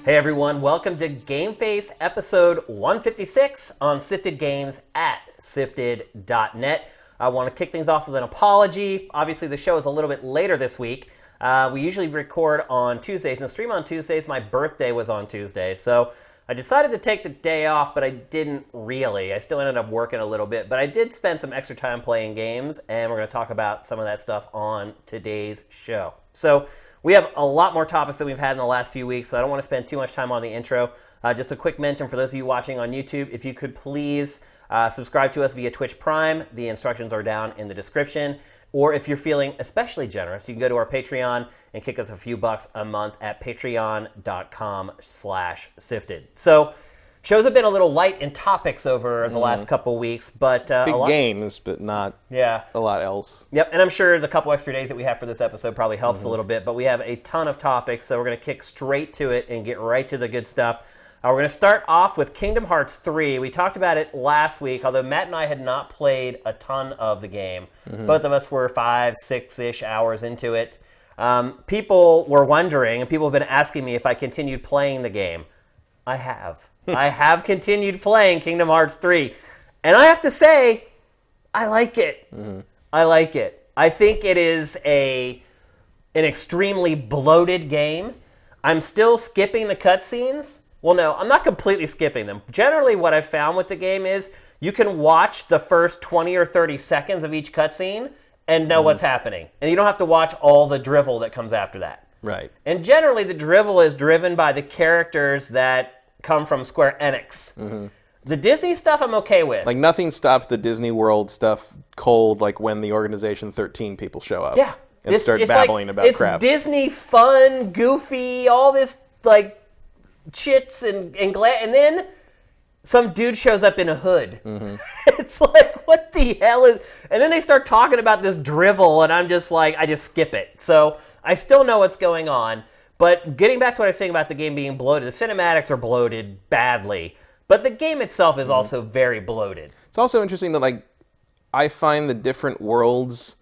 Hey everyone, welcome to GameFace episode 156 on Sifted Games at sifted.net. I want to kick things off with an apology. Obviously the show is a little bit later this week. We usually record on Tuesdays and stream on Tuesdays. My birthday was on Tuesday, so I decided to take the day off, but I didn't really. I still ended up working a little bit, but I did spend some extra time playing games, and we're going to talk about some of that stuff on today's show. So we have a lot more topics than we've had in the last few weeks, so I don't want to spend too much time on the intro. Just a quick mention for those of you watching on YouTube, if you could please subscribe to us via Twitch Prime. The instructions are down in the description. Or if you're feeling especially generous, you can go to our Patreon and kick us a few bucks a month at patreon.com/sifted. So shows have been a little light in topics over the last couple weeks, but big games, but not a lot else. Yep, and I'm sure the couple extra days that we have for this episode probably helps a little bit, but we have a ton of topics, so we're going to kick straight to it and get right to the good stuff. We're going to start off with Kingdom Hearts 3. We talked about it last week, although Matt and I had not played a ton of the game. Both of us were 5-6-ish hours into it. People were wondering, and people have been asking me if I continued playing the game. I have. I have continued playing Kingdom Hearts 3. And I have to say, I like it. I like it. I think it is an extremely bloated game. I'm still skipping the cutscenes. Well, no, I'm not completely skipping them. Generally, what I've found with the game is you can watch the first 20 or 30 seconds of each cutscene and know what's happening. And you don't have to watch all the drivel that comes after that. Right. And generally, the drivel is driven by the characters that come from Square Enix. The Disney stuff I'm okay with. Like, nothing stops the Disney World stuff cold, like when the Organization 13 people show up. Yeah. And start babbling about crap. It's Disney fun, goofy, all this, like, chits and then some dude shows up in a hood. It's like, what the hell is... And then they start talking about this drivel, and I'm just like, I just skip it. So I still know what's going on. But getting back to what I was saying about the game being bloated, the cinematics are bloated badly. But the game itself is also very bloated. It's also interesting that, like, I find the different worlds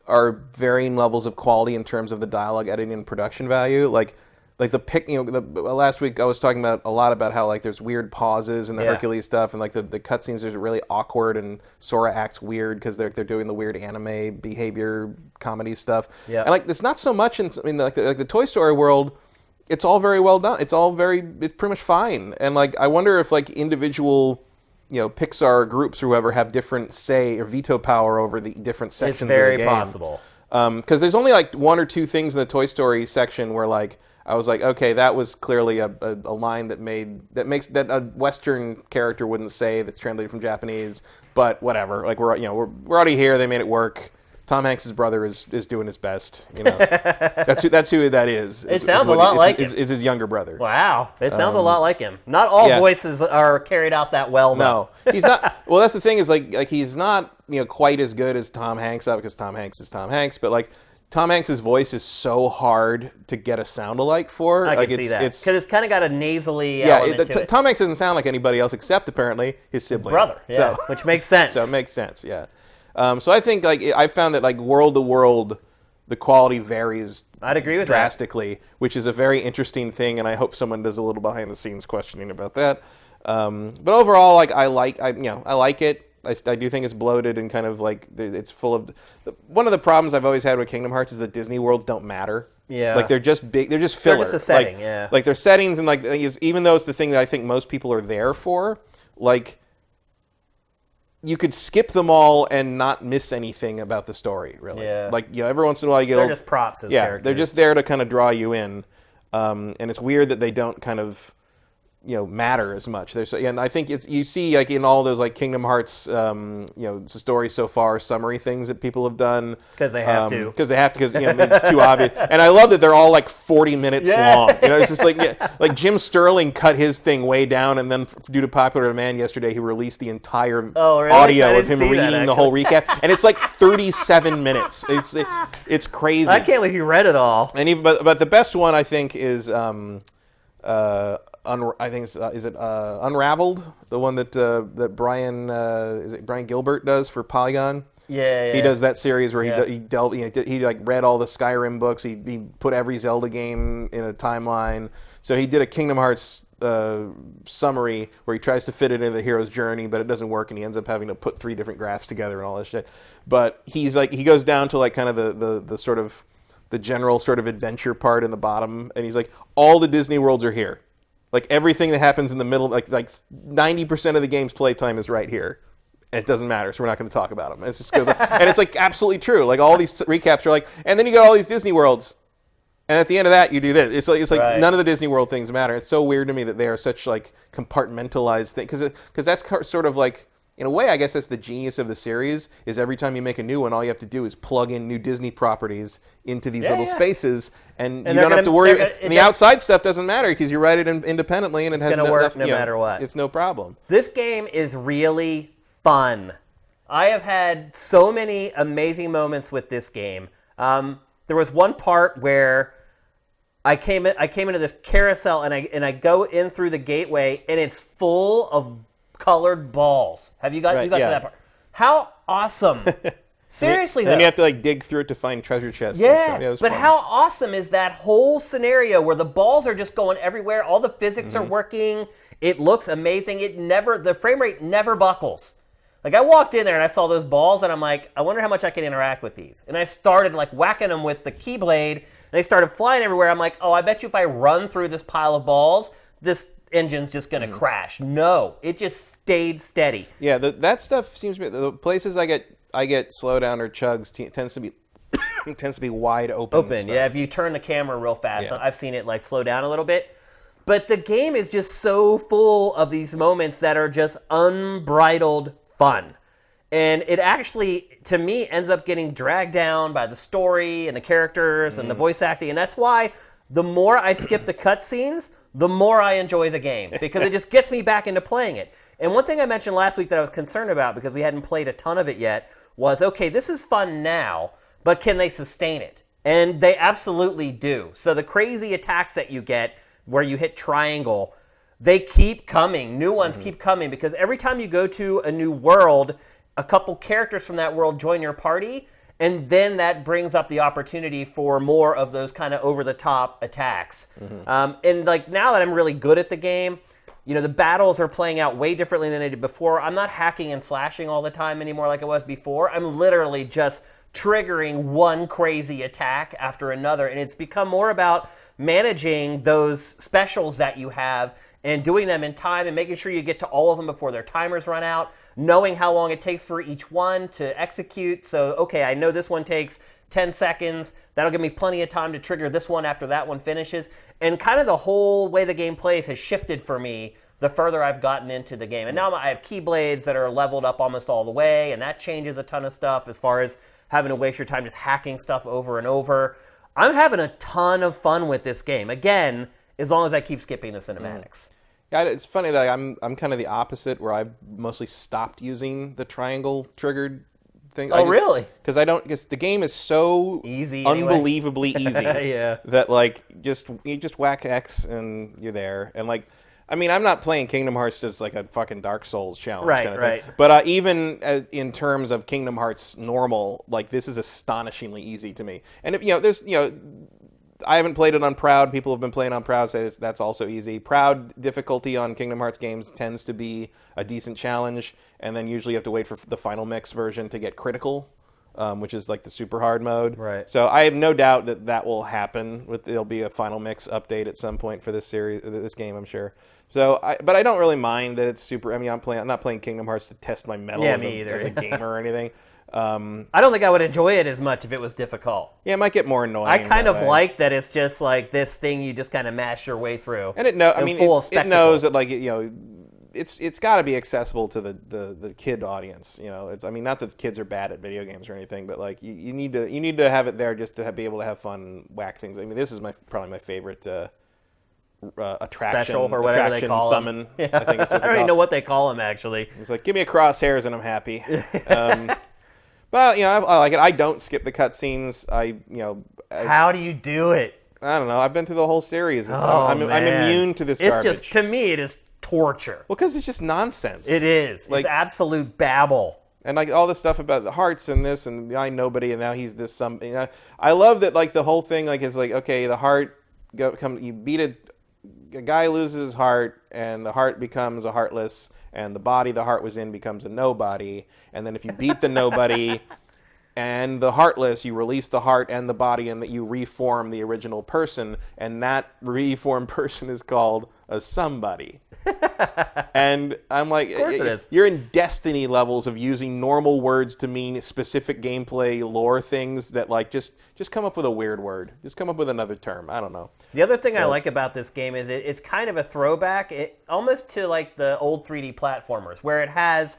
are varying levels of quality in terms of the dialogue, editing, and production value. Like last week I was talking about a lot about how, like, there's weird pauses in the Hercules stuff, and like the cutscenes are really awkward, and Sora acts weird because they're doing the weird anime behavior comedy stuff. Yeah, and like it's not so much in the Toy Story world. It's all very well done. It's pretty much fine. And like I wonder if like individual Pixar groups or whoever have different say or veto power over the different sections of the game. It's very possible. Because there's only like one or two things in the Toy Story section where like I was like, okay, that was clearly a line that a Western character wouldn't say, that's translated from Japanese, but whatever. Like we're already here. They made it work. Tom Hanks' brother is doing his best. That's who that is. It sounds a lot like him. Is his younger brother. Wow, it sounds a lot like him. Not all voices are carried out that well, though. No, he's not. Well, that's the thing is like he's not quite as good as Tom Hanks, because Tom Hanks is Tom Hanks, but like Tom Hanks' voice is so hard to get a sound-alike for. I can see that. Because it's kind of got a nasally element to it. Tom Hanks doesn't sound like anybody else except, apparently, his sibling. His brother, yeah, which makes sense. So it makes sense, yeah. So I think like I found that like world to world, the quality varies. I'd agree with drastically, which is a very interesting thing, and I hope someone does a little behind-the-scenes questioning about that. But overall, like I like it. I do think it's bloated and kind of like it's full of... One of the problems I've always had with Kingdom Hearts is that Disney worlds don't matter. Yeah. Like they're just big. They're just filler. They're just a setting, Like they're settings, and like even though it's the thing that I think most people are there for, like you could skip them all and not miss anything about the story, really. Yeah. Like every once in a while you get... They're just props as characters. They're just there to kind of draw you in. And it's weird that they don't kind of matter as much. And I think you see like in all those like Kingdom Hearts story so far summary things that people have done because they have to because it's too obvious. And I love that they're all like 40 minutes long. It's just like Jim Sterling cut his thing way down, and then due to popular demand yesterday he released the entire audio of him reading the whole recap, and it's like 37 minutes. It's crazy. I can't believe you read it all. And but the best one I think is Unraveled, the one that Brian Gilbert does for Polygon. Yeah. He does that series where Yeah. he like read all the Skyrim books. He put every Zelda game in a timeline. So he did a Kingdom Hearts summary where he tries to fit it into the hero's journey, but it doesn't work, and he ends up having to put 3 different graphs together and all this shit. But he's like, he goes down to like kind of the sort of the general sort of adventure part in the bottom, and he's like, all the Disney worlds are here. Like everything that happens in the middle, like 90% of the game's playtime is right here. It doesn't matter, so we're not going to talk about them. It just goes, and it's like absolutely true. Like all these recaps are like, and then you got all these Disney worlds, and at the end of that, you do this. It's like Right. none of the Disney World things matter. It's so weird to me that they are such like compartmentalized things, because that's sort of like, in a way, I guess that's the genius of the series. Is every time you make a new one, all you have to do is plug in new Disney properties into these little spaces, and you don't have to worry. And the outside stuff doesn't matter because you write it independently, and it has going to work no matter what. It's no problem. This game is really fun. I have had so many amazing moments with this game. There was one part where I came into this carousel, and I go in through the gateway, and it's full of colored balls. Have you got to that part? How awesome! Seriously, then you have to like dig through it to find treasure chests. Yeah, and stuff. but fun. how awesome is that whole scenario where the balls are just going everywhere? All the physics are working. It looks amazing. The frame rate never buckles. Like I walked in there and I saw those balls, and I'm like, I wonder how much I can interact with these. And I started like whacking them with the Keyblade, and they started flying everywhere. I'm like, oh, I bet you if I run through this pile of balls, this engine's just going to crash. No, it just stayed steady. Yeah, that stuff seems to be the places I get slowdown or chugs tends to be wide open. Yeah, if you turn the camera real fast, I've seen it like slow down a little bit. But the game is just so full of these moments that are just unbridled fun. And it actually, to me, ends up getting dragged down by the story and the characters and the voice acting. And that's why the more I skip the cutscenes, the more I enjoy the game, because it just gets me back into playing it. And one thing I mentioned last week that I was concerned about, because we hadn't played a ton of it yet, was, okay, this is fun now, but can they sustain it? And they absolutely do. So the crazy attacks that you get where you hit triangle, they keep coming. New ones keep coming, because every time you go to a new world, a couple characters from that world join your party, and then that brings up the opportunity for more of those kind of over-the-top attacks. And like now that I'm really good at the game, you know, the battles are playing out way differently than they did before. I'm not hacking and slashing all the time anymore like I was before. I'm literally just triggering one crazy attack after another, and it's become more about managing those specials that you have and doing them in time and making sure you get to all of them before their timers run out, knowing how long it takes for each one to execute. So, okay, I know this one takes 10 seconds. That'll give me plenty of time to trigger this one after that one finishes. And kind of the whole way the game plays has shifted for me the further I've gotten into the game. And now I have Keyblades that are leveled up almost all the way, and that changes a ton of stuff as far as having to waste your time just hacking stuff over and over. I'm having a ton of fun with this game. Again, as long as I keep skipping the cinematics. Yeah, it's funny that I'm kind of the opposite, where I've mostly stopped using the triangle triggered thing. Oh, really? Because the game is so Easy, unbelievably easy. Yeah. That like you just whack X and you're there. And like, I mean, I'm not playing Kingdom Hearts as like a fucking Dark Souls challenge kind of thing. But even in terms of Kingdom Hearts normal, like this is astonishingly easy to me. And if there's I haven't played it on Proud. People have been playing on Proud, say that's also easy. Proud difficulty on Kingdom Hearts games tends to be a decent challenge, and then usually you have to wait for the final mix version to get critical, which is like the super hard mode. Right. So I have no doubt that will happen. There'll be a final mix update at some point for this game, I'm sure. So, but I don't really mind that it's super. I mean, I'm not playing Kingdom Hearts to test my mettle as a gamer or anything. I don't think I would enjoy it as much if it was difficult. Yeah, it might get more annoying. I kind of like that it's just like this thing you just kind of mash your way through. And it knows that like it's got to be accessible to the kid audience. Not that kids are bad at video games or anything, but like you need to have it there just to be able to have fun and whack things. I mean, this is probably my favorite attraction, special or whatever they call summon. Yeah. I think it's what I don't even know what they call them actually. It's like, give me a crosshairs and I'm happy. But I like it. I don't skip the cutscenes. How do you do it? I don't know. I've been through the whole series. I'm immune to this garbage. It's just, to me, it is torture. Well, because it's just nonsense. It is. It's absolute babble. And like all this stuff about the hearts and this and I nobody and now he's this something. You know, I love that like the whole thing like is like okay the heart you beat a guy loses his heart and the heart becomes a heartless and the body the heart was in becomes a nobody and then if you beat the nobody and the heartless you release the heart and the body and that you reform the original person and that reformed person is called a somebody. And I'm like, of course it is. You're in Destiny levels of using normal words to mean specific gameplay lore things that like just come up with a weird word. Just come up with another term. I don't know. The other thing I like about this game is it's kind of a throwback, almost to like the old 3D platformers, where it has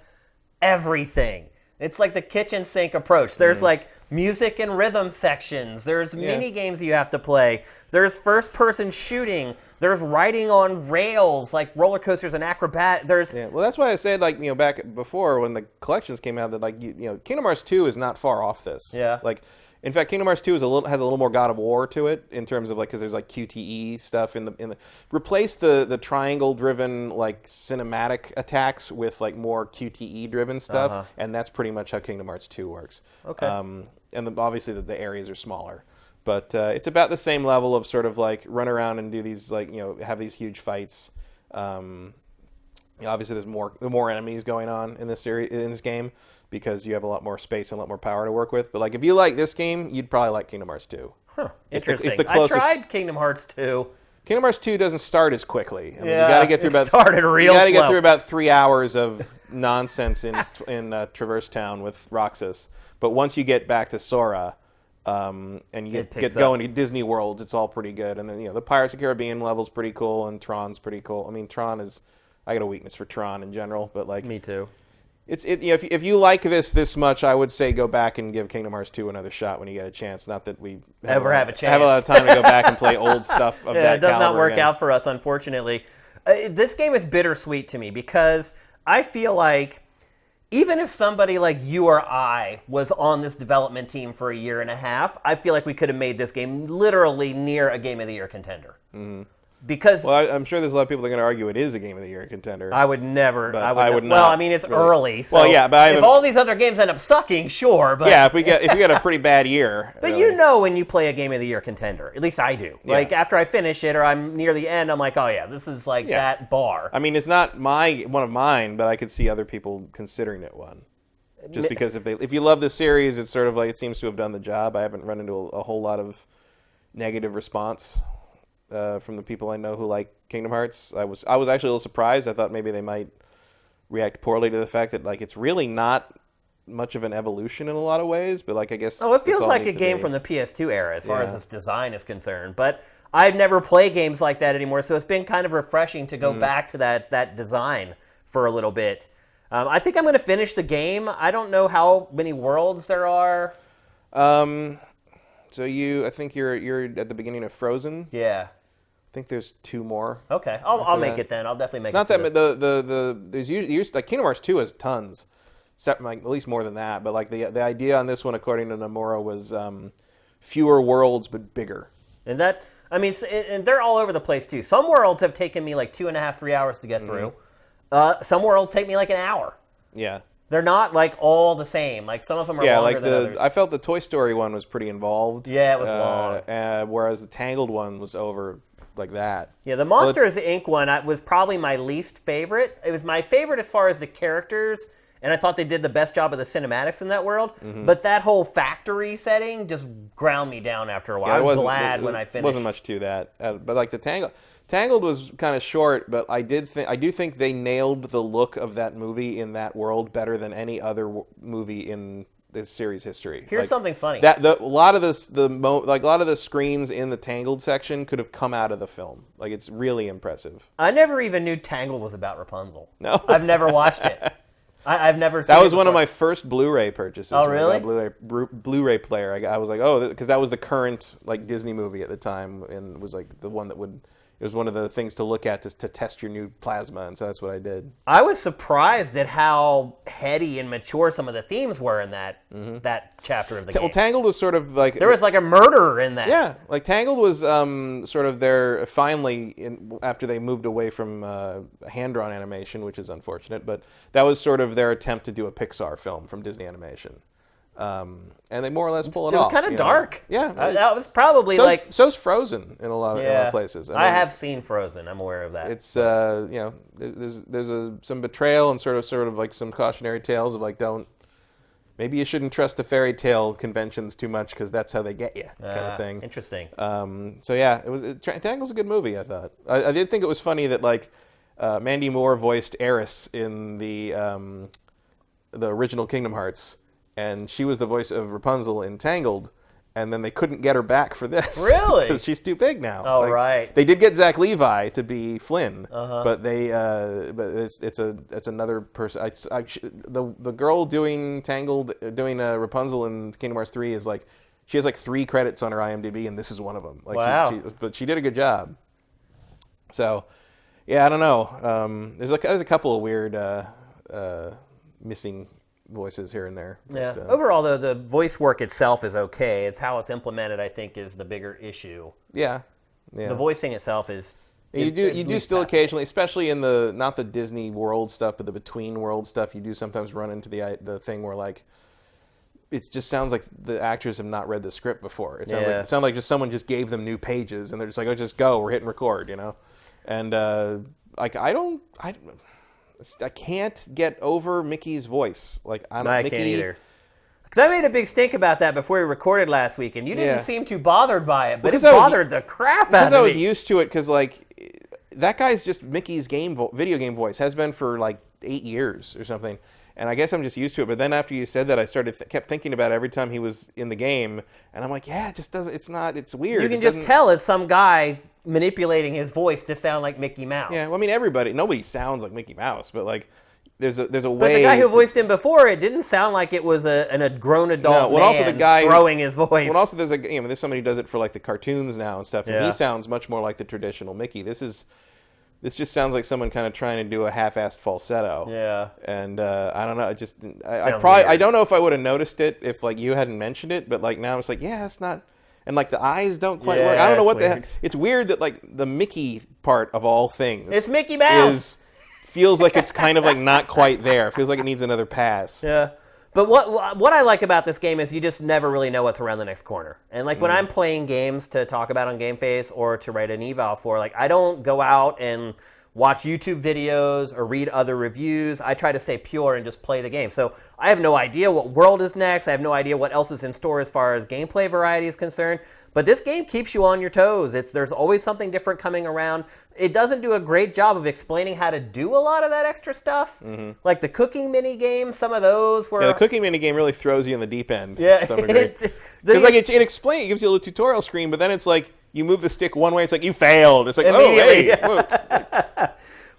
everything. It's like the kitchen sink approach. There's like music and rhythm sections. There's mini games you have to play. There's first-person shooting. There's riding on rails, like roller coasters and acrobat. Well, that's why I said, like, back before when the collections came out that, like, Kingdom Hearts 2 is not far off this. Yeah. Like, in fact, Kingdom Hearts 2 has a little more God of War to it in terms of like because there's like QTE stuff in the replace the triangle-driven like cinematic attacks with like more QTE-driven stuff, and that's pretty much how Kingdom Hearts 2 works. Okay. And obviously the areas are smaller. But it's about the same level of sort of like run around and do these like have these huge fights. Obviously, there's more enemies going on in this game because you have a lot more space and a lot more power to work with. But like if you like this game, you'd probably like Kingdom Hearts 2. Huh. Interesting. It's the closest. I tried Kingdom Hearts 2. Kingdom Hearts 2 doesn't start as quickly. I mean, you got to get through You got to get through about 3 hours of nonsense in Traverse Town with Roxas. But once you get back to Sora. And you get going to Disney World, it's all pretty good. And then the Pirates of the Caribbean level's pretty cool, and Tron's pretty cool. I mean, I got a weakness for Tron in general, but like me too. If you like this much, I would say go back and give Kingdom Hearts 2 another shot when you get a chance. Not that we have a chance. Have a lot of time to go back and play old stuff of that. It does not work again. out for us, unfortunately. This game is bittersweet to me because I feel like even if somebody like you or I was on this development team for a year and a half, I feel like we could have made this game literally near a Game of the Year contender. Mm-hmm. Because I'm sure there's a lot of people that are going to argue it is a Game of the Year contender. I would never. I would not. Well, I mean, it's really early. So but if all these other games end up sucking, sure. But if you get a pretty bad year. But really. When you play a Game of the Year contender, at least I do. Yeah. Like after I finish it or I'm near the end, I'm like, oh yeah, this is like that bar. I mean, it's not one of mine, but I could see other people considering it one. Just because if you love the series, it's sort of like it seems to have done the job. I haven't run into a whole lot of negative response from the people I know who like Kingdom Hearts. I was actually a little surprised. I thought maybe they might react poorly to the fact that like it's really not much of an evolution in a lot of ways. But like I guess it feels like a game from the PS2 era as far as its design is concerned. But I've never played games like that anymore, so it's been kind of refreshing to go back to that design for a little bit. I think I'm going to finish the game. I don't know how many worlds there are. So I think you're at the beginning of Frozen. Yeah. I think there's 2 more. Okay, I'll make it then. I'll definitely make it. It's not that there's usually like Kingdom Hearts 2 has tons, like at least more than that. But like the idea on this one, according to Nomura, was fewer worlds but bigger. And and they're all over the place too. Some worlds have taken me like 2.5, 3 hours to get through. Some worlds take me like an hour. Yeah. They're not like all the same. Like some of them are longer than others. I felt the Toy Story one was pretty involved. Yeah, it was long. Whereas the Tangled one was over like that. Yeah, the Monsters Inc. one was probably my least favorite. It was my favorite as far as the characters, and I thought they did the best job of the cinematics in that world. Mm-hmm. But that whole factory setting just ground me down after a while. I was glad when I finished. Wasn't much to that, but like the Tangled was kind of short, but I do think they nailed the look of that movie in that world better than any other movie in this series history. Here's something funny. A lot of the screens in the Tangled section could have come out of the film. Like it's really impressive. I never even knew Tangled was about Rapunzel. No, I've never watched it. I've never seen that was it one of my first Blu-ray purchases. Oh, really? Blu-ray player. I was like, oh, because that was the current like Disney movie at the time, and was like the one that would. it was one of the things to look at to test your new plasma, and so that's what I did. I was surprised at how heady and mature some of the themes were in that chapter of the game. Well, Tangled was sort of like there was like a murderer in that. Yeah, like Tangled was sort of their finally after they moved away from hand-drawn animation, which is unfortunate, but that was sort of their attempt to do a Pixar film from Disney Animation. And they more or less pull it off. It was kind of dark. Yeah. That was probably so's Frozen in a lot of places. I have seen Frozen. I'm aware of that. It's there's some betrayal and sort of like some cautionary tales of like maybe you shouldn't trust the fairy tale conventions too much because that's how they get you kind of thing. Interesting. So yeah, Tangled's a good movie. I thought. I did think it was funny that like Mandy Moore voiced Eris in the original Kingdom Hearts. And she was the voice of Rapunzel in Tangled, and then they couldn't get her back for this. Really? Because she's too big now. Oh, right. They did get Zach Levi to be Flynn, but it's another person. The girl doing Tangled, doing Rapunzel in Kingdom Hearts 3 is like, she has like 3 credits on her IMDb, and this is one of them. Like, wow. But she did a good job. So, yeah, I don't know. There's a couple of weird missing voices here and there. Yeah. Overall, though, the voice work itself is okay. It's how it's implemented, I think, is the bigger issue. Yeah. The voicing itself is. You do still occasionally, especially in not the Disney World stuff, but the Between World stuff. You do sometimes run into the thing where like it just sounds like the actors have not read the script before. It sounds like just someone just gave them new pages and they're just like, oh, just go, we're hitting record, And like I can't get over Mickey's voice. Like I can't either. Because I made a big stink about that before we recorded last week, and you didn't seem too bothered by it, but it bothered the crap out of me. Because I was used to it, because like that guy's just Mickey's video game voice, has been for like 8 years or something. And I guess I'm just used to it. But then after you said that, I kept thinking about it every time he was in the game, and I'm like, yeah, it just doesn't. It's not. It's weird. You can just tell it's some guy manipulating his voice to sound like Mickey Mouse. Yeah, well, I mean, nobody sounds like Mickey Mouse, but like, there's a way. But the guy who voiced him before, it didn't sound like it was a grown adult man also the guy throwing his voice. Well, also there's somebody who does it for like the cartoons now and stuff, and he sounds much more like the traditional Mickey. This just sounds like someone kind of trying to do a half-assed falsetto. Yeah. And I don't know. I don't know if I would have noticed it if like you hadn't mentioned it, but like now it's like, yeah, it's not. And like the eyes don't quite work. I don't know what the heck. It's weird that like the Mickey part of all things. It's Mickey Mouse. Feels like it's kind of like not quite there. It feels like it needs another pass. Yeah. But what I like about this game is you just never really know what's around the next corner. And like when I'm playing games to talk about on GameFace or to write an eval for, like I don't go out and watch YouTube videos or read other reviews. I try to stay pure and just play the game. So I have no idea what world is next. I have no idea what else is in store as far as gameplay variety is concerned. But this game keeps you on your toes. There's always something different coming around. It doesn't do a great job of explaining how to do a lot of that extra stuff. Mm-hmm. Like the cooking mini game, some of those were... Yeah, the cooking mini game really throws you in the deep end. Yeah. To some degree. Because like it explains, it gives you a little tutorial screen, but then it's like, you move the stick one way, it's like, you failed. It's like, oh, hey.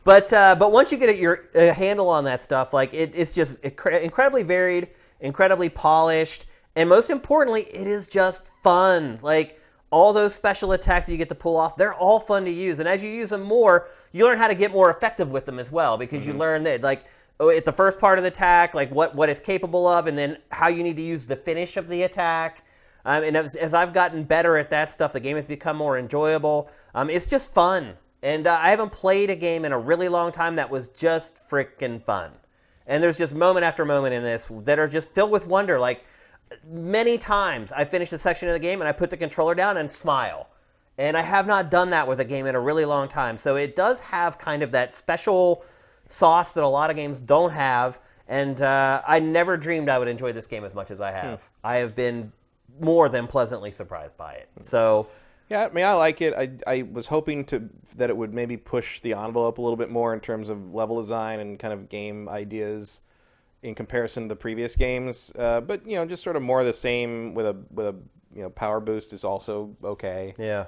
But once you get your handle on that stuff, like it's just incredibly varied, incredibly polished, and most importantly, it is just fun. Like all those special attacks that you get to pull off, they're all fun to use. And as you use them more, you learn how to get more effective with them as well, because you learn that like at the first part of the attack, like what it's capable of, and then how you need to use the finish of the attack. And as I've gotten better at that stuff, the game has become more enjoyable. It's just fun. And I haven't played a game in a really long time that was just freaking fun. And there's just moment after moment in this that are just filled with wonder. Like, many times I finish a section of the game and I put the controller down and smile. And I have not done that with a game in a really long time. So it does have kind of that special sauce that a lot of games don't have. And I never dreamed I would enjoy this game as much as I have. I have been more than pleasantly surprised by it. So... Yeah, I mean, I like it. I was hoping that it would maybe push the envelope a little bit more in terms of level design and kind of game ideas in comparison to the previous games. But just sort of more of the same with a power boost is also okay. Yeah.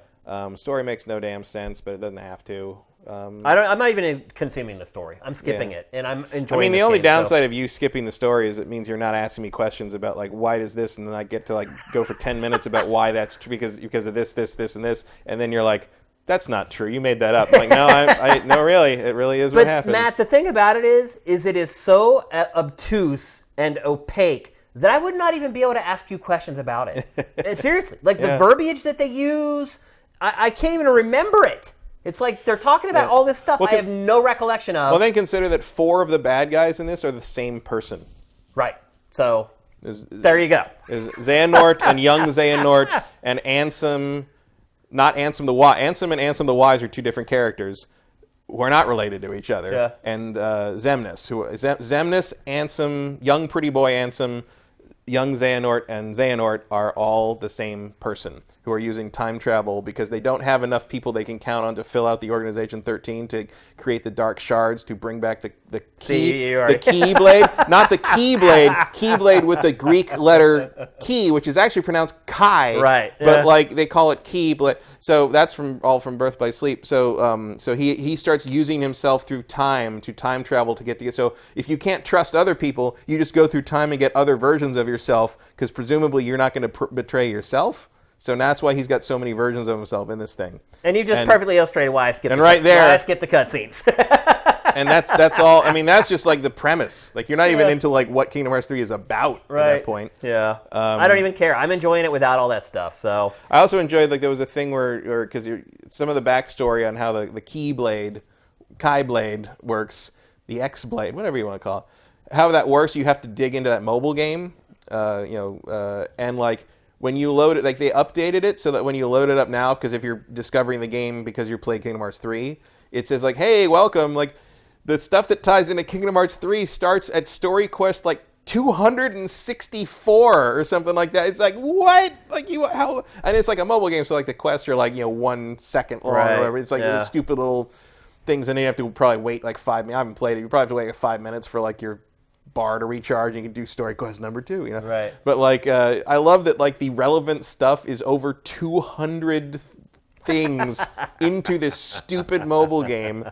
Story makes no damn sense, but it doesn't have to. I'm not even consuming the story. I'm skipping it, and I'm enjoying. I mean, the this only game, downside of you skipping the story is it means you're not asking me questions about like why does this, and then I get to like go for 10 minutes about why that's true because of this, and this, and then you're like, That's not true. You made that up. I'm like, no, no, really, it really is what happened. But Matt, the thing about it is it is so obtuse and opaque that I would not even be able to ask you questions about it. Seriously, like the verbiage that they use, I can't even remember it. It's like they're talking about all this stuff I have no recollection of. Well, then consider that 4 of the bad guys in this are the same person. Right. So there you go. There's Xehanort and young Xehanort and Ansem. Not Ansem the Wise. Ansem and Ansem the Wise are 2 different characters who are not related to each other. Yeah. And Xemnas, Xemnas, Ansem, young pretty boy Ansem, young Xehanort, and Xehanort are all the same person who are using time travel because they don't have enough people they can count on to fill out the Organization 13 to create the Dark Shards to bring back the Keyblade. Not the Keyblade with the Greek letter key, which is actually pronounced Kai. Right. But like they call it Keyblade. So that's all from Birth by Sleep. So he starts using himself through time to time travel to get. So if you can't trust other people, you just go through time and get other versions of yourself because presumably you're not going to betray yourself. So that's why he's got so many versions of himself in this thing. And you just perfectly illustrated why I skipped the cutscenes. Why I skipped the cutscenes. And that's all. I mean, that's just like the premise. Like you're not even into like what Kingdom Hearts 3 is about at that point. Yeah. I don't even care. I'm enjoying it without all that stuff. So I also enjoyed like there was a thing where because some of the backstory on how the Keyblade, Kai Blade works, the X Blade, whatever you want to call it, how that works. You have to dig into that mobile game, and like. When you load it, like they updated it so that when you load it up now, because if you're discovering the game because you're playing Kingdom Hearts 3, it says like, hey, welcome. Like the stuff that ties into Kingdom Hearts 3 starts at story quest like 264 or something like that. It's like, what? Like how? And it's like a mobile game, so like the quests are like 1 second long or whatever. It's like these stupid little things, and then you have to probably wait like 5 minutes. I haven't played it. You probably have to wait like 5 minutes for like your bar to recharge and you can do story quest number 2, Right. But like I love that like the relevant stuff is over 200 things into this stupid mobile game.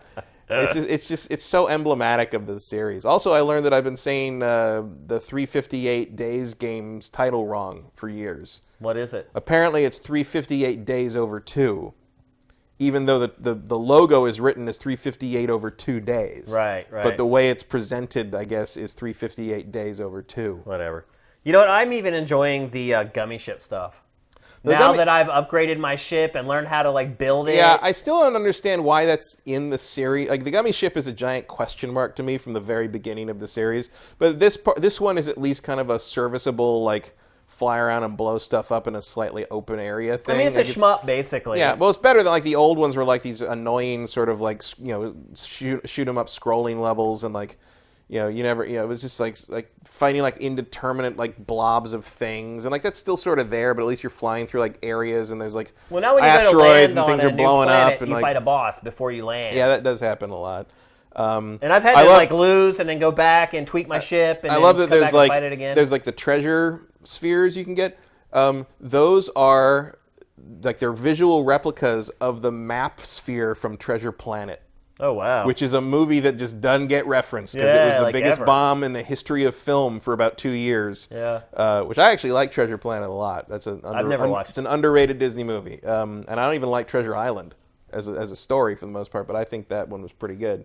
It's so emblematic of the series. Also, I learned that I've been saying the 358 Days game's title wrong for years. What is it? Apparently it's 358 Days over 2. Even though the logo is written as 358 over 2 days. Right. But the way it's presented, I guess, is 358 days over 2. Whatever. You know what? I'm even enjoying the gummy ship stuff. Now that I've upgraded my ship and learned how to like build it. Yeah, I still don't understand why that's in the series. Like the gummy ship is a giant question mark to me from the very beginning of the series. But this one is at least kind of a serviceable like fly around and blow stuff up in a slightly open area thing. I mean, it's a shmup, basically. Yeah, well, it's better than like the old ones were like these annoying sort of like, shoot 'em up scrolling levels and like, you never, it was just like fighting like indeterminate like blobs of things. And like that's still sort of there, but at least you're flying through like areas and there's like well, now when you asteroids go to land and things on are a new blowing planet, up. And you like, fight a boss before you land. Yeah, that does happen a lot. And I've had to like lose and then go back and tweak my ship and I then love that come there's back like and fight it again. There's like the treasure spheres you can get. Those are like they're visual replicas of the map sphere from Treasure Planet. Oh, wow. Which is a movie that just doesn't get referenced because it was the biggest bomb in the history of film for about 2 years. Yeah. Which I actually like Treasure Planet a lot. I've never watched. It's an underrated Disney movie. And I don't even like Treasure Island as a story for the most part, but I think that one was pretty good.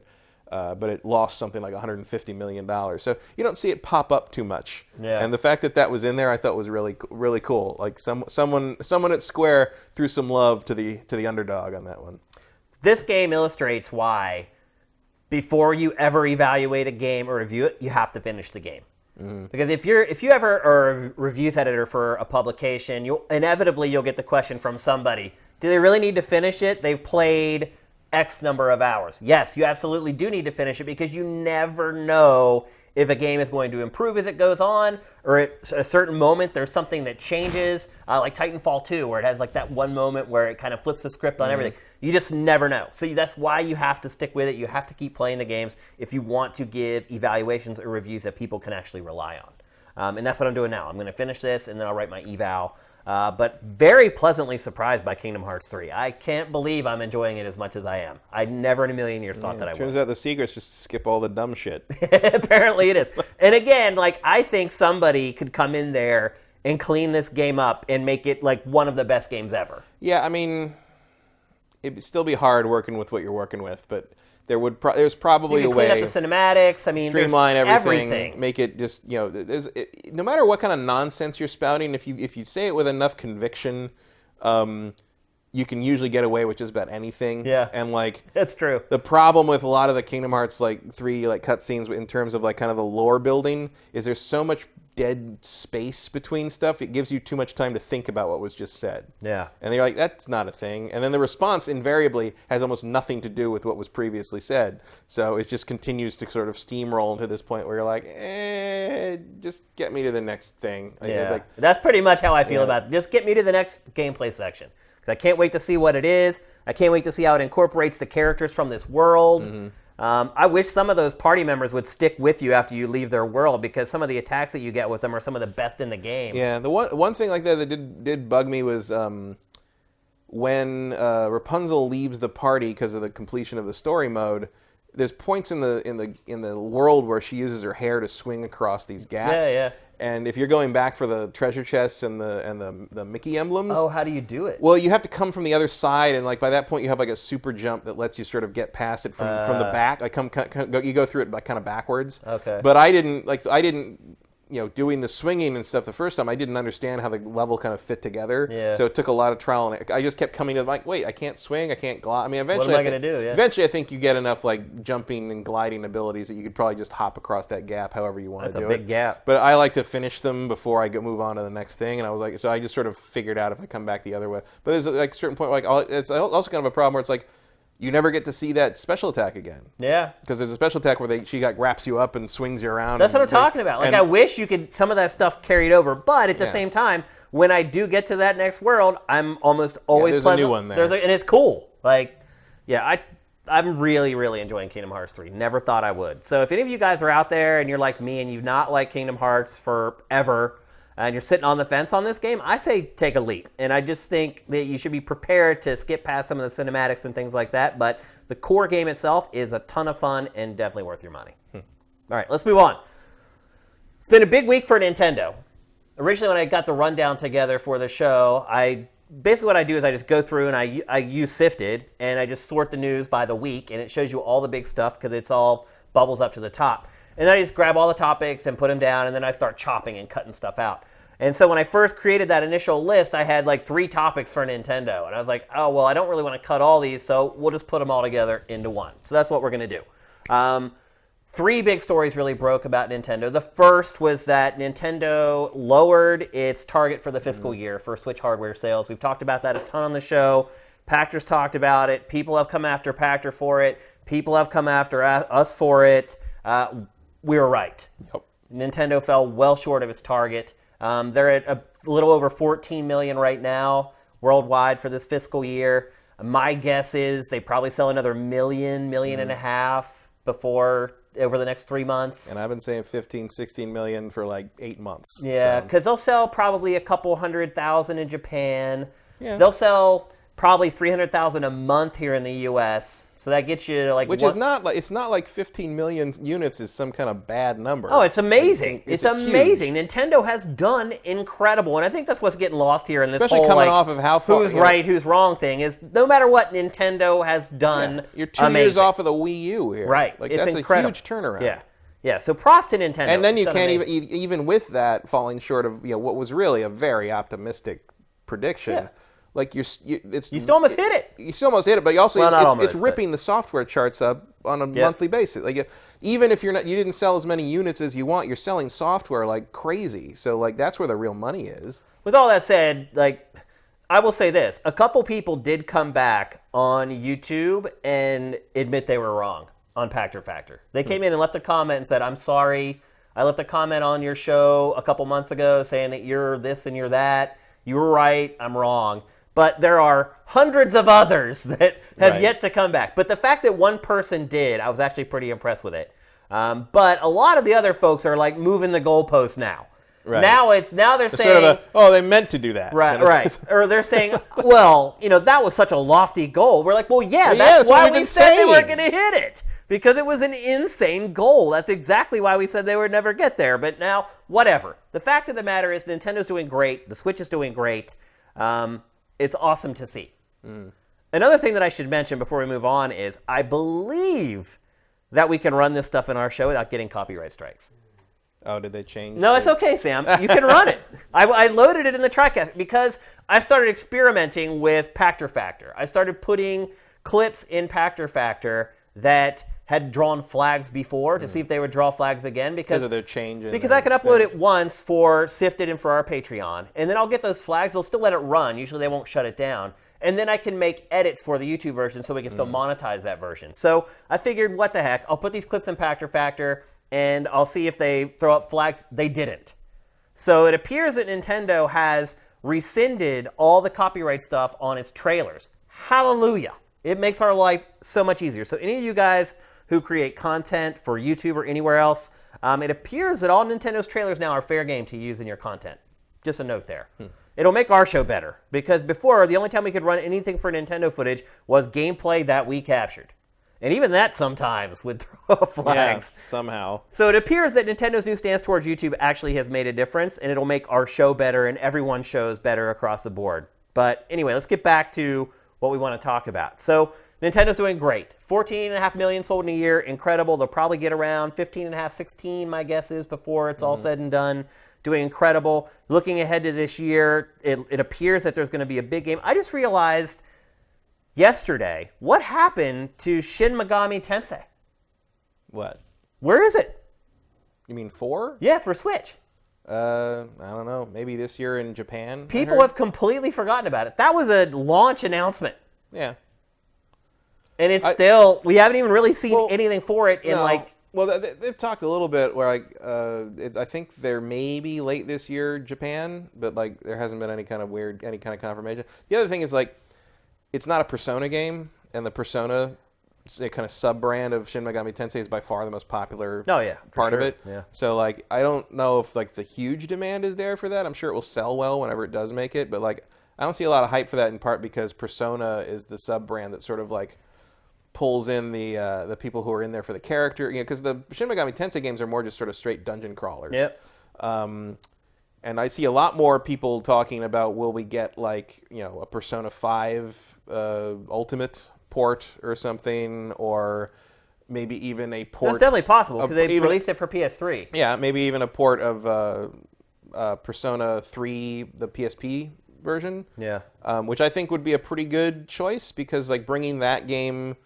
But it lost something like $150 million. So you don't see it pop up too much. Yeah. And the fact that was in there, I thought was really, really cool. Like someone at Square threw some love to the underdog on that one. This game illustrates why, before you ever evaluate a game or review it, you have to finish the game. Because if you ever are a reviews editor for a publication, you'll get the question from somebody: do they really need to finish it? They've played X number of hours. Yes, you absolutely do need to finish it because you never know if a game is going to improve as it goes on, or at a certain moment there's something that changes, like Titanfall 2, where it has like that one moment where it kind of flips the script on everything. You just never know. So that's why you have to stick with it. You have to keep playing the games if you want to give evaluations or reviews that people can actually rely on. And that's what I'm doing now. I'm going to finish this, and then I'll write my eval. But very pleasantly surprised by Kingdom Hearts 3. I can't believe I'm enjoying it as much as I am. I never in a million years thought that I would. Turns out the secret's just to skip all the dumb shit. Apparently it is. And again, like I think somebody could come in there and clean this game up and make it like one of the best games ever. Yeah, I mean, it'd still be hard working with what you're working with, but there's probably you a can clean way up the cinematics. I mean, streamline there's everything, make it just no matter what kind of nonsense you're spouting, if you say it with enough conviction, you can usually get away with just about anything. Yeah, and like that's true. The problem with a lot of the Kingdom Hearts 3 cutscenes in terms of kind of the lore building is there's so much dead space between stuff. It gives you too much time to think about what was just said. Yeah, and you're like, that's not a thing. And then the response invariably has almost nothing to do with what was previously said. So it just continues to sort of steamroll to this point where you're like, just get me to the next thing. That's pretty much how I feel about it. Just get me to the next gameplay section. I can't wait to see what it is. I can't wait to see how it incorporates the characters from this world. Mm-hmm. I wish some of those party members would stick with you after you leave their world, because some of the attacks that you get with them are some of the best in the game. Yeah, the one thing like that did bug me was when Rapunzel leaves the party because of the completion of the story mode. There's points in the world where she uses her hair to swing across these gaps. Yeah. And if you're going back for the treasure chests and the Mickey emblems, how do you do it? Well, you have to come from the other side, and by that point you have a super jump that lets you sort of get past it from the back. You go through it kind of backwards. Okay. But I didn't doing the swinging and stuff the first time, I didn't understand how the level kind of fit together. Yeah. So it took a lot of trial, and I just kept coming to wait, I can't swing, I can't glide. I mean, eventually, what am I going to do? Yeah. Eventually, I think you get enough jumping and gliding abilities that you could probably just hop across that gap however you want to do it. That's a big gap. But I like to finish them before I move on to the next thing, and I was like, so I just sort of figured out if I come back the other way. But there's a certain point it's also kind of a problem where it's you never get to see that special attack again. Yeah. Because there's a special attack where she wraps you up and swings you around. That's what I'm talking about. I wish you could some of that stuff carried over, but at the same time, when I do get to that next world, I'm almost always there's pleasant. a new one there. And it's cool. I'm really, really enjoying Kingdom Hearts 3. Never thought I would. So if any of you guys are out there and you're like me and you've not liked Kingdom Hearts forever, and you're sitting on the fence on this game, I say take a leap. And I just think that you should be prepared to skip past some of the cinematics and things like that. But the core game itself is a ton of fun and definitely worth your money. All right, let's move on. It's been a big week for Nintendo. Originally, when I got the rundown together for the show, basically what I do is I just go through and I use Sifted, and I just sort the news by the week, and it shows you all the big stuff because it's all bubbles up to the top. And then I just grab all the topics and put them down, and then I start chopping and cutting stuff out. And so when I first created that initial list, I had 3 topics for Nintendo. And I was like, oh, well, I don't really want to cut all these, so we'll just put them all together into one. So that's what we're going to do. 3 big stories really broke about Nintendo. The first was that Nintendo lowered its target for the fiscal year for Switch hardware sales. We've talked about that a ton on the show. Pactor's talked about it. People have come after Pactor for it. People have come after us for it. We were right. Yep. Nintendo fell well short of its target. They're at a little over 14 million right now worldwide for this fiscal year. My guess is they probably sell another million and a half over the next 3 months. And I've been saying 15, 16 million for 8 months. Yeah, because they'll sell probably a couple 100,000 in Japan. Yeah. They'll sell probably 300,000 a month here in the U.S., so that gets you to which is not it's not like 15 million units is some kind of bad number. Oh, it's amazing. It's amazing. Huge. Nintendo has done incredible, and I think that's what's getting lost here in this especially whole coming off of how far who's right, who's wrong thing is no matter what Nintendo has done. You're 2 years off of the Wii U here. Right. It's that's incredible. a huge turnaround. Yeah. Yeah, so props to Nintendo. And then you can't even with that falling short of what was really a very optimistic prediction. Yeah. You still almost hit it. You still almost hit it, but you also it's almost, ripping the software charts up on a monthly basis. Even if you didn't sell as many units as you want, you're selling software like crazy. So that's where the real money is. With all that said, I will say this: a couple people did come back on YouTube and admit they were wrong on Pactor Factor. They came in and left a comment and said, "I'm sorry. I left a comment on your show a couple months ago saying that you're this and you're that. You were right. I'm wrong." But there are hundreds of others that have yet to come back. But the fact that one person did, I was actually pretty impressed with it. But a lot of the other folks are moving the goalposts now. Right. Now they're saying, sort of they meant to do that. Right. Or they're saying, well, that was such a lofty goal. We're like, well, that's why we said they weren't going to hit it. Because it was an insane goal. That's exactly why we said they would never get there. But now, whatever. The fact of the matter is Nintendo's doing great. The Switch is doing great. It's awesome to see. Another thing that I should mention before we move on is I believe that we can run this stuff in our show without getting copyright strikes. Oh, did they change? No, it's okay, Sam. You can run it. I loaded it in the TriCast because I started experimenting with Pactor Factor. I started putting clips in Pactor Factor that had drawn flags before to see if they would draw flags again because of their change. Because I can upload it once for Sifted and for our Patreon, and then I'll get those flags. They'll still let it run. Usually they won't shut it down. And then I can make edits for the YouTube version so we can still monetize that version. So I figured, what the heck? I'll put these clips in Pactor Factor, and I'll see if they throw up flags. They didn't. So it appears that Nintendo has rescinded all the copyright stuff on its trailers. Hallelujah. It makes our life so much easier. So any of you guys who create content for YouTube or anywhere else, it appears that all Nintendo's trailers now are fair game to use in your content. Just a note there. It'll make our show better, because before, the only time we could run anything for Nintendo footage was gameplay that we captured. And even that sometimes would throw up flags. Yeah, somehow. So it appears that Nintendo's new stance towards YouTube actually has made a difference, and it'll make our show better and everyone's shows better across the board. But anyway, let's get back to what we want to talk about. So Nintendo's doing great. 14.5 million sold in a year, incredible. They'll probably get around 15.5, 16, my guess is, before it's all said and done. Doing incredible. Looking ahead to this year, it appears that there's going to be a big game. I just realized yesterday, what happened to Shin Megami Tensei? What? Where is it? You mean 4? Yeah, for Switch. I don't know. Maybe this year in Japan. People have completely forgotten about it. That was a launch announcement. Yeah. And it's still, we haven't even really seen anything for it in Well, they've talked a little bit where I think they're maybe late this year Japan, but there hasn't been any kind of confirmation. The other thing is it's not a Persona game, and the Persona kind of sub-brand of Shin Megami Tensei is by far the most popular part of it. Yeah. So I don't know if the huge demand is there for that. I'm sure it will sell well whenever it does make it, but I don't see a lot of hype for that, in part because Persona is the sub-brand that sort of pulls in the people who are in there for the character, because the Shin Megami Tensei games are more just sort of straight dungeon crawlers. Yep. And I see a lot more people talking about, will we get a Persona 5 Ultimate port or something, or maybe even a port. That's definitely possible because they released it for PS3. Yeah, maybe even a port of Persona 3, the PSP version. Yeah. Which I think would be a pretty good choice, because bringing that game,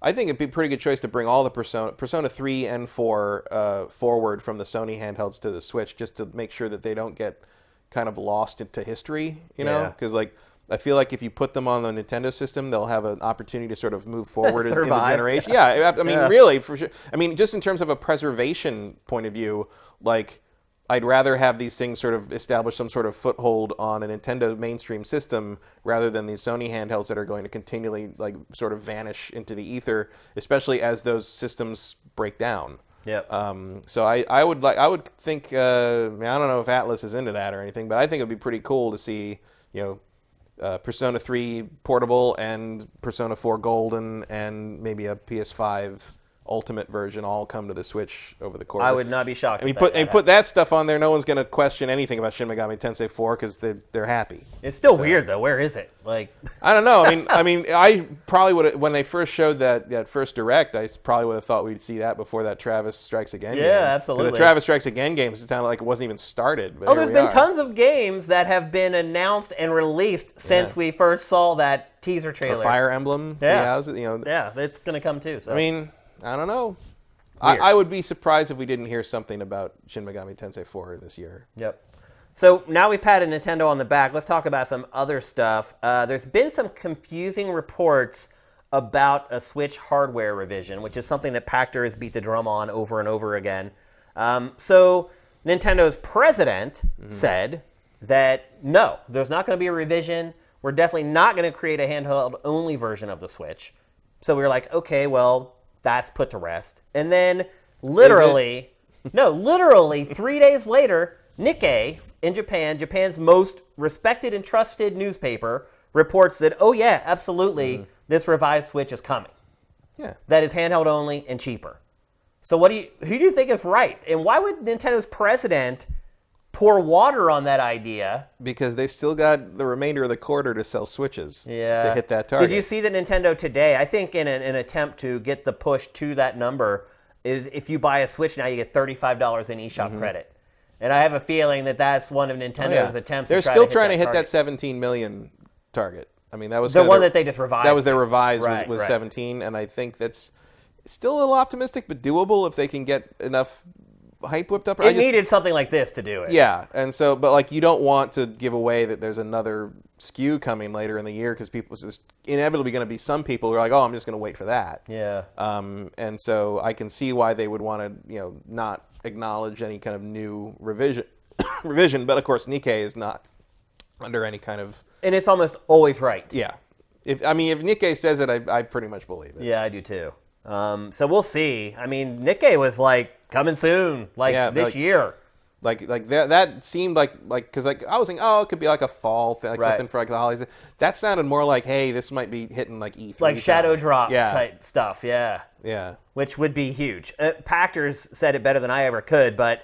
I think it'd be a pretty good choice to bring all the Persona 3 and 4 forward from the Sony handhelds to the Switch, just to make sure that they don't get kind of lost into history, know? Because I feel like if you put them on the Nintendo system, they'll have an opportunity to sort of move forward in the generation. Yeah, I mean, really, for sure. I mean, just in terms of a preservation point of view, I'd rather have these things sort of establish some sort of foothold on a Nintendo mainstream system rather than these Sony handhelds that are going to continually sort of vanish into the ether, especially as those systems break down. Yeah. So I would think I don't know if Atlas is into that or anything, but I think it'd be pretty cool to see Persona 3 portable and Persona 4 Golden and maybe a PS5 Ultimate version all come to the Switch over the course. I would not be shocked. I mean, put that stuff on there. No one's going to question anything about Shin Megami Tensei 4 because they're happy. It's still weird though. Where is it? I don't know. I probably would have, when they first showed that first direct, I probably would have thought we'd see that before that Travis Strikes Again game. Yeah, absolutely. The Travis Strikes Again game sounded like it wasn't even started. But there's been tons of games that have been announced and released since we first saw that teaser trailer. Or Fire Emblem. Yeah, it's going to come too. So. I don't know. I would be surprised if we didn't hear something about Shin Megami Tensei 4 this year. Yep. So now we've patted Nintendo on the back. Let's talk about some other stuff. There's been some confusing reports about a Switch hardware revision, which is something that Pactor has beat the drum on over and over again. So Nintendo's president said that no, there's not going to be a revision. We're definitely not going to create a handheld-only version of the Switch. So we were like, okay, well, that's put to rest. And then literally 3 days later, Nikkei in Japan, Japan's most respected and trusted newspaper, reports that, oh yeah, absolutely, this revised Switch is coming. Yeah. That is handheld only and cheaper. So who do you think is right? And why would Nintendo's president pour water on that idea. Because they still got the remainder of the quarter to sell Switches to hit that target. Did you see that Nintendo today, I think in an attempt to get the push to that number, is if you buy a Switch now, you get $35 in eShop credit. And I have a feeling that that's one of Nintendo's attempts They're to try still to trying to hit target. that 17 million target. I mean, that was The one that they just revised. That was their revised Right, was right. 17, and I think that's still a little optimistic, but doable if they can get enough hype whipped up. It needed something like this to do it. Yeah, and so, but like, you don't want to give away that there's another SKU coming later in the year, because there's inevitably going to be some people who are like, oh, I'm just going to wait for that. Yeah. And so I can see why they would want to, not acknowledge any kind of new revision. But of course, Nikkei is not under any kind of. And it's almost always right. Yeah. If Nikkei says it, I pretty much believe it. Yeah, I do too. So we'll see. I mean, Nikkei was like coming soon, this year. Like that seemed like because I was thinking, oh, it could be like a fall thing, like something for like the holidays. That sounded more like, hey, this might be hitting like E3, like Shadow Drop Yeah. type stuff. Yeah. Yeah. Which would be huge. Pachters said it better than I ever could, but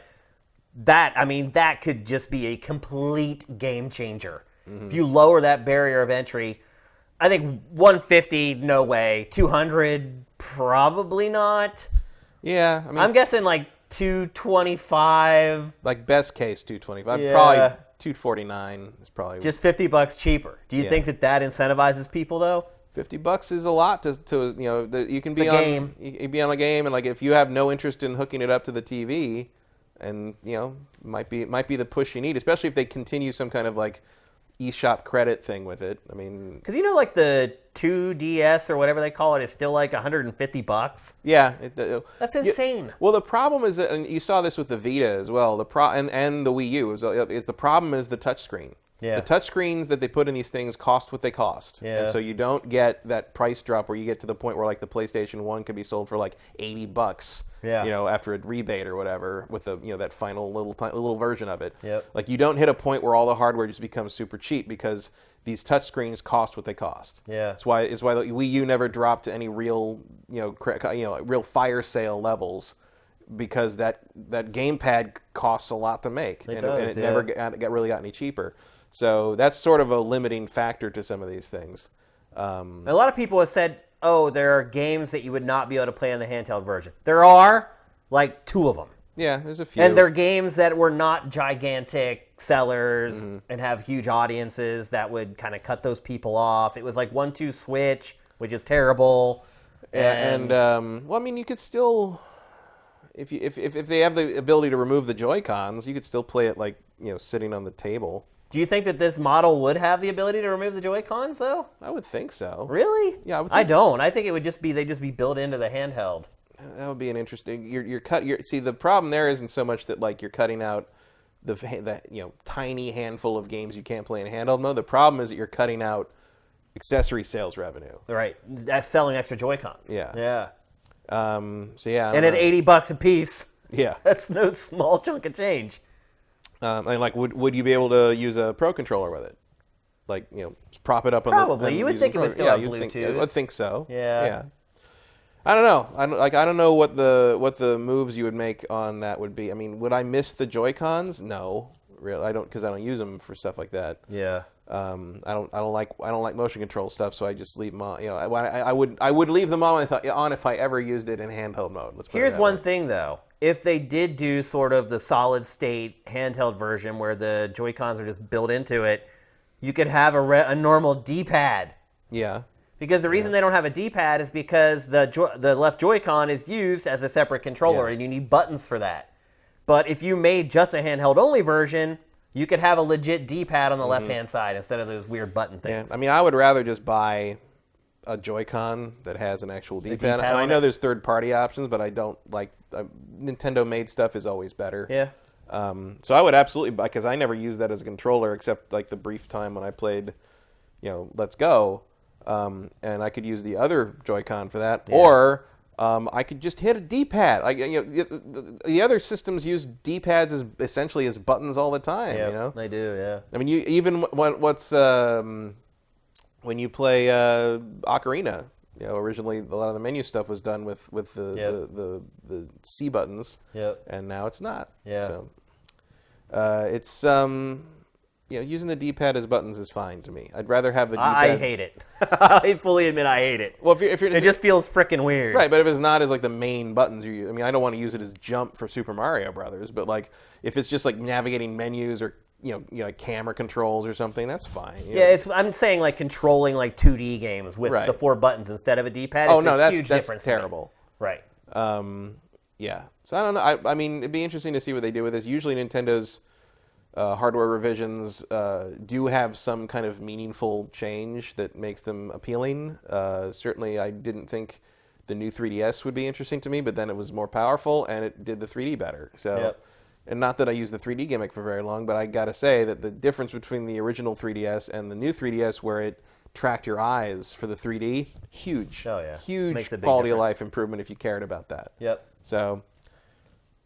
that could just be a complete game changer. If you lower that barrier of entry, I think 150, no way. 200, probably not. Yeah, I mean, I'm guessing like 225. like best case 225. Yeah. Probably 249 is probably Just $50 cheaper. Do you think that incentivizes people though? $50 is a lot to you can be It's a on game. You can be on a game, and like if you have no interest in hooking it up to the TV, and might be the push you need, especially if they continue some kind of like eShop credit thing with it. I mean, Because like the 2DS or whatever they call it is still like $150. yeah, That's insane. well, the problem is that, and you saw this with the Vita as well. And the Wii U is the problem is the touchscreen. Yeah. The touchscreens that they put in these things cost what they cost. Yeah. And so you don't get that price drop where you get to the point where like the PlayStation 1 could be sold for like $80. Yeah. After a rebate or whatever, with the that final little version of it. Yep. Like, you don't hit a point where all the hardware just becomes super cheap, because these touchscreens cost what they cost. Yeah. It's why the Wii U never dropped to any real real fire sale levels, because that gamepad costs a lot to make, and it never really got any cheaper. So that's sort of a limiting factor to some of these things. A lot of people have said, oh, there are games that you would not be able to play on the handheld version. There are like 2 of them. Yeah, there's a few. And they're games that were not gigantic sellers and have huge audiences that would kind of cut those people off. It was like 1-2 Switch, which is terrible. And well, I mean, you could still, if they have the ability to remove the Joy-Cons, you could still play it like sitting on the table. Do you think that this model would have the ability to remove the Joy-Cons, though? I would think so. Really? Yeah, I don't. I think it would they'd just be built into the handheld. That would be an interesting. See, the problem there isn't so much that like you're cutting out the tiny handful of games you can't play in handheld mode. The problem is that you're cutting out accessory sales revenue. Right. That's selling extra Joy-Cons. Yeah. Yeah. So yeah. And at $80 a piece. Yeah. That's no small chunk of change. And like, would you be able to use a Pro controller with it? Like, prop it up on Probably. You would think it would still have Bluetooth. I would think so. Yeah. Yeah. I don't know. I don't know what the moves you would make on that would be. I mean, would I miss the Joy-Cons? No, really. I don't, because I don't use them for stuff like that. Yeah. I don't like motion control stuff, so I just leave them on. I would leave them on if I ever used it in handheld mode. Here's one thing though. If they did do sort of the solid state handheld version where the Joy-Cons are just built into it, you could have a normal D-pad. Yeah. Because the reason they don't have a D-pad is because the left Joy-Con is used as a separate controller, and you need buttons for that. But if you made just a handheld-only version, you could have a legit D-pad on the left-hand side instead of those weird button things. Yeah. I mean, I would rather just buy a Joy-Con that has an actual D-pad. And I know there's third-party options, but I don't like Nintendo-made stuff is always better. Yeah. So I would absolutely buy, because I never used that as a controller except like the brief time when I played, Let's Go. And I could use the other Joy-Con for that, or I could just hit a D-pad. The other systems use D-pads essentially as buttons all the time. Yeah, they do. Yeah. I mean, when you play Ocarina, originally a lot of the menu stuff was done with the C buttons. Yep. And now it's not. Yeah. So, It's using the D-pad as buttons is fine to me. I'd rather have a D-pad. I hate it. I fully admit I hate it. Well, if you're it just feels freaking weird. Right, but if it's not as like the main buttons you use, I mean, I don't want to use it as jump for Super Mario Brothers, but like if it's just like navigating menus or like camera controls or something, that's fine. I'm saying like controlling like 2D games with the 4 buttons instead of a D-pad. Oh no, that's difference terrible. Right. Yeah. So I don't know. I mean, it'd be interesting to see what they do with this. Usually, Nintendo's hardware revisions do have some kind of meaningful change that makes them appealing. Certainly, I didn't think the new 3DS would be interesting to me, but then it was more powerful and it did the 3D better. So, and not that I used the 3D gimmick for very long, but I gotta say that the difference between the original 3DS and the new 3DS, where it tracked your eyes for the 3D, huge. Oh yeah, huge makes a big quality of difference. life improvement if you cared about that. Yep. So,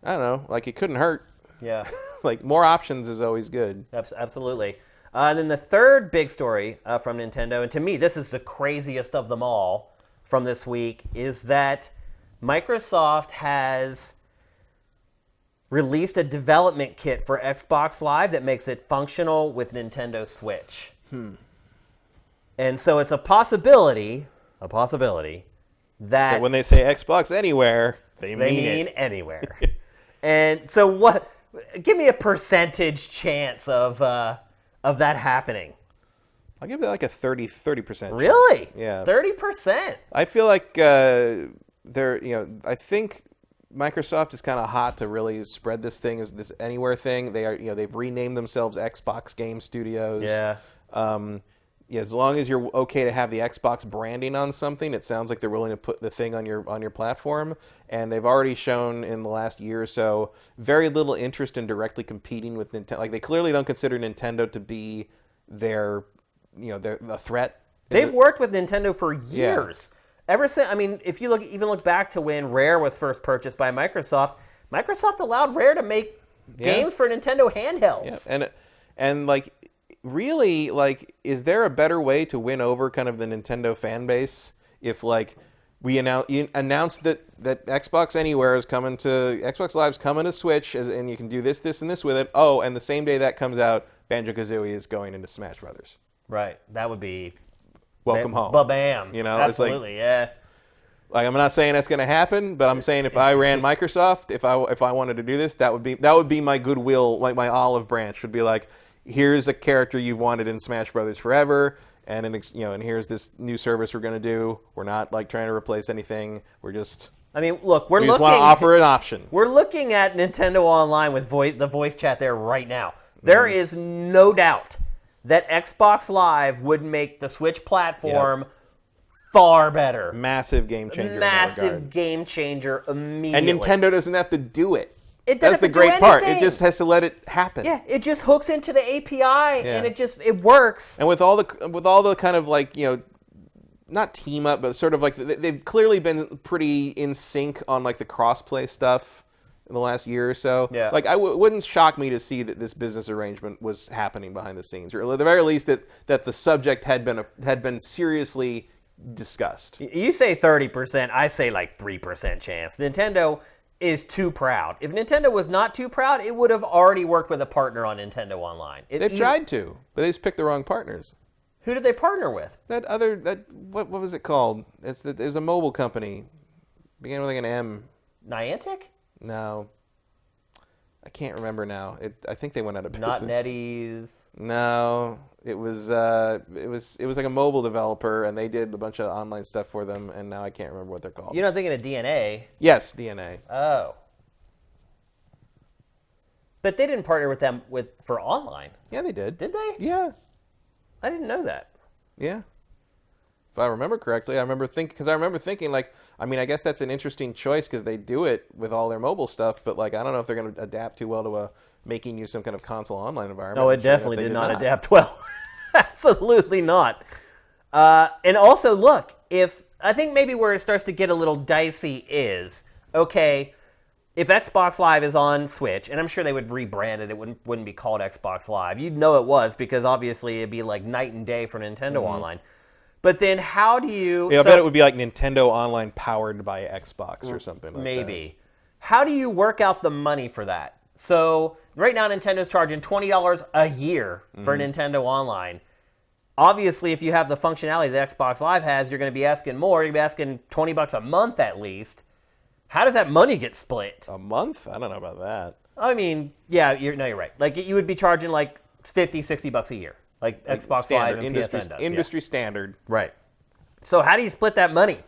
I don't know. Like, it couldn't hurt. Yeah. Like, more options is always good. Absolutely. And then the third big story from Nintendo, and to me this is the craziest of them all from this week, is that Microsoft has released a development kit for Xbox Live that makes it functional with Nintendo Switch. And so it's a possibility that when they say Xbox Anywhere, they mean anywhere. And so what? Give me a percentage chance of that happening. I'll give it like a 30%. Really? Chance. Yeah. 30%. I feel like I think Microsoft is kind of hot to really spread this thing as this Anywhere thing. They are, they've renamed themselves Xbox Game Studios. Yeah. As long as you're okay to have the Xbox branding on something, it sounds like they're willing to put the thing on your platform. And they've already shown in the last year or so very little interest in directly competing with Nintendo. Like, they clearly don't consider Nintendo to be their a threat. They've worked with Nintendo for years. Yeah. Ever since, I mean, if you look back to when Rare was first purchased by Microsoft, Microsoft allowed Rare to make games for Nintendo handhelds. Yeah. And like, really, like, is there a better way to win over kind of the Nintendo fan base if, like, you announce that Xbox Anywhere is coming to Xbox Live's coming to Switch, and you can do this, and this with it. Oh, and the same day that comes out, Banjo-Kazooie is going into Smash Brothers. Right. That would be welcome home. Ba-bam. It's Absolutely. like, like, I'm not saying that's going to happen, but I'm saying if I ran Microsoft, if I wanted to do this, that would be my goodwill, like my olive branch would be like, here's a character you've wanted in Smash Brothers forever, and and here's this new service we're going to do. We're not like trying to replace anything. We're just. I mean, look, we just want to offer an option. We're looking at Nintendo Online with the voice chat there right now. There is no doubt that Xbox Live would make the Switch platform far better. Massive game changer. Massive game changer immediately. And Nintendo doesn't have to do it. That's the great part. It just has to let it happen. Yeah, it just hooks into the API and it works. And with all the kind of like, not team up, but sort of like they've clearly been pretty in sync on like the crossplay stuff in the last year or so. Yeah. Like it wouldn't shock me to see that this business arrangement was happening behind the scenes, or at the very least that the subject had been seriously discussed. You say 30%, I say like 3% chance. Nintendo is too proud. If Nintendo was not too proud, it would have already worked with a partner on Nintendo Online. They've tried to, but they just picked the wrong partners. Who did they partner with? What was it called? It was a mobile company. Began with like an M. Niantic? No. I can't remember now. I think they went out of business. Not NetEase. No, it was like a mobile developer, and they did a bunch of online stuff for them, and now I can't remember what they're called. You're not thinking of DNA? Yes, DNA. Oh. But they didn't partner with them for online. Yeah, they did. Did they? Yeah. I didn't know that. Yeah. If I remember correctly, I remember thinking like, I mean, I guess that's an interesting choice because they do it with all their mobile stuff, but like, I don't know if they're going to adapt too well to making you some kind of console online environment. No, it definitely did not adapt well. Absolutely not. And also, look, I think maybe where it starts to get a little dicey is, okay, if Xbox Live is on Switch, and I'm sure they would rebrand it, it wouldn't be called Xbox Live. You'd know it was because obviously it'd be like night and day for Nintendo Online. But then how do you... Yeah, I bet it would be like Nintendo Online powered by Xbox or something like that. Maybe. How do you work out the money for that? So right now, Nintendo's charging $20 a year for Nintendo Online. Obviously, if you have the functionality that Xbox Live has, you're going to be asking more. You're going to be asking $20 a month at least. How does that money get split? A month? I don't know about that. I mean, yeah, you're right. Like, you would be charging like $50-$60 a year, like Xbox Standard, Live and industry, PSN does. industry standard. Right. So how do you split that money?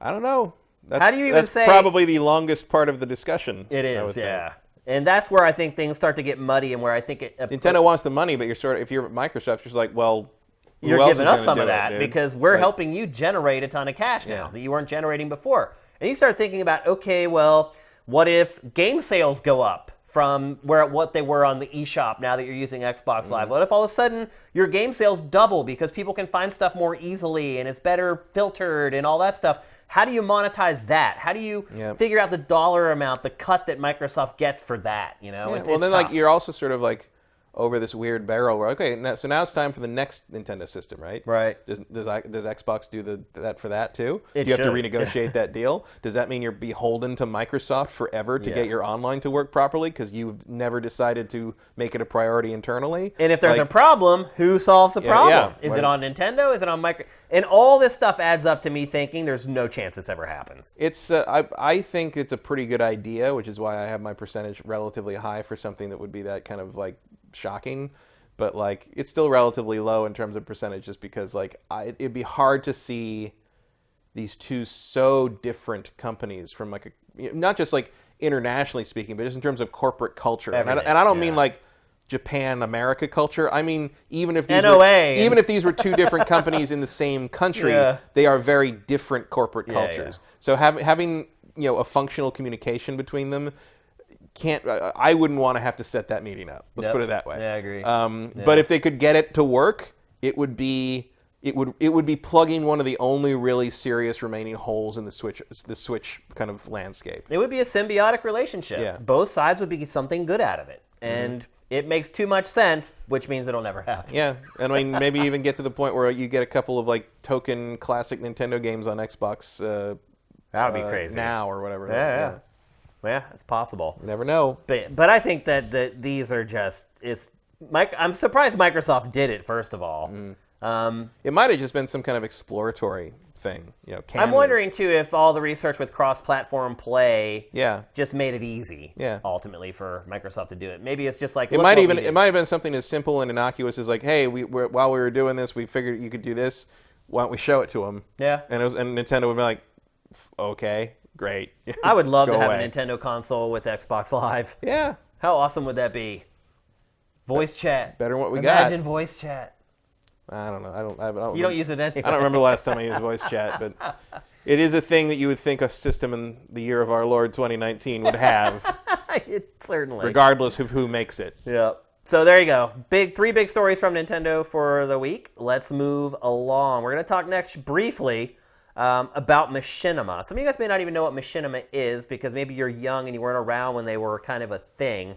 I don't know. How do you even say... probably the longest part of the discussion. It is, yeah. And that's where I think things start to get muddy and where I think Nintendo wants the money, but if you're Microsoft, you're just like, well, you're who else giving is us some gonna of do that it, because we're helping you generate a ton of cash now that you weren't generating before. And you start thinking about, okay, well, what if game sales go up from what they were on the eShop now that you're using Xbox Live? What if all of a sudden your game sales double because people can find stuff more easily and it's better filtered and all that stuff? How do you monetize that? How do you figure out the dollar amount, the cut that Microsoft gets for that? You know, well, then like you're also sort of like over this weird barrel where so now it's time for the next Nintendo system, right? Right. Does Xbox do that for that too? Do you have to renegotiate that deal? Does that mean you're beholden to Microsoft forever to get your online to work properly because you've never decided to make it a priority internally? And if there's a problem, who solves the problem? Is it on Nintendo? Is it on Microsoft? And all this stuff adds up to me thinking there's no chance this ever happens. It's I think it's a pretty good idea, which is why I have my percentage relatively high for something that would be that kind of like shocking, but like it's still relatively low in terms of percentage just because like it'd be hard to see these two so different companies from like not just like internationally speaking, but just in terms of corporate culture. And I don't mean like Japan America culture. I mean even if these were two different companies in the same country, they are very different corporate cultures. So having a functional communication between them I wouldn't want to have to set that meeting up. Let's put it that way. Yeah, I agree. But if they could get it to work, it would be plugging one of the only really serious remaining holes in the Switch kind of landscape. It would be a symbiotic relationship. Yeah. Both sides would be something good out of it. And it makes too much sense, which means it'll never happen. Yeah, and I mean maybe even get to the point where you get a couple of like token classic Nintendo games on Xbox. That would be crazy now or whatever. Yeah, it's possible. You never know. But I think that these are just I'm surprised Microsoft did it. First of all, it might have just been some kind of exploratory thing. I'm wondering too if all the research with cross-platform play just made it easy. Ultimately for Microsoft to do it. Maybe it's just like it might have been something as simple and innocuous as like, hey, while we were doing this, we figured you could do this. Why don't we show it to them? Yeah. And Nintendo would be like, okay. Great. I would love to have a Nintendo console with Xbox Live. Yeah. How awesome would that be? Voice chat. Better than what we got. Imagine voice chat. I don't know. You don't use it anyway. I don't remember the last time I used voice chat, but it is a thing that you would think a system in the year of our Lord 2019 would have. Certainly. Regardless of who makes it. Yeah. So there you go. Three big stories from Nintendo for the week. Let's move along. We're going to talk next briefly about machinima. Some of you guys may not even know what machinima is because maybe you're young and you weren't around when they were kind of a thing.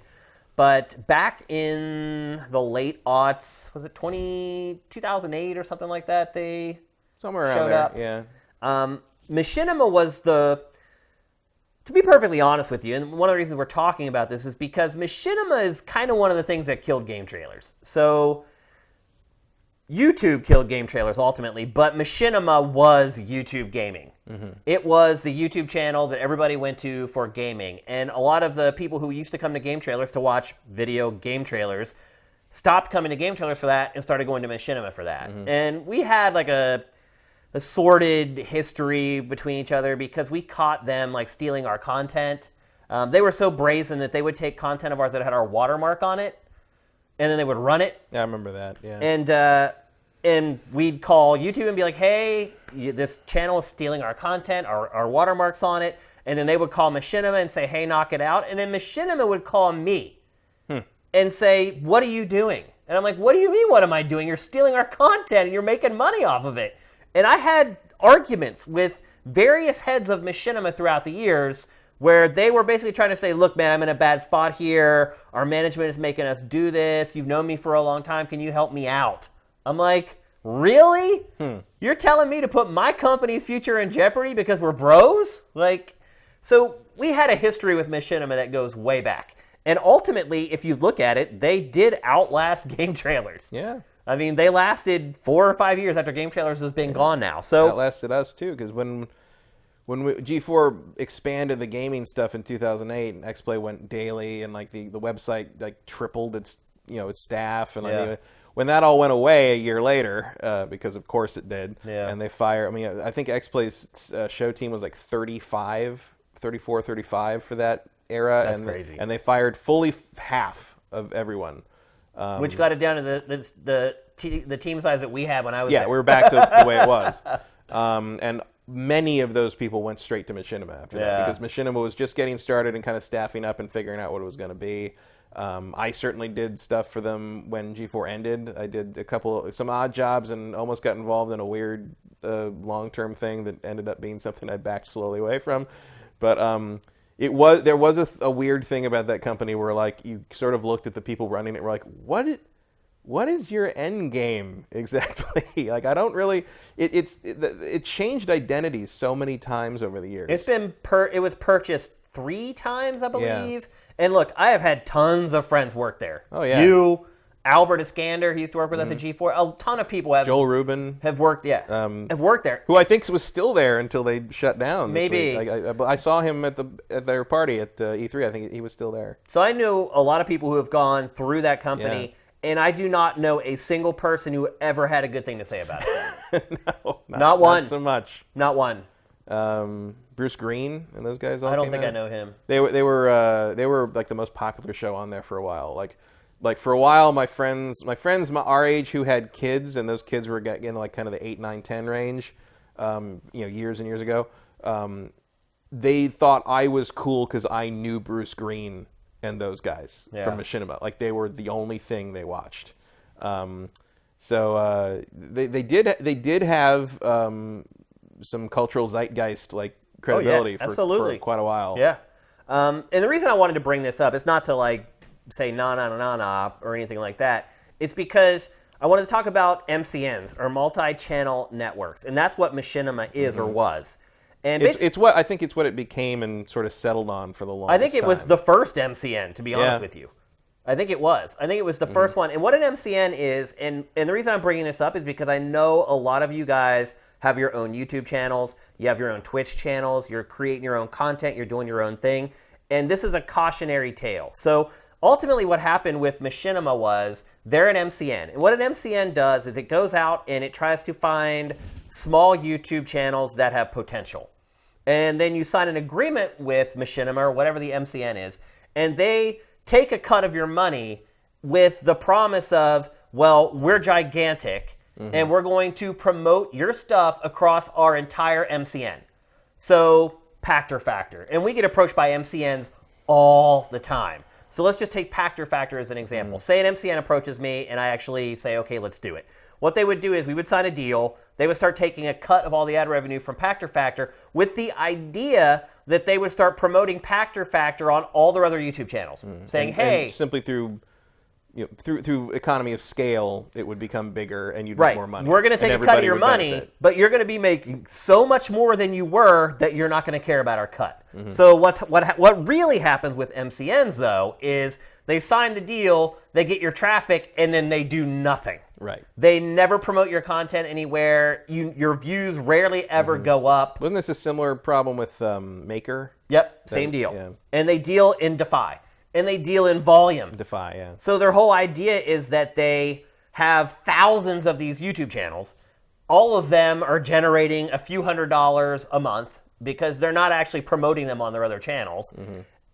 But back in the late aughts, was it 2008 or something like that, they somewhere around showed there, up? Yeah. Machinima was to be perfectly honest with you, and one of the reasons we're talking about this is because machinima is kind of one of the things that killed game trailers. So YouTube killed game trailers ultimately, but machinima was YouTube gaming. It was the YouTube channel that everybody went to for gaming. And a lot of the people who used to come to game trailers to watch video game trailers stopped coming to game trailers for that and started going to machinima for that. And we had like a sordid history between each other because we caught them like stealing our content. They were so brazen that they would take content of ours that had our watermark on it, and then they would run it. Yeah, I remember that. Yeah. And we'd call YouTube and be like, hey, this channel is stealing our content, our watermarks on it. And then they would call Machinima and say, hey, knock it out. And then Machinima would call me and say, what are you doing? And I'm like, what do you mean, what am I doing? You're stealing our content and you're making money off of it. And I had arguments with various heads of Machinima throughout the years where they were basically trying to say, look, man, I'm in a bad spot here. Our management is making us do this. You've known me for a long time. Can you help me out? I'm like, really? You're telling me to put my company's future in jeopardy because we're bros? So we had a history with Machinima that goes way back. And ultimately, if you look at it, they did outlast game trailers. Yeah. I mean, they lasted 4 or 5 years after game trailers has been gone now. So outlasted us too, because when G4 expanded the gaming stuff in 2008, and XPlay went daily, and like the website like tripled its its staff, and like, when that all went away a year later, because of course it did, and they fired. I mean, I think XPlay's show team was like 34, 35 for that era. That's crazy. And they fired fully half of everyone. Which got it down to the team size that we had when I was there. We were back to the way it was. And many of those people went straight to Machinima after that, because Machinima was just getting started and kind of staffing up and figuring out what it was going to be. I certainly did stuff for them when G4 ended. I did some odd jobs and almost got involved in a weird long-term thing that ended up being something I backed slowly away from. But there was a weird thing about that company where like you sort of looked at the people running it, and were like, what is your end game exactly? Like, I don't really. It changed identities so many times over the years. It was purchased 3 times, I believe. Yeah. And look, I have had tons of friends work there. Oh yeah. You, Albert Iskander, he used to work with us at G4. A ton of people have. Joel Rubin have worked. Yeah, have worked there. Who I think was still there until they shut down. Maybe. I saw him at their party at E3. I think he was still there. So I knew a lot of people who have gone through that company. Yeah. And I do not know a single person who ever had a good thing to say about it. No, not one. Not so much. Not one. Bruce Green and those guys all I don't came think out. I know him. They were like the most popular show on there for a while. Like for a while, my friends our age who had kids, and those kids were getting like kind of the 8, 9, 10 range, years and years ago. They thought I was cool because I knew Bruce Green and those guys from Machinima. Like, they were the only thing they watched. So they did have some cultural zeitgeist like credibility for quite a while. Yeah. And the reason I wanted to bring this up is not to like say na or anything like that. It's because I wanted to talk about MCNs, or multi-channel networks, and that's what Machinima is or was. And it's what I think it's what it became and sort of settled on for the longest time. I think it was the first MCN, to be honest with you. I think it was. I think it was the first one. And what an MCN is, and the reason I'm bringing this up is because I know a lot of you guys have your own YouTube channels, you have your own Twitch channels, you're creating your own content, you're doing your own thing, and this is a cautionary tale. So ultimately what happened with Machinima was they're an MCN. And what an MCN does is it goes out and it tries to find small YouTube channels that have potential. And then you sign an agreement with Machinima or whatever the MCN is, and they take a cut of your money with the promise of, well, we're gigantic, and we're going to promote your stuff across our entire MCN. So, Pactor Factor. And we get approached by MCNs all the time. So let's just take Pactor Factor as an example. Say an MCN approaches me, and I actually say, okay, let's do it. What they would do is we would sign a deal. They would start taking a cut of all the ad revenue from Pactor Factor with the idea that they would start promoting Pactor Factor on all their other YouTube channels, saying, hey... And simply through economy of scale, it would become bigger and you'd make more money. We're going to take a cut of your money, but you're going to be making so much more than you were that you're not going to care about our cut. So what really happens with MCNs, though, is they sign the deal, they get your traffic, and then they do nothing. Right. They never promote your content anywhere. Your views rarely ever go up. Wasn't this a similar problem with Maker? Yep, same deal. Yeah. And they deal in Defy. And they deal in volume. Defy, yeah. So their whole idea is that they have thousands of these YouTube channels. All of them are generating a few $100s a month because they're not actually promoting them on their other channels.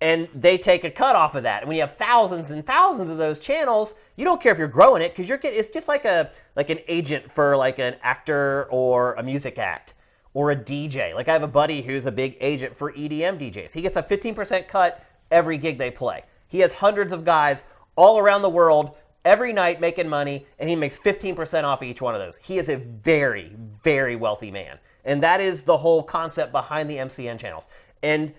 And they take a cut off of that. And when you have thousands and thousands of those channels, you don't care if you're growing it because it's just like an agent for like an actor or a music act or a DJ. Like I have a buddy who's a big agent for EDM DJs. He gets a 15% cut every gig they play. He has hundreds of guys all around the world every night making money, and he makes 15% off each one of those. He is a very, very wealthy man. And that is the whole concept behind the MCN channels. And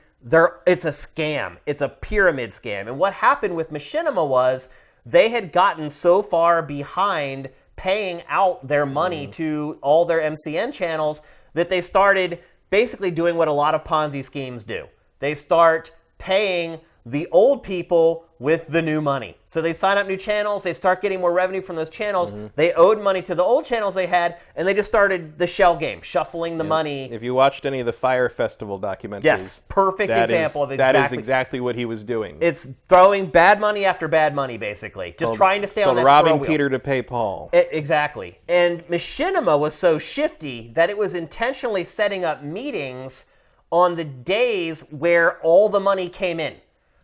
it's a scam. It's a pyramid scam. And what happened with Machinima was they had gotten so far behind paying out their money to all their MCN channels that they started basically doing what a lot of Ponzi schemes do. They start paying the old people with the new money. So they'd sign up new channels, they'd start getting more revenue from those channels. They owed money to the old channels they had, and they just started the shell game, shuffling the money. If you watched any of the Fire Festival documentaries, yes, perfect example of exactly. That is exactly what he was doing. It's throwing bad money after bad money, basically. Just trying to stay on that robbing wheel. Peter to pay Paul. Exactly. And Machinima was so shifty that it was intentionally setting up meetings on the days where all the money came in.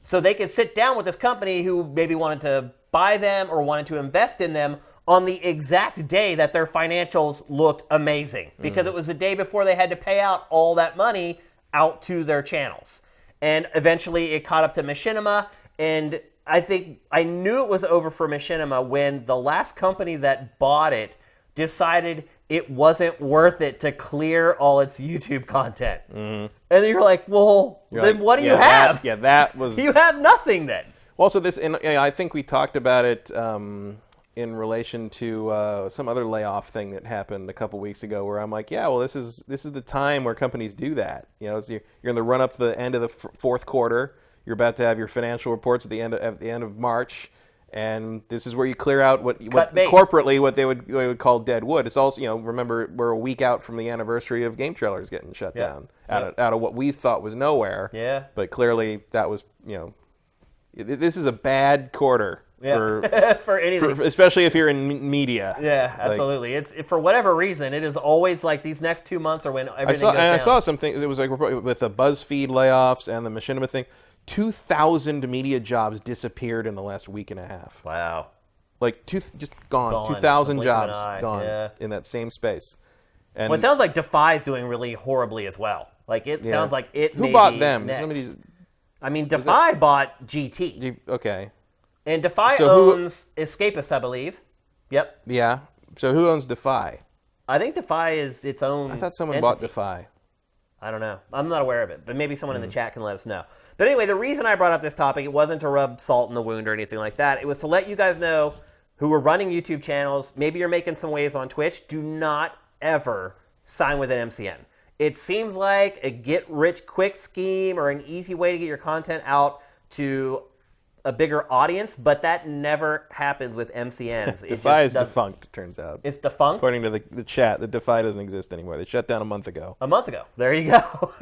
So they could sit down with this company who maybe wanted to buy them or wanted to invest in them on the exact day that their financials looked amazing. Because it was the day before they had to pay out all that money out to their channels. And eventually it caught up to Machinima, and I think I knew it was over for Machinima when the last company that bought it decided it wasn't worth it to clear all its YouTube content. And then you're like, well, then what do you have? That was... You have nothing then. Also, this, and I think we talked about it in relation to some other layoff thing that happened a couple weeks ago, where I'm like, yeah, well, this is the time where companies do that. You know, so you're in the run up to the end of the fourth quarter. You're about to have your financial reports at the end of March. And this is where you clear out what corporately what they would call dead wood. It's also, remember, we're a week out from the anniversary of game trailers getting shut down out of what we thought was nowhere. Yeah. But clearly that was, this is a bad quarter for anything, especially if you're in media. Yeah, absolutely. It's for whatever reason, it is always like these next 2 months are when everything goes down. I saw something. It was like with the BuzzFeed layoffs and the Machinima thing. 2,000 media jobs disappeared in the last week and a half. Wow. Like just gone. 2,000 jobs gone in that same space. And well, it sounds like Defy's doing really horribly as well. Like it sounds like it. Who bought them? Next. I mean, Defy bought GT. Okay. And Defy owns Escapist, I believe. Yep. Yeah. So who owns Defy? I think Defy is its own. I thought someone entity. bought Defy. I don't know. I'm not aware of it, but maybe someone in the chat can let us know. But anyway, the reason I brought up this topic, it wasn't to rub salt in the wound or anything like that. It was to let you guys know who are running YouTube channels. Maybe you're making some waves on Twitch. Do not ever sign with an MCN. It seems like a get-rich-quick scheme or an easy way to get your content out to a bigger audience, but that never happens with MCNs. Defy is defunct, it turns out. It's defunct? According to the chat, the Defy doesn't exist anymore. They shut down a month ago. A month ago. There you go.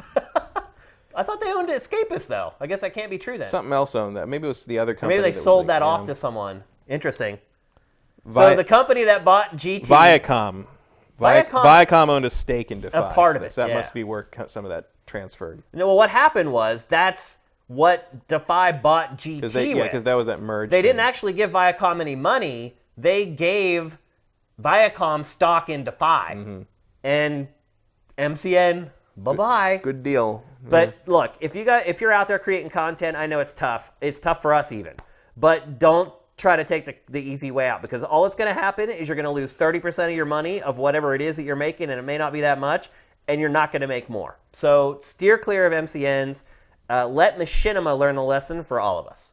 I thought they owned Escapist, though. I guess that can't be true then. Something else owned that. Maybe it was the other company. Maybe they sold that off to someone. Interesting. So the company that bought GT... Viacom. Viacom owned a stake in Defy. A part of it, So that must be where some of that transferred. No, well, what happened was that's what Defy bought GT with. Yeah, because that was that merge. They didn't actually give Viacom any money. They gave Viacom stock in Defy. And MCN, bye-bye. Good deal. But look, if you're out there creating content, I know it's tough. It's tough for us even. But don't try to take the easy way out, because all that's going to happen is you're going to lose 30% of your money of whatever it is that you're making, and it may not be that much, and you're not going to make more. So steer clear of MCNs. Let Machinima learn the lesson for all of us.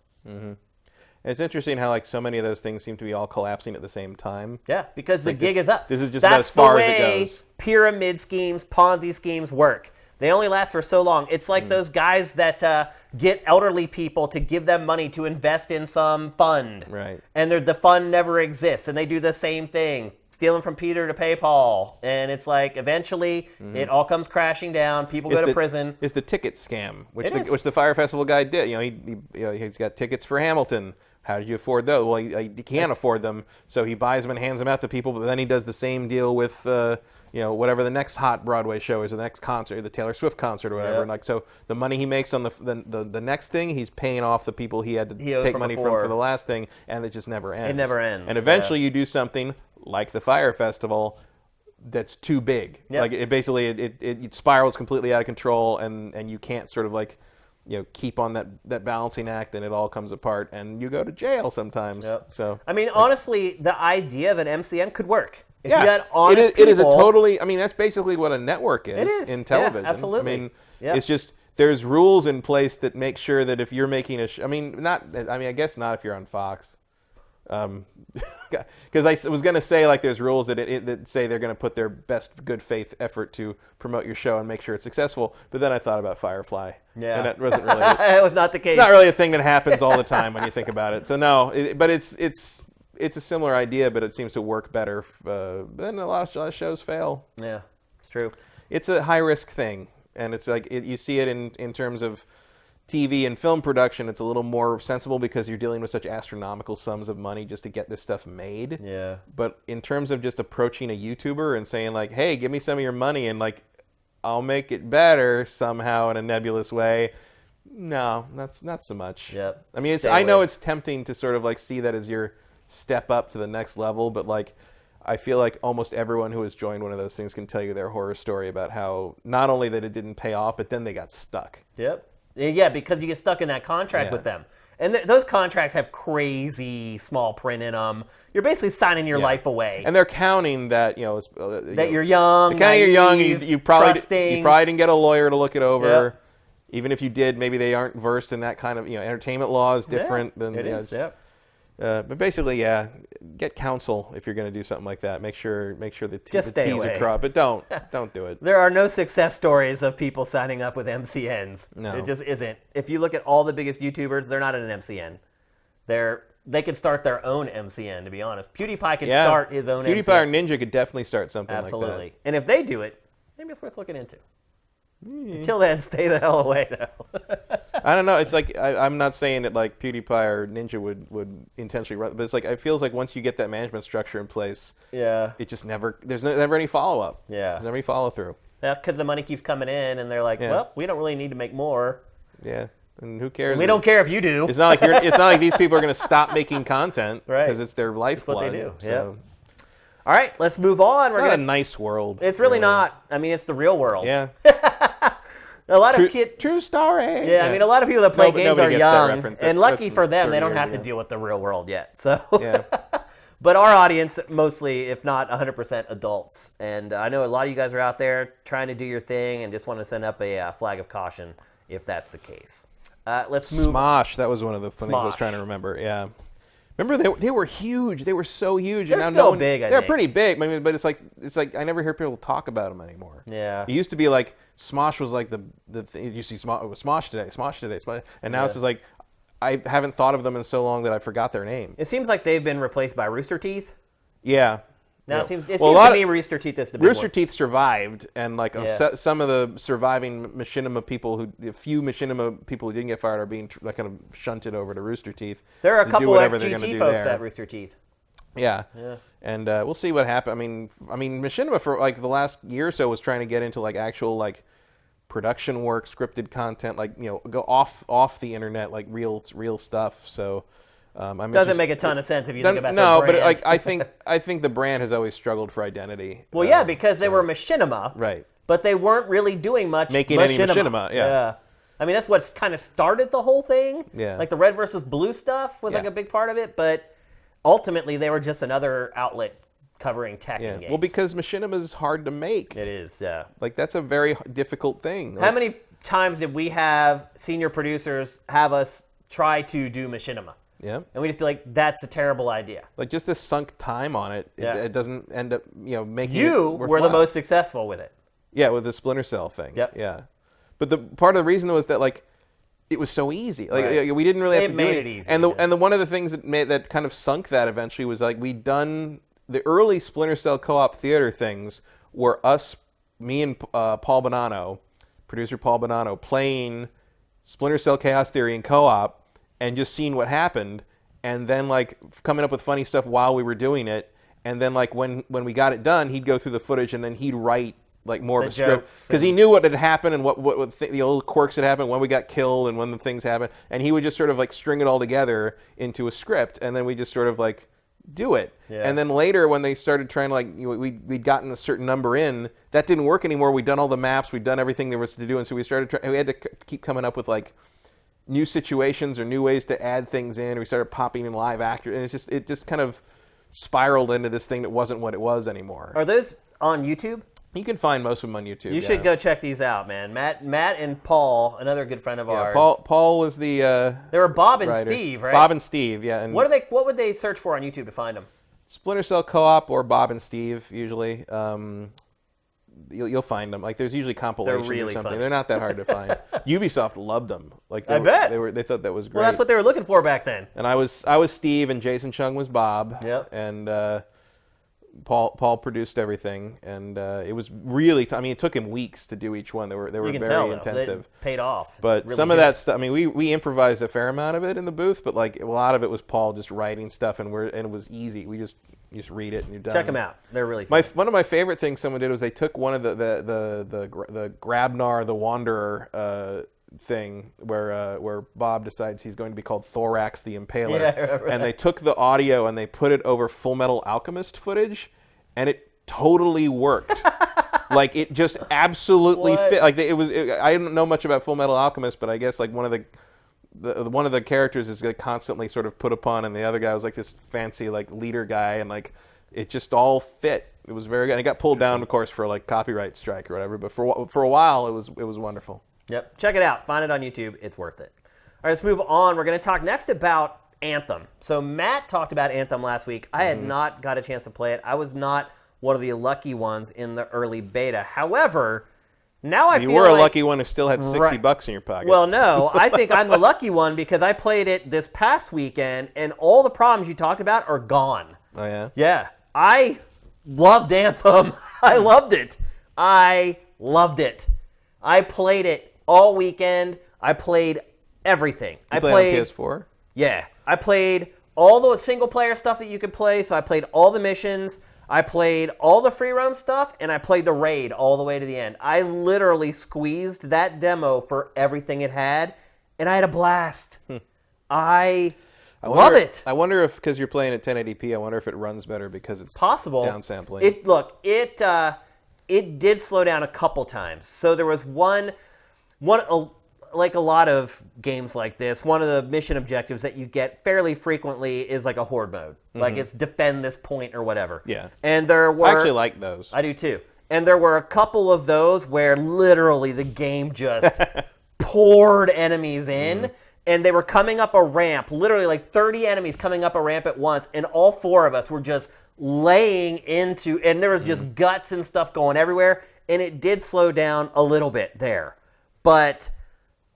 It's interesting how so many of those things seem to be all collapsing at the same time. Yeah, because the gig is up. This is just about as far as it goes. That's the way pyramid schemes, Ponzi schemes work. They only last for so long. It's like those guys that get elderly people to give them money to invest in some fund. Right. And the fund never exists, and they do the same thing, stealing from Peter to pay Paul. And it's like eventually it all comes crashing down. People go to prison. It's the ticket scam, which the Fire Festival guy did. He's got tickets for Hamilton. How did you afford those? Well, he can't afford them, so he buys them and hands them out to people. But then he does the same deal with whatever the next hot Broadway show is, or the next concert, the Taylor Swift concert or whatever. Yep. And so the money he makes on the next thing, he's paying off the people he had to take money from for the last thing, and it just never ends. It never ends. And eventually you do something like the Fire Festival that's too big. Yep. Like it spirals completely out of control, and you can't sort of keep on that balancing act, and it all comes apart, and you go to jail sometimes. Yep. So I mean, honestly, the idea of an MCN could work. If yeah, you had honest it is a people, totally. I mean, that's basically what a network is in television. Yeah, absolutely. I mean, Yep. it's just there's rules in place that make sure that if you're making I guess not if you're on Fox. Because I was going to say, like, there's rules that say they're going to put their best good faith effort to promote your show and make sure it's successful. But then I thought about Firefly. Yeah. And that wasn't really... It was not the case. It's not really a thing that happens all the time when you think about it. So no, but it's a similar idea, but it seems to work better. Then a lot of shows fail. Yeah, it's true. It's a high-risk thing. And it's like, you see it in terms of TV and film production. It's a little more sensible because you're dealing with such astronomical sums of money just to get this stuff made. Yeah. But in terms of just approaching a YouTuber and saying, like, hey, give me some of your money and, like, I'll make it better somehow in a nebulous way, no, that's not so much. Yep. I mean, I know it's tempting to sort of, like, see that as your step up to the next level, but, like, I feel like almost everyone who has joined one of those things can tell you their horror story about how not only that it didn't pay off, but then they got stuck. Yep. Yeah, because you get stuck in that contract with them. And those contracts have crazy small print in them. You're basically signing your life away. And they're counting that, that you're young, they're counting you're young, and you probably didn't get a lawyer to look it over. Yep. Even if you did, maybe they aren't versed in that kind of, entertainment law is different than... It is, but basically, get counsel if you're going to do something like that. Make sure the T's are crossed, but don't do it. There are no success stories of people signing up with MCNs. No. It just isn't. If you look at all the biggest YouTubers, they're not an MCN. They could start their own MCN, to be honest. PewDiePie could start his own MCN. PewDiePie or Ninja could definitely start something Absolutely. like that. And if they do it, maybe it's worth looking into. Until then, stay the hell away, though. I don't know. It's like I'm not saying that like PewDiePie or Ninja would intentionally run, but it's like it feels like once you get that management structure in place, it just there's never any follow up. Yeah, there's never any follow through. Yeah, because the money keeps coming in, and they're like, well, we don't really need to make more. Yeah, and who cares? And we don't care if you do. It's not like these people are going to stop making content because it's their lifeblood. That's what they do. So. Yeah. All right, let's move on. It's not a nice world. It's really not. I mean, it's the real world. Yeah. A lot of kids. True story. Yeah, I mean, a lot of people that play games are young, and lucky for them, they don't have to deal with the real world yet. So. Yeah. But our audience, mostly, if not 100% adults. And I know a lot of you guys are out there trying to do your thing and just want to send up a flag of caution if that's the case. Let's move. Smosh. That was one of the things I was trying to remember. Yeah. Remember, they were huge. They were so huge. They're and now still big, I They're think. Pretty big. I mean, but it's like I never hear people talk about them anymore. Yeah. It used to be like Smosh was like the thing. You see Smosh today, and now it's just like I haven't thought of them in so long that I forgot their name. It seems like they've been replaced by Rooster Teeth. Yeah. Now it seems to me Rooster Teeth is the big Rooster one. Teeth survived, and like some of the surviving machinima people, a few machinima people who didn't get fired are being kind of shunted over to Rooster Teeth. There are a couple XGT folks at Rooster Teeth. Yeah. And we'll see what happens. I mean, machinima for like the last year or so was trying to get into like actual like production work, scripted content, like go off the internet, like real stuff. So. Doesn't make a ton of sense if you think about no, their but brand. like I think the brand has always struggled for identity. Well, yeah, because they were machinima, right? But they weren't really doing much. Making any machinima, yeah. I mean, that's what's kind of started the whole thing. Yeah. Like the red versus blue stuff was like a big part of it, but ultimately they were just another outlet covering tech and games. Well, because machinima is hard to make. It is, yeah. Like that's a very difficult thing. How many times did we have senior producers have us try to do machinima? Yeah. And we just be like, that's a terrible idea. Like just the sunk time on it, it doesn't end up, making You it were the most successful with it. Yeah, with the Splinter Cell thing. Yep. Yeah. But the part of the reason was that like it was so easy. Like we didn't really have to do it. Easy. And the one of the things that kind of sunk that eventually was like we'd done the early Splinter Cell co-op theater things were me and Paul Bonanno, producer Paul Bonanno, playing Splinter Cell Chaos Theory in co-op. And just seeing what happened, and then like coming up with funny stuff while we were doing it, and then like when we got it done, he'd go through the footage and then he'd write like more of a script because he knew what had happened and what the old quirks had happened, when we got killed and when the things happened, and he would just sort of like string it all together into a script, and then we just sort of like do it. Yeah. And then later when they started trying to like we'd gotten a certain number in, that didn't work anymore. We'd done all the maps, we'd done everything there was to do, and so we had to keep coming up with like new situations or new ways to add things in. We started popping in live actors, and it just kind of spiraled into this thing that wasn't what it was anymore. Are those on YouTube? You can find most of them on YouTube. You should go check these out, man. Matt and Paul, another good friend of ours. Paul was the. They were Bob and writer. Steve, right? Bob and Steve, yeah. And What would they search for on YouTube to find them? Splinter Cell Co-op or Bob and Steve usually. You'll find them. Like there's usually compilations really or something. funny. They're not that hard to find. Ubisoft loved them. Like I bet they thought that was great. Well, that's what they were looking for back then. And I was Steve, and Jason Chung was Bob. Yep. And Paul produced everything, and it was really. I mean, it took him weeks to do each one. They were You can very tell, intensive. It paid off. But really some of good. that stuff. I mean, we improvised a fair amount of it in the booth, but like a lot of it was Paul just writing stuff, and it was easy. We just read it and you're done. Check them out. They're really fun. One of my favorite things someone did was they took one of the Grabnar the Wanderer thing where Bob decides he's going to be called Thorax the Impaler, Yeah, I remember and that. they took the audio and they put it over Full Metal Alchemist footage, and it totally worked. Like it just absolutely What? fit. Like I don't know much about Full Metal Alchemist, but I guess like one of the characters is like constantly sort of put upon, and the other guy was like this fancy like leader guy, and like it just all fit. It was very good. And it got pulled down, of course, for like copyright strike or whatever. But for a while, it was wonderful. Yep. Check it out. Find it on YouTube. It's worth it. All right, let's move on. We're going to talk next about Anthem. So Matt talked about Anthem last week. I had not got a chance to play it. I was not one of the lucky ones in the early beta. However, now I feel You were a like, lucky one who still had $60 in your pocket. Well, no, I think I'm the lucky one because I played it this past weekend, and all the problems you talked about are gone. Oh yeah. Yeah, I loved Anthem. I loved it. I loved it. I played it all weekend. I played everything. You played on PS4? Yeah, I played all the single-player stuff that you could play. So I played all the missions. I played all the free roam stuff, and I played the raid all the way to the end. I literally squeezed that demo for everything it had, and I had a blast. I love it. I wonder if, because you're playing at 1080p, I wonder if it runs better because it's Possible. downsampling. It did slow down a couple times. So there was one like a lot of games like this, one of the mission objectives that you get fairly frequently is like a horde mode. Like it's defend this point or whatever. Yeah. And there were I actually like those. I do too. And there were a couple of those where literally the game just poured enemies in, and they were coming up a ramp, literally like 30 enemies coming up a ramp at once, and all four of us were just laying into, and there was just guts and stuff going everywhere, and it did slow down a little bit there. But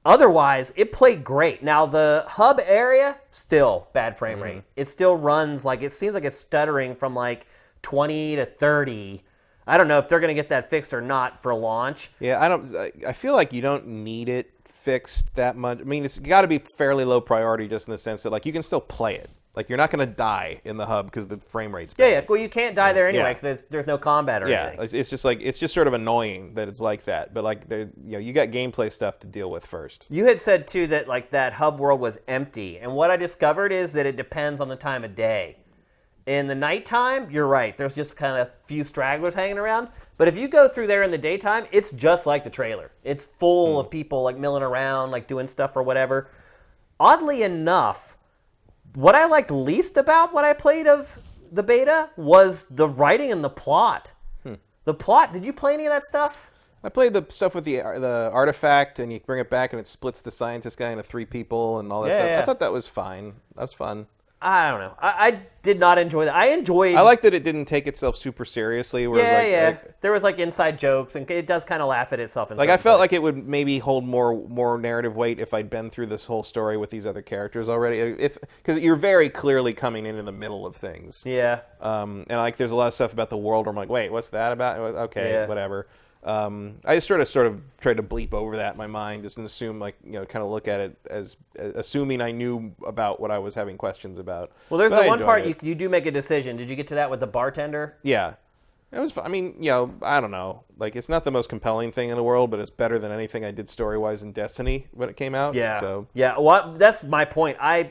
otherwise, it played great. Now, the hub area, still bad frame rate. It still runs like, it seems like it's stuttering from like 20 to 30. I don't know if they're going to get that fixed or not for launch. Yeah, I feel like you don't need it fixed that much. I mean, it's got to be fairly low priority just in the sense that like you can still play it. Like you're not going to die in the hub because the frame rate's bad. Yeah. Well, you can't die there anyway because there's no combat or anything. Yeah, it's just sort of annoying that it's like that. But like you got gameplay stuff to deal with first. You had said too that like that hub world was empty, and what I discovered is that it depends on the time of day. In the nighttime, you're right. There's just kind of a few stragglers hanging around. But if you go through there in the daytime, it's just like the trailer. It's full of people like milling around, like doing stuff or whatever. Oddly enough, what I liked least about what I played of the beta was the writing and the plot. The plot, did you play any of that stuff? I played the stuff with the artifact, and you bring it back, and it splits the scientist guy into 3 people and all that stuff. Yeah. I thought that was fine. That was fun. I don't know. I did not enjoy that. I like that it didn't take itself super seriously. There was like inside jokes, and it does kind of laugh at itself. Like I felt like it would maybe hold more narrative weight if I'd been through this whole story with these other characters already. Because you're very clearly coming in the middle of things. Yeah. And like there's a lot of stuff about the world where I'm like, wait, what's that about? Okay, whatever. I just sort of tried to bleep over that in my mind, just and assume kind of look at it as assuming I knew about what I was having questions about. Well, there's the one part you do make a decision. Did you get to that with the bartender? Yeah. It was. I mean, I don't know. Like, it's not the most compelling thing in the world, but it's better than anything I did story-wise in Destiny when it came out. Yeah. So yeah. Well, that's my point. I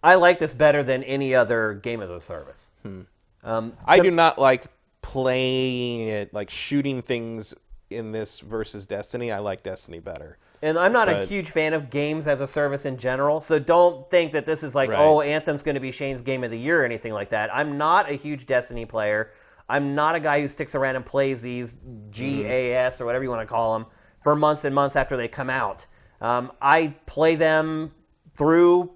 like this better than any other game of the service. I do not like playing it, like shooting things in this versus Destiny. I like Destiny better. And I'm not a huge fan of games as a service in general, so don't think that this is like, Right. oh, Anthem's going to be Shane's Game of the Year or anything like that. I'm not a huge Destiny player. I'm not a guy who sticks around and plays these GAS or whatever you want to call them for months and months after they come out. I play them through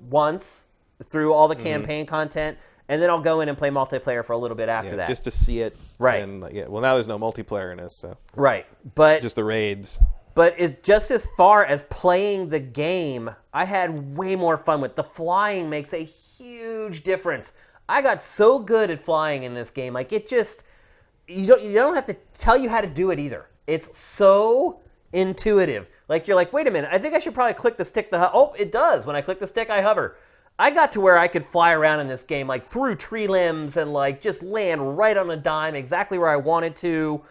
all the campaign content, and then I'll go in and play multiplayer for a little bit after that. Just to see it. Right. And, well, now there's no multiplayer in this, so. Right. But just the raids. But it, just as far as playing the game, I had way more fun with. The flying makes a huge difference. I got so good at flying in this game. Like, it just, you don't have to tell you how to do it either. It's so intuitive. Like, you're like, wait a minute, I think I should probably click the stick to hover. Oh, it does. When I click the stick, I hover. I got to where I could fly around in this game, like through tree limbs and like just land right on a dime, exactly where I wanted to.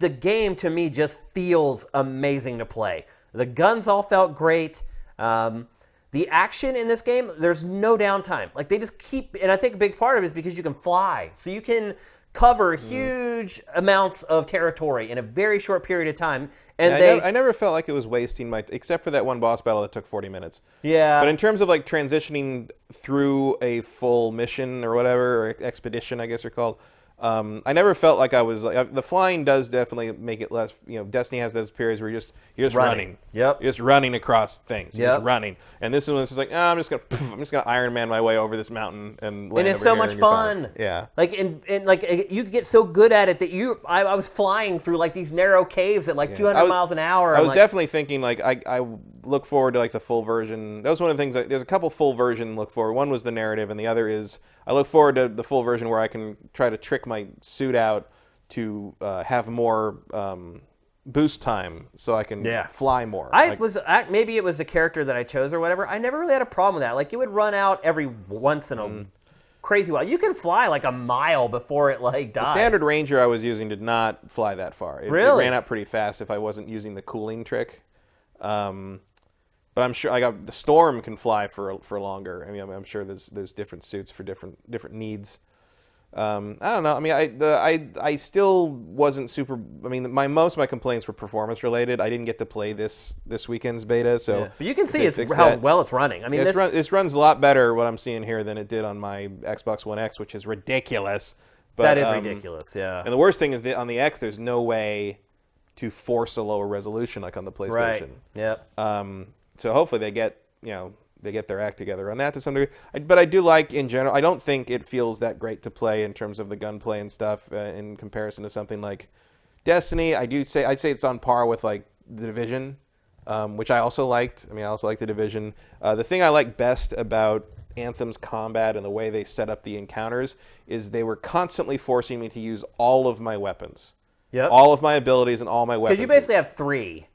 The game to me just feels amazing to play. The guns all felt great. The action in this game, there's no downtime. Like they just keep, and I think a big part of it is because you can fly, so you can cover huge amounts of territory in a very short period of time. And I never felt like it was wasting my, except for that one boss battle that took 40 minutes. Yeah. But in terms of like transitioning through a full mission or whatever, or expedition, I guess they're called, I never felt like I was like, the flying does definitely make it less. You know, Destiny has those periods where you're just running. Yep. You're just running across things. You're Yep. just running. And this one is like, I'm just gonna Iron Man my way over this mountain and land And it's over so here much and you're fun. fine. Yeah. Like and like you get so good at it that I was flying through like these narrow caves at like 200 miles an hour. I was definitely thinking like I look forward to like the full version. That was one of the things. There's a couple full version look forward. One was the narrative, and the other is I look forward to the full version where I can try to trick my suit out to have more boost time, so I can fly more. Maybe it was the character that I chose or whatever. I never really had a problem with that. Like it would run out every once in a crazy while. You can fly like a mile before it like dies. The standard ranger I was using did not fly that far. It ran out pretty fast if I wasn't using the cooling trick. But I'm sure the storm can fly for longer. I mean, I'm sure there's different suits for different needs. I don't know. I mean, I still wasn't super. I mean, most of my complaints were performance related. I didn't get to play this weekend's beta, so. Yeah. But you can see how well it's running. I mean, this runs a lot better what I'm seeing here than it did on my Xbox One X, which is ridiculous. But, that is ridiculous. Yeah. And the worst thing is that on the X, there's no way to force a lower resolution like on the PlayStation. Right. Yep. So hopefully they get their act together on that to some degree. But I do like, in general, I don't think it feels that great to play in terms of the gunplay and stuff in comparison to something like Destiny. I'd say it's on par with like The Division, which I also liked. I mean, I also like The Division. The thing I like best about Anthem's combat and the way they set up the encounters is they were constantly forcing me to use all of my weapons. Yep. All of my abilities and all my weapons. Because you basically have three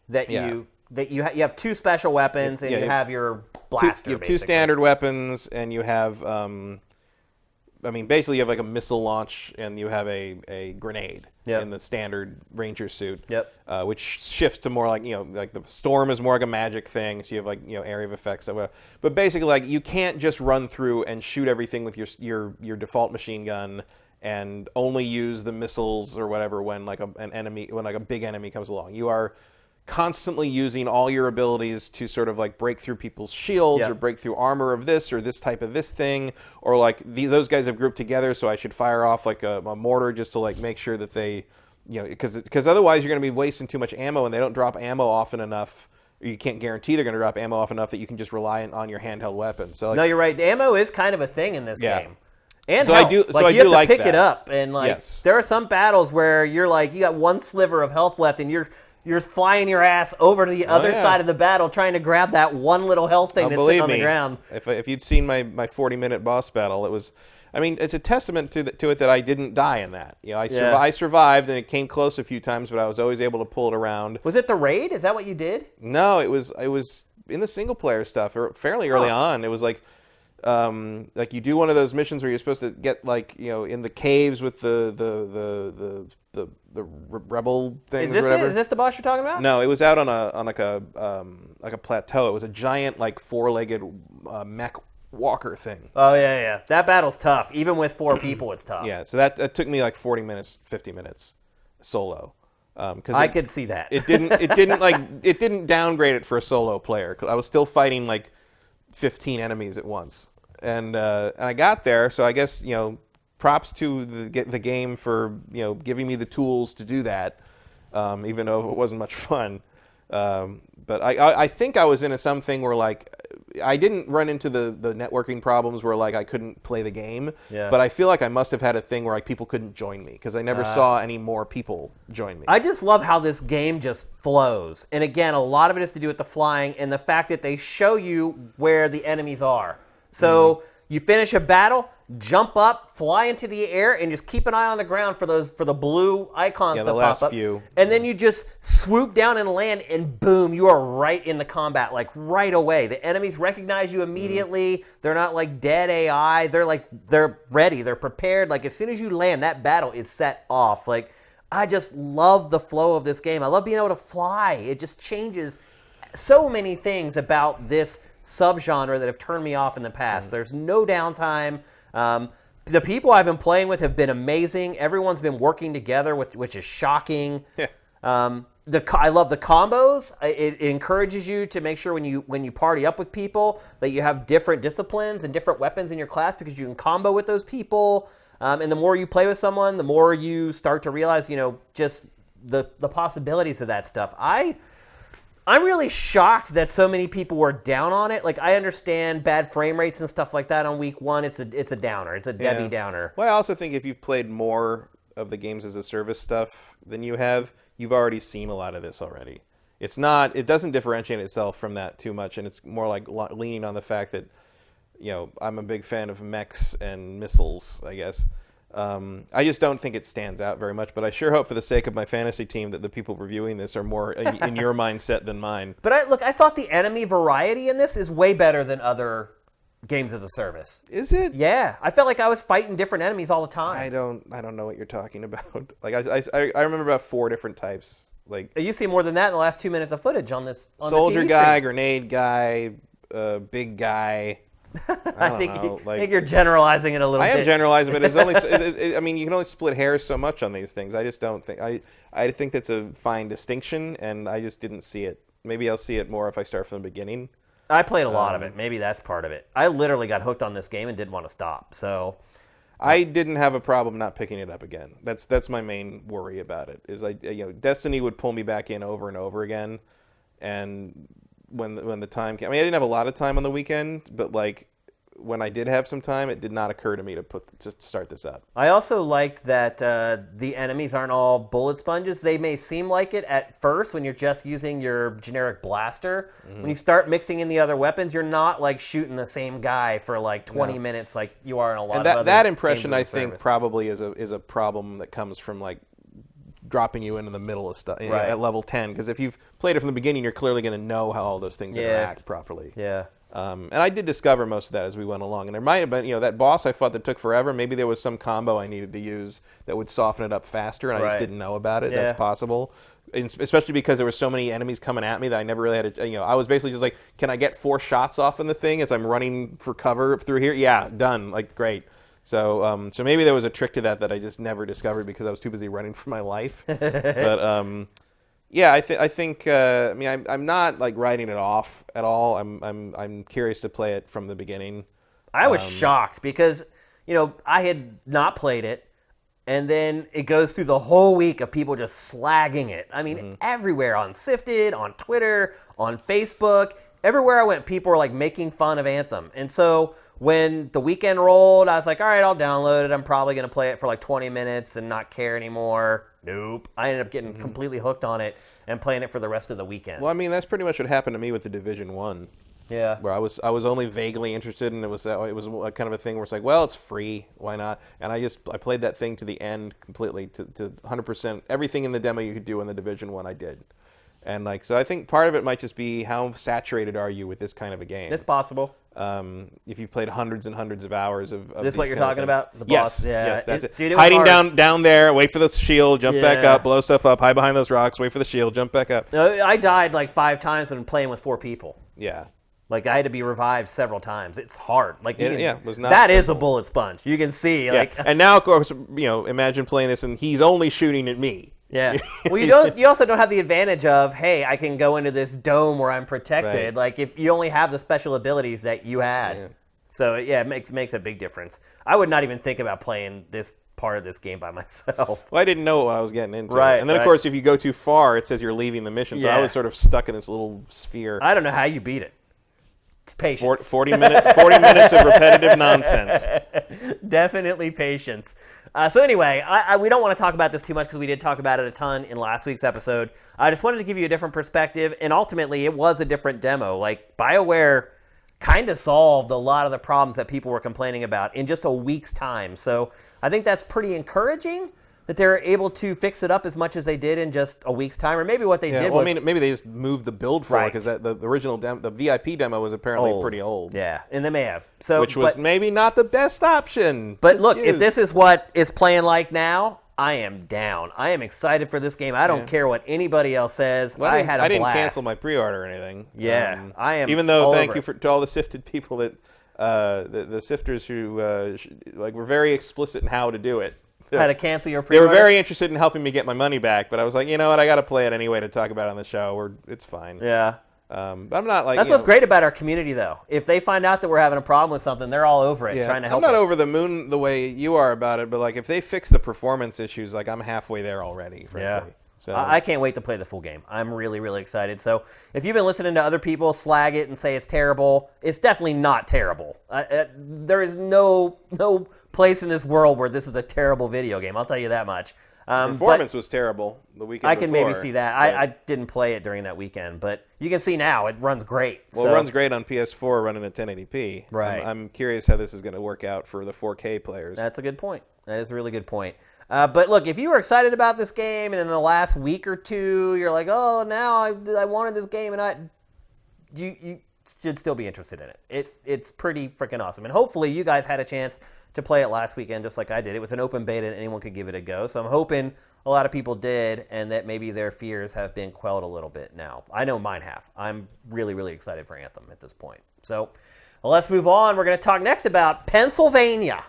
you have two special weapons and you have your blaster. You have two standard weapons and you have, basically you have like a missile launch and you have a grenade in the standard ranger suit. Yep. Which shifts to more like like the storm is more like a magic thing. So you have like area of effects that. But basically like you can't just run through and shoot everything with your default machine gun and only use the missiles or whatever when like a big enemy comes along. You are constantly using all your abilities to sort of like break through people's shields or break through armor of this or this type of this thing, or like those guys have grouped together, so I should fire off like a mortar just to like make sure that they, because otherwise you're going to be wasting too much ammo and they don't drop ammo often enough. You can't guarantee they're going to drop ammo off enough that you can just rely on your handheld weapon. So no, you're right. The ammo is kind of a thing in this game. And so health. I do. So like, I you do have to like pick that. it up, and like there are some battles where you're like you got one sliver of health left, and you're flying your ass over to the other side of the battle, trying to grab that one little health thing that's sitting on the ground. If you'd seen my 40-minute boss battle, it was. I mean, it's a testament to it that I didn't die in that. I survived, and it came close a few times, but I was always able to pull it around. Was it the raid? Is that what you did? No, it was in the single player stuff fairly early on. It was like you do one of those missions where you're supposed to get like in the caves with the rebel things. Is this the boss you're talking about? No, it was out on a plateau. It was a giant like four-legged mech walker thing. Oh yeah. That battle's tough. Even with 4 people, it's tough. Yeah, so that took me like 40 minutes, 50 minutes solo. I could see that. It didn't downgrade it for a solo player. 'Cause I was still fighting like 15 enemies at once, and I got there. So I guess props to the game for giving me the tools to do that, even though it wasn't much fun. But I think I was into something where like I didn't run into the networking problems where like I couldn't play the game. Yeah. But I feel like I must have had a thing where like people couldn't join me because I never saw any more people join me. I just love how this game just flows. And again, a lot of it has to do with the flying and the fact that they show you where the enemies are. So you finish a battle, jump up, fly into the air, and just keep an eye on the ground for the blue icons that pop up. Few. And then you just swoop down and land, and boom, you are right in the combat, like right away. The enemies recognize you immediately. They're not like dead AI. They're ready. They're prepared. Like as soon as you land, that battle is set off. Like I just love the flow of this game. I love being able to fly. It just changes so many things about this subgenre that have turned me off in the past. There's no downtime. The people I've been playing with have been amazing. Everyone's been working together, which is shocking. Yeah. I love the combos. It encourages you to make sure when you party up with people that you have different disciplines and different weapons in your class because you can combo with those people. And the more you play with someone, the more you start to realize, just the possibilities of that stuff. I'm really shocked that so many people were down on it. Like, I understand bad frame rates and stuff like that on week one. It's a downer. It's a Debbie Downer. Well, I also think if you've played more of the games as a service stuff than you have, you've already seen a lot of this already. It doesn't differentiate itself from that too much, and it's more like leaning on the fact that, I'm a big fan of mechs and missiles, I guess. I just don't think it stands out very much, but I sure hope for the sake of my fantasy team that the people reviewing this are more in your mindset than mine. But I thought the enemy variety in this is way better than other games as a service. Is it? Yeah, I felt like I was fighting different enemies all the time. I don't know what you're talking about. Like I remember about 4 different types. Like you see more than that in the last 2 minutes of footage on this. On soldier the TV guy, screen. grenade guy, big guy. I think you're generalizing it a little bit. I am generalizing, but it's only. I mean, you can only split hairs so much on these things. I just don't think. I think that's a fine distinction, and I just didn't see it. Maybe I'll see it more if I start from the beginning. I played a lot of it. Maybe that's part of it. I literally got hooked on this game and didn't want to stop. So I didn't have a problem not picking it up again. That's my main worry about it. Is Destiny would pull me back in over and over again, and when the time came, I mean, I didn't have a lot of time on the weekend, but like when I did have some time, it did not occur to me to start this up. I also liked that the enemies aren't all bullet sponges. They may seem like it at first when you're just using your generic blaster. Mm-hmm. When you start mixing in the other weapons, you're not like shooting the same guy for like 20 minutes like you are in a lot of other that impression, games I think, probably is a problem that comes from like dropping you into the middle of stuff at level 10. Because if you've played it from the beginning, you're clearly going to know how all those things interact properly. Yeah. And I did discover most of that as we went along. And there might have been, that boss I fought that took forever. Maybe there was some combo I needed to use that would soften it up faster, and I just didn't know about it. Yeah. That's possible. And especially because there were so many enemies coming at me that I never really had to, I was basically just like, can I get 4 shots off in the thing as I'm running for cover through here? Yeah, done. Like, great. So maybe there was a trick to that I just never discovered because I was too busy running for my life. But yeah, I think. I mean, I'm not like writing it off at all. I'm curious to play it from the beginning. I was shocked because I had not played it, and then it goes through the whole week of people just slagging it. I mean, everywhere on Sifted, on Twitter, on Facebook, everywhere I went, people were like making fun of Anthem, and so. When the weekend rolled, I was like, all right, I'll download it. I'm probably going to play it for like 20 minutes and not care anymore. Nope. I ended up getting completely hooked on it and playing it for the rest of the weekend. Well, I mean, that's pretty much what happened to me with the Division 1. Yeah. Where I was only vaguely interested, and it was a kind of a thing where it's like, well, it's free. Why not? And I played that thing to the end completely, to 100%. Everything in the demo you could do in the Division 1, I did. And like, so I think part of it might just be how saturated are you with this kind of a game. It's possible. If you've played hundreds and hundreds of hours of this is what you're talking about? The boss? Yes, that's it. Dude, hiding down there, wait for the shield, jump back up, blow stuff up, hide behind those rocks, wait for the shield, jump back up. No, I died like 5 times and playing with 4 people. Yeah. Like, I had to be revived several times. It's hard. Like, it was not that simple. is a bullet sponge. You can see. Like, and now, of course, imagine playing this and he's only shooting at me. Yeah. Well, you also don't have the advantage of, hey, I can go into this dome where I'm protected. Right. Like, if you only have the special abilities that you had. Yeah. So yeah, it makes a big difference. I would not even think about playing this part of this game by myself. Well, I didn't know what I was getting into. Right. And then, of course, if you go too far, it says you're leaving the mission. So I was sort of stuck in this little sphere. I don't know how you beat it. It's patience. 40 minutes of repetitive nonsense. Definitely patience. So anyway, we don't want to talk about this too much because we did talk about it a ton in last week's episode. I just wanted to give you a different perspective, and ultimately it was a different demo. Like, BioWare kind of solved a lot of the problems that people were complaining about in just a week's time. So I think that's pretty encouraging that they're able to fix it up as much as they did in just a week's time. Or maybe what they did was... maybe they just moved the build forward because the original the VIP demo was apparently pretty old. Yeah, and they may have. So, which was maybe not the best option. But look, if this is what it's playing like now, I am down. I am excited for this game. I don't care what anybody else says. Well, I had a blast. I didn't cancel my pre-order or anything. Yeah, I am. Even though, thank you to all the Sifted people that the Sifters who were very explicit in how to do it. How to cancel your pre-order? They were very interested in helping me get my money back, but I was like, you know what, I got to play it anyway to talk about it on the show. It's fine. Yeah. But I'm not like... That's what's great about our community, though. If they find out that we're having a problem with something, they're all over it, trying to help us. I'm not over the moon the way you are about it, but like if they fix the performance issues, like I'm halfway there already, frankly. Yeah. So I can't wait to play the full game. I'm really, really excited. So if you've been listening to other people slag it and say it's terrible, it's definitely not terrible. There is no place in this world where this is a terrible video game. I'll tell you that much. Performance was terrible the weekend I can before. maybe see that. I didn't play it during that weekend, but you can see now it runs great. Well, it runs great on PS4 running at 1080p. Right. I'm curious how this is going to work out for the 4K players. That's a good point. That is a really good point. But look, if you were excited about this game and in the last week or two you're like, oh, now I wanted this game, and you should still be interested in it. It's pretty freaking awesome. And hopefully you guys had a chance to play it last weekend just like I did. It was an open beta and anyone could give it a go. So I'm hoping a lot of people did and that maybe their fears have been quelled a little bit now. I know mine have. I'm really, really excited for Anthem at this point. So let's move on. We're going to talk next about Pennsylvania.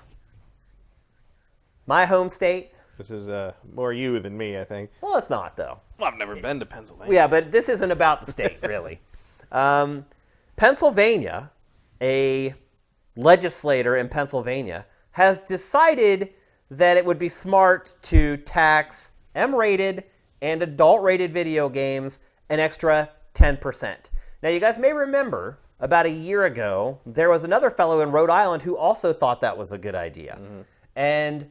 My home state. This is more you than me, I think. Well, it's not, though. Well, I've never been to Pennsylvania. Yeah, but this isn't about the state, really. Pennsylvania, a legislator in Pennsylvania, has decided that it would be smart to tax M-rated and adult-rated video games an extra 10%. Now, you guys may remember about a year ago, there was another fellow in Rhode Island who also thought that was a good idea. Mm-hmm. And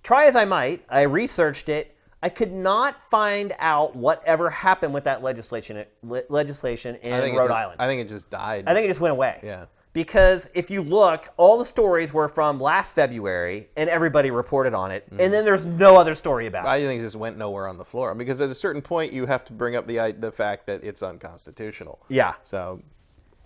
try as I might, I researched it. I could not find out whatever happened with that legislation in Rhode Island. I think it just died. I think it just went away. Yeah. Because if you look, all the stories were from last February, and everybody reported on it, and then there's no other story about it. I think it just went nowhere on the floor. Because at a certain point, you have to bring up the fact that it's unconstitutional. Yeah. So,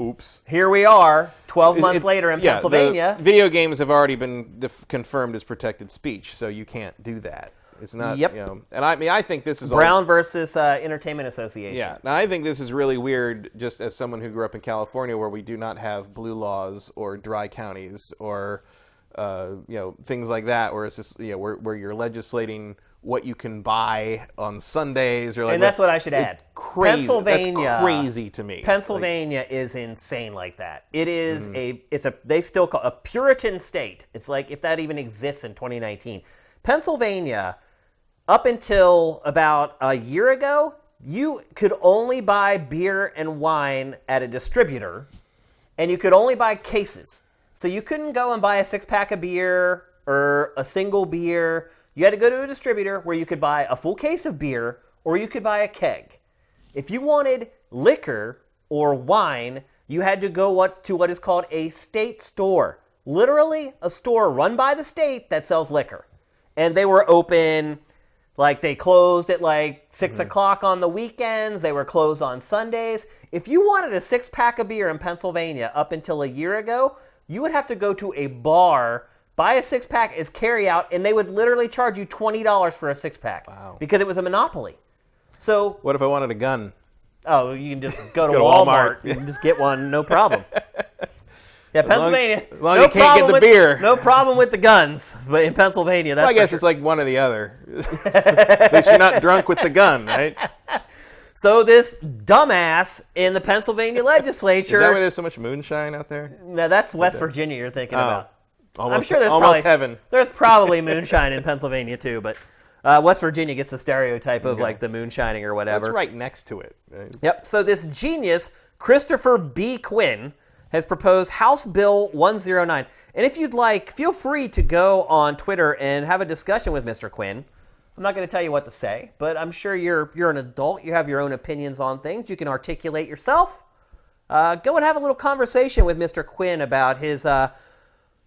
oops. Here we are, 12 months later in Pennsylvania. Video games have already been confirmed as protected speech, so you can't do that. It's not, and I think this is Brown versus Entertainment Association. Yeah, now I think this is really weird just as someone who grew up in California where we do not have blue laws or dry counties or, things like that where it's just, where you're legislating what you can buy on Sundays or like. And that's what I should add. Crazy. Pennsylvania. That's crazy to me. Pennsylvania is insane like that. It is they still call a Puritan state. It's like if that even exists in 2019. Pennsylvania, up until about a year ago, you could only buy beer and wine at a distributor, and you could only buy cases. So you couldn't go and buy a six-pack of beer or a single beer. You had to go to a distributor where you could buy a full case of beer or you could buy a keg. If you wanted liquor or wine, you had to go to what is called a state store. Literally a store run by the state that sells liquor. And they were open, they closed at 6 o'clock on the weekends. They were closed on Sundays. If you wanted a six-pack of beer in Pennsylvania up until a year ago, you would have to go to a bar, buy a six-pack as carry-out, and they would literally charge you $20 for a six-pack. Wow. Because it was a monopoly. So what if I wanted a gun? Oh, you can just go to Walmart. You can just get one, no problem. Yeah, Pennsylvania. Well, you can't get the beer. No problem with the guns, but in Pennsylvania, that's I guess it's like one or the other. At least you're not drunk with the gun, right? So this dumbass in the Pennsylvania legislature. Is that why there's so much moonshine out there? No, that's West Virginia you're thinking about. Almost, I'm sure there's almost probably heaven. There's probably moonshine in Pennsylvania too, but West Virginia gets the stereotype of like the moonshining or whatever. That's right next to it. Yep. So this genius, Christopher B. Quinn, has proposed House Bill 109. And if you'd like, feel free to go on Twitter and have a discussion with Mr. Quinn. I'm not going to tell you what to say, but I'm sure you're an adult. You have your own opinions on things. You can articulate yourself. Go and have a little conversation with Mr. Quinn about his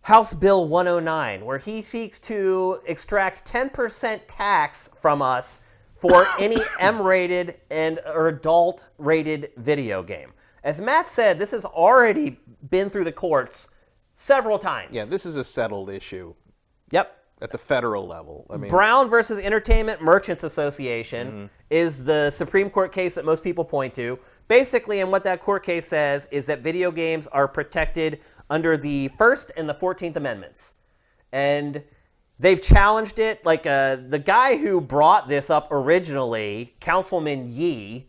House Bill 109, where he seeks to extract 10% tax from us for any M-rated or adult-rated video game. As Matt said, this has already been through the courts several times. Yeah, this is a settled issue. Yep. At the federal level. I mean, Brown versus Entertainment Merchants Association is the Supreme Court case that most people point to. Basically, and what that court case says is that video games are protected under the First and the 14th Amendments. And they've challenged it. Like the guy who brought this up originally, Councilman Yee.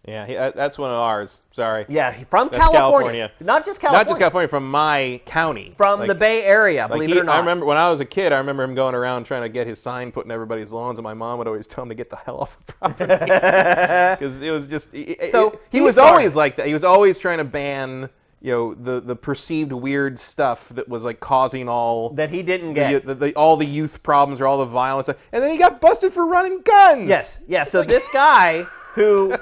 Yeah, that's one of ours. Sorry. Yeah, from That's California. Not just California. Not just California, from my county. From the Bay Area, believe it or not. I remember when I was a kid, I remember him going around trying to get his sign put in everybody's lawns, and my mom would always tell him to get the hell off the property. Because it was just... he was always like that. He was always trying to ban... the perceived weird stuff that was like causing all that he didn't get all the youth problems or all the violence, and then he got busted for running guns. Yes, yeah. So this guy who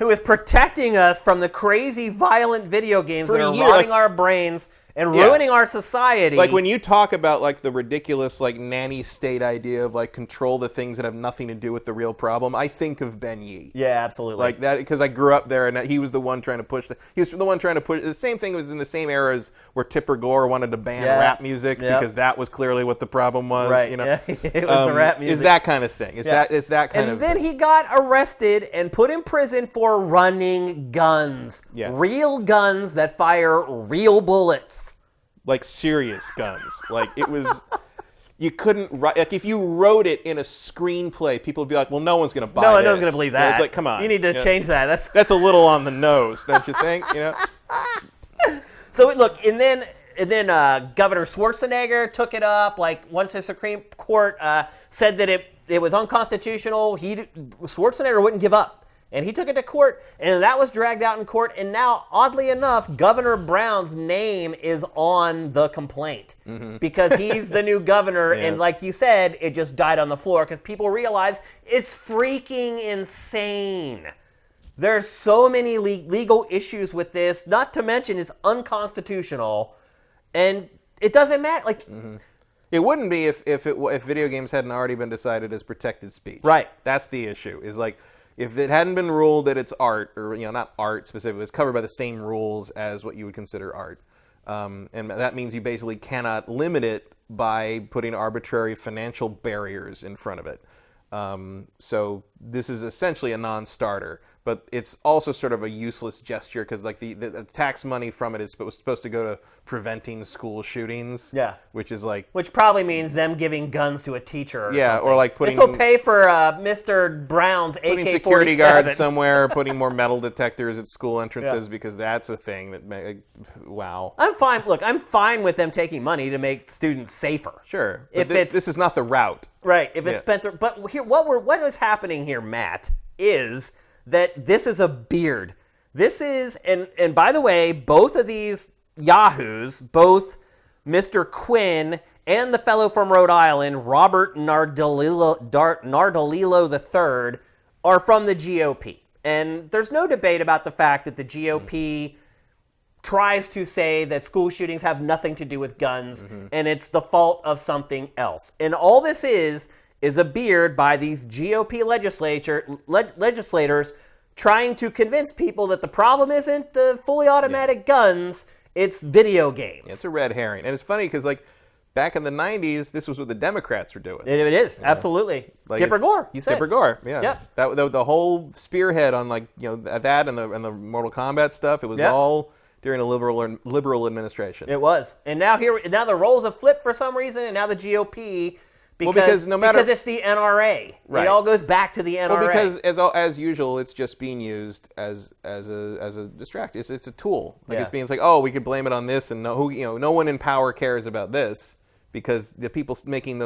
is protecting us from the crazy violent video games that are rotting our brains and ruining our society. Like when you talk about like the ridiculous like nanny state idea of like control the things that have nothing to do with the real problem, I think of Ben Yee. Yeah, absolutely. Like that, because I grew up there, and he was the one trying to push. He was the one trying to push. The same thing was in the same eras where Tipper Gore wanted to ban rap music because that was clearly what the problem was. Right. Yeah. It was the rap music. Is that kind of thing? It's that kind of. And then he got arrested and put in prison for running guns. Yes. Real guns that fire real bullets. Like serious guns. Like it was, you couldn't write. Like if you wrote it in a screenplay, people would be like, "Well, no one's going to buy this." No one's going to believe that. It's like, come on, you need to change that. That's a little on the nose, don't you think? So look, and then Governor Schwarzenegger took it up. Like once the Supreme Court said that it was unconstitutional, Schwarzenegger wouldn't give up. And he took it to court, and that was dragged out in court. And now, oddly enough, Governor Brown's name is on the complaint because he's the new governor. And like you said, it just died on the floor because people realize it's freaking insane. There's so many legal issues with this, not to mention it's unconstitutional, and it doesn't matter. Like, it wouldn't be if video games hadn't already been decided as protected speech. Right. That's the issue. Is like, if it hadn't been ruled that it's art, or not art specifically, it's covered by the same rules as what you would consider art, and that means you basically cannot limit it by putting arbitrary financial barriers in front of it. So this is essentially a non-starter, but it's also sort of a useless gesture because like the tax money from it is supposed to go to preventing school shootings. Yeah. Which is like... Which probably means them giving guns to a teacher or something. or like putting... This will pay for Mr. Brown's AK-47. Putting security guards somewhere, putting more metal detectors at school entrances because that's a thing that... wow. I'm fine. Look, I'm fine with them taking money to make students safer. Sure. But this is not the route. Right. If it's spent... But here, what is happening here, Matt, is that this is a beard. This is... And by the way, both of these yahoos, both Mr. Quinn and the fellow from Rhode Island, Robert Nardolillo III, are from the GOP. And there's no debate about the fact that the GOP tries to say that school shootings have nothing to do with guns, and it's the fault of something else. And all this is a beard by these GOP legislators trying to convince people that the problem isn't the fully automatic guns, it's video games. It's a red herring. And it's funny because, like, back in the 90s, this was what the Democrats were doing. It is, absolutely. Like Tipper Gore, you said. Tipper Gore, yeah. The whole spearhead on, like, that and the Mortal Kombat stuff, it was all during a liberal administration. It was. And now the roles have flipped for some reason, and now the GOP Because it's the NRA. Right. It all goes back to the NRA. Well, because as usual, it's just being used as a distraction. It's a tool. It's like, oh, we could blame it on this, and no one in power cares about this because the people making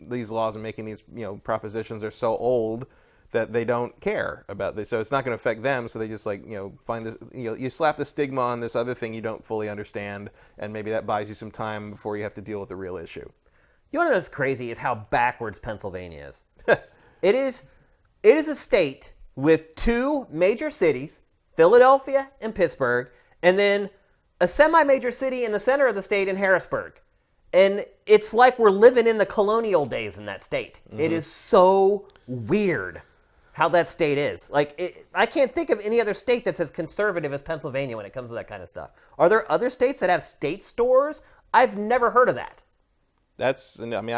these laws and making these propositions are so old that they don't care about this. So it's not going to affect them. So they just find this. You slap the stigma on this other thing you don't fully understand, and maybe that buys you some time before you have to deal with the real issue. You want to know what's crazy is how backwards Pennsylvania is. It is a state with 2 major cities, Philadelphia and Pittsburgh, and then a semi-major city in the center of the state in Harrisburg. And it's like we're living in the colonial days in that state. Mm-hmm. It is so weird how that state is. I can't think of any other state that's as conservative as Pennsylvania when it comes to that kind of stuff. Are there other states that have state stores? I've never heard of that. I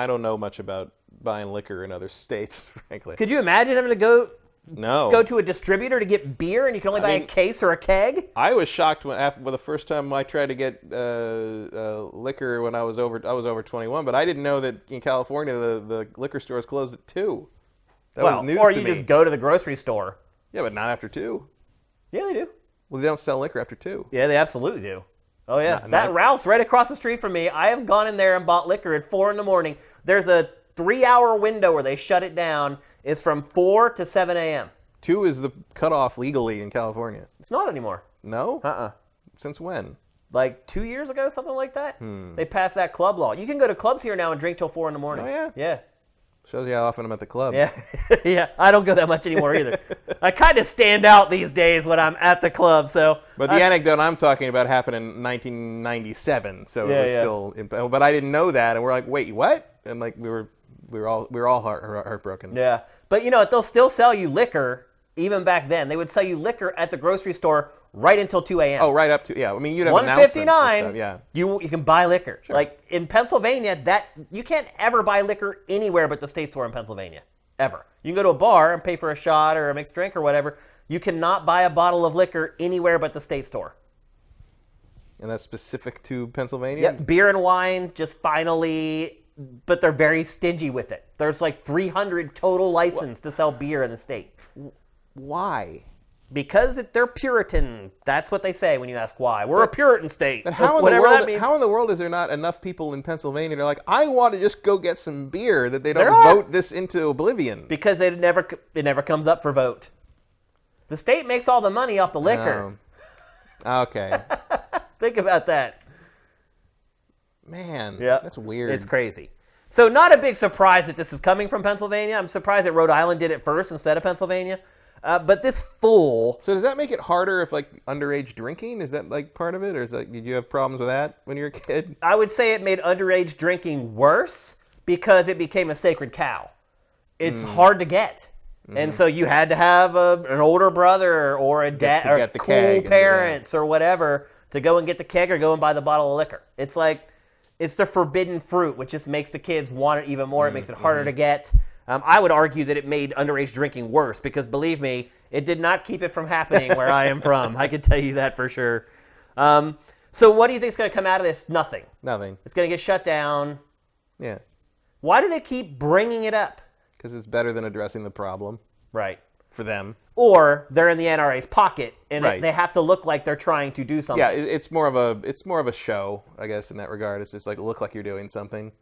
don't know much about buying liquor in other states, frankly. Could you imagine having to go No. to a distributor to get beer and you can only buy a case or a keg? I was shocked when the first time I tried to get liquor when I was over 21, but I didn't know that in California the liquor stores closed at 2. That was news or to you me. just go to the grocery store. Yeah, but not after 2. Yeah, they do. Well, they don't sell liquor after 2. Yeah, they absolutely do. Oh, yeah. That Ralph's right across the street from me. I have gone in there and bought liquor at 4 in the morning. There's a 3-hour window where they shut it down. It's from 4 to 7 a.m. 2 is the cutoff legally in California. It's not anymore. No? Uh-uh. Since when? Like 2 years ago, something like that? They passed that club law. You can go to clubs here now and drink till 4 in the morning. Oh, yeah? Yeah. Shows you how often I'm at the club. Yeah. Yeah. I don't go that much anymore either. I kind of stand out these days when I'm at the club, so. But the anecdote I'm talking about happened in 1997, so it was still. But I didn't know that, and we're like, wait, what? And we were all heartbroken. Yeah. But they'll still sell you liquor. Even back then, they would sell you liquor at the grocery store right until 2 a.m. Oh, right up to, yeah. I mean, you'd have announcements and stuff, yeah. You can buy liquor. Sure. Like in Pennsylvania, you can't ever buy liquor anywhere but the state store in Pennsylvania. Ever. You can go to a bar and pay for a shot or a mixed drink or whatever. You cannot buy a bottle of liquor anywhere but the state store. And that's specific to Pennsylvania? Yeah, beer and wine just finally, but they're very stingy with it. There's like 300 total license to sell beer in the state. Why? Because they're Puritan. That's what they say when you ask why. We're a Puritan state. But how in the world is there not enough people in Pennsylvania that are like, I want to just go get some beer, that they don't vote this into oblivion? Because it never comes up for vote. The state makes all the money off the liquor. Okay. Think about that. Man, yeah, that's weird. It's crazy. So not a big surprise that this is coming from Pennsylvania. I'm surprised that Rhode Island did it first instead of Pennsylvania. But this fool... So does that make it harder if, underage drinking? Is that, part of it? Or did you have problems with that when you were a kid? I would say it made underage drinking worse because it became a sacred cow. It's hard to get. Mm-hmm. And so you had to have an older brother or a dad or cool parents or whatever to go and get the keg or go and buy the bottle of liquor. It's it's the forbidden fruit, which just makes the kids want it even more. It makes it harder to get. I would argue that it made underage drinking worse because, believe me, it did not keep it from happening where I am from. I can tell you that for sure. So what do you think is going to come out of this? Nothing. Nothing. It's going to get shut down. Yeah. Why do they keep bringing it up? Because it's better than addressing the problem. Right. For them. Or they're in the NRA's pocket, and they have to look like they're trying to do something. Yeah, it's more of a show, I guess, in that regard. It's just look like you're doing something.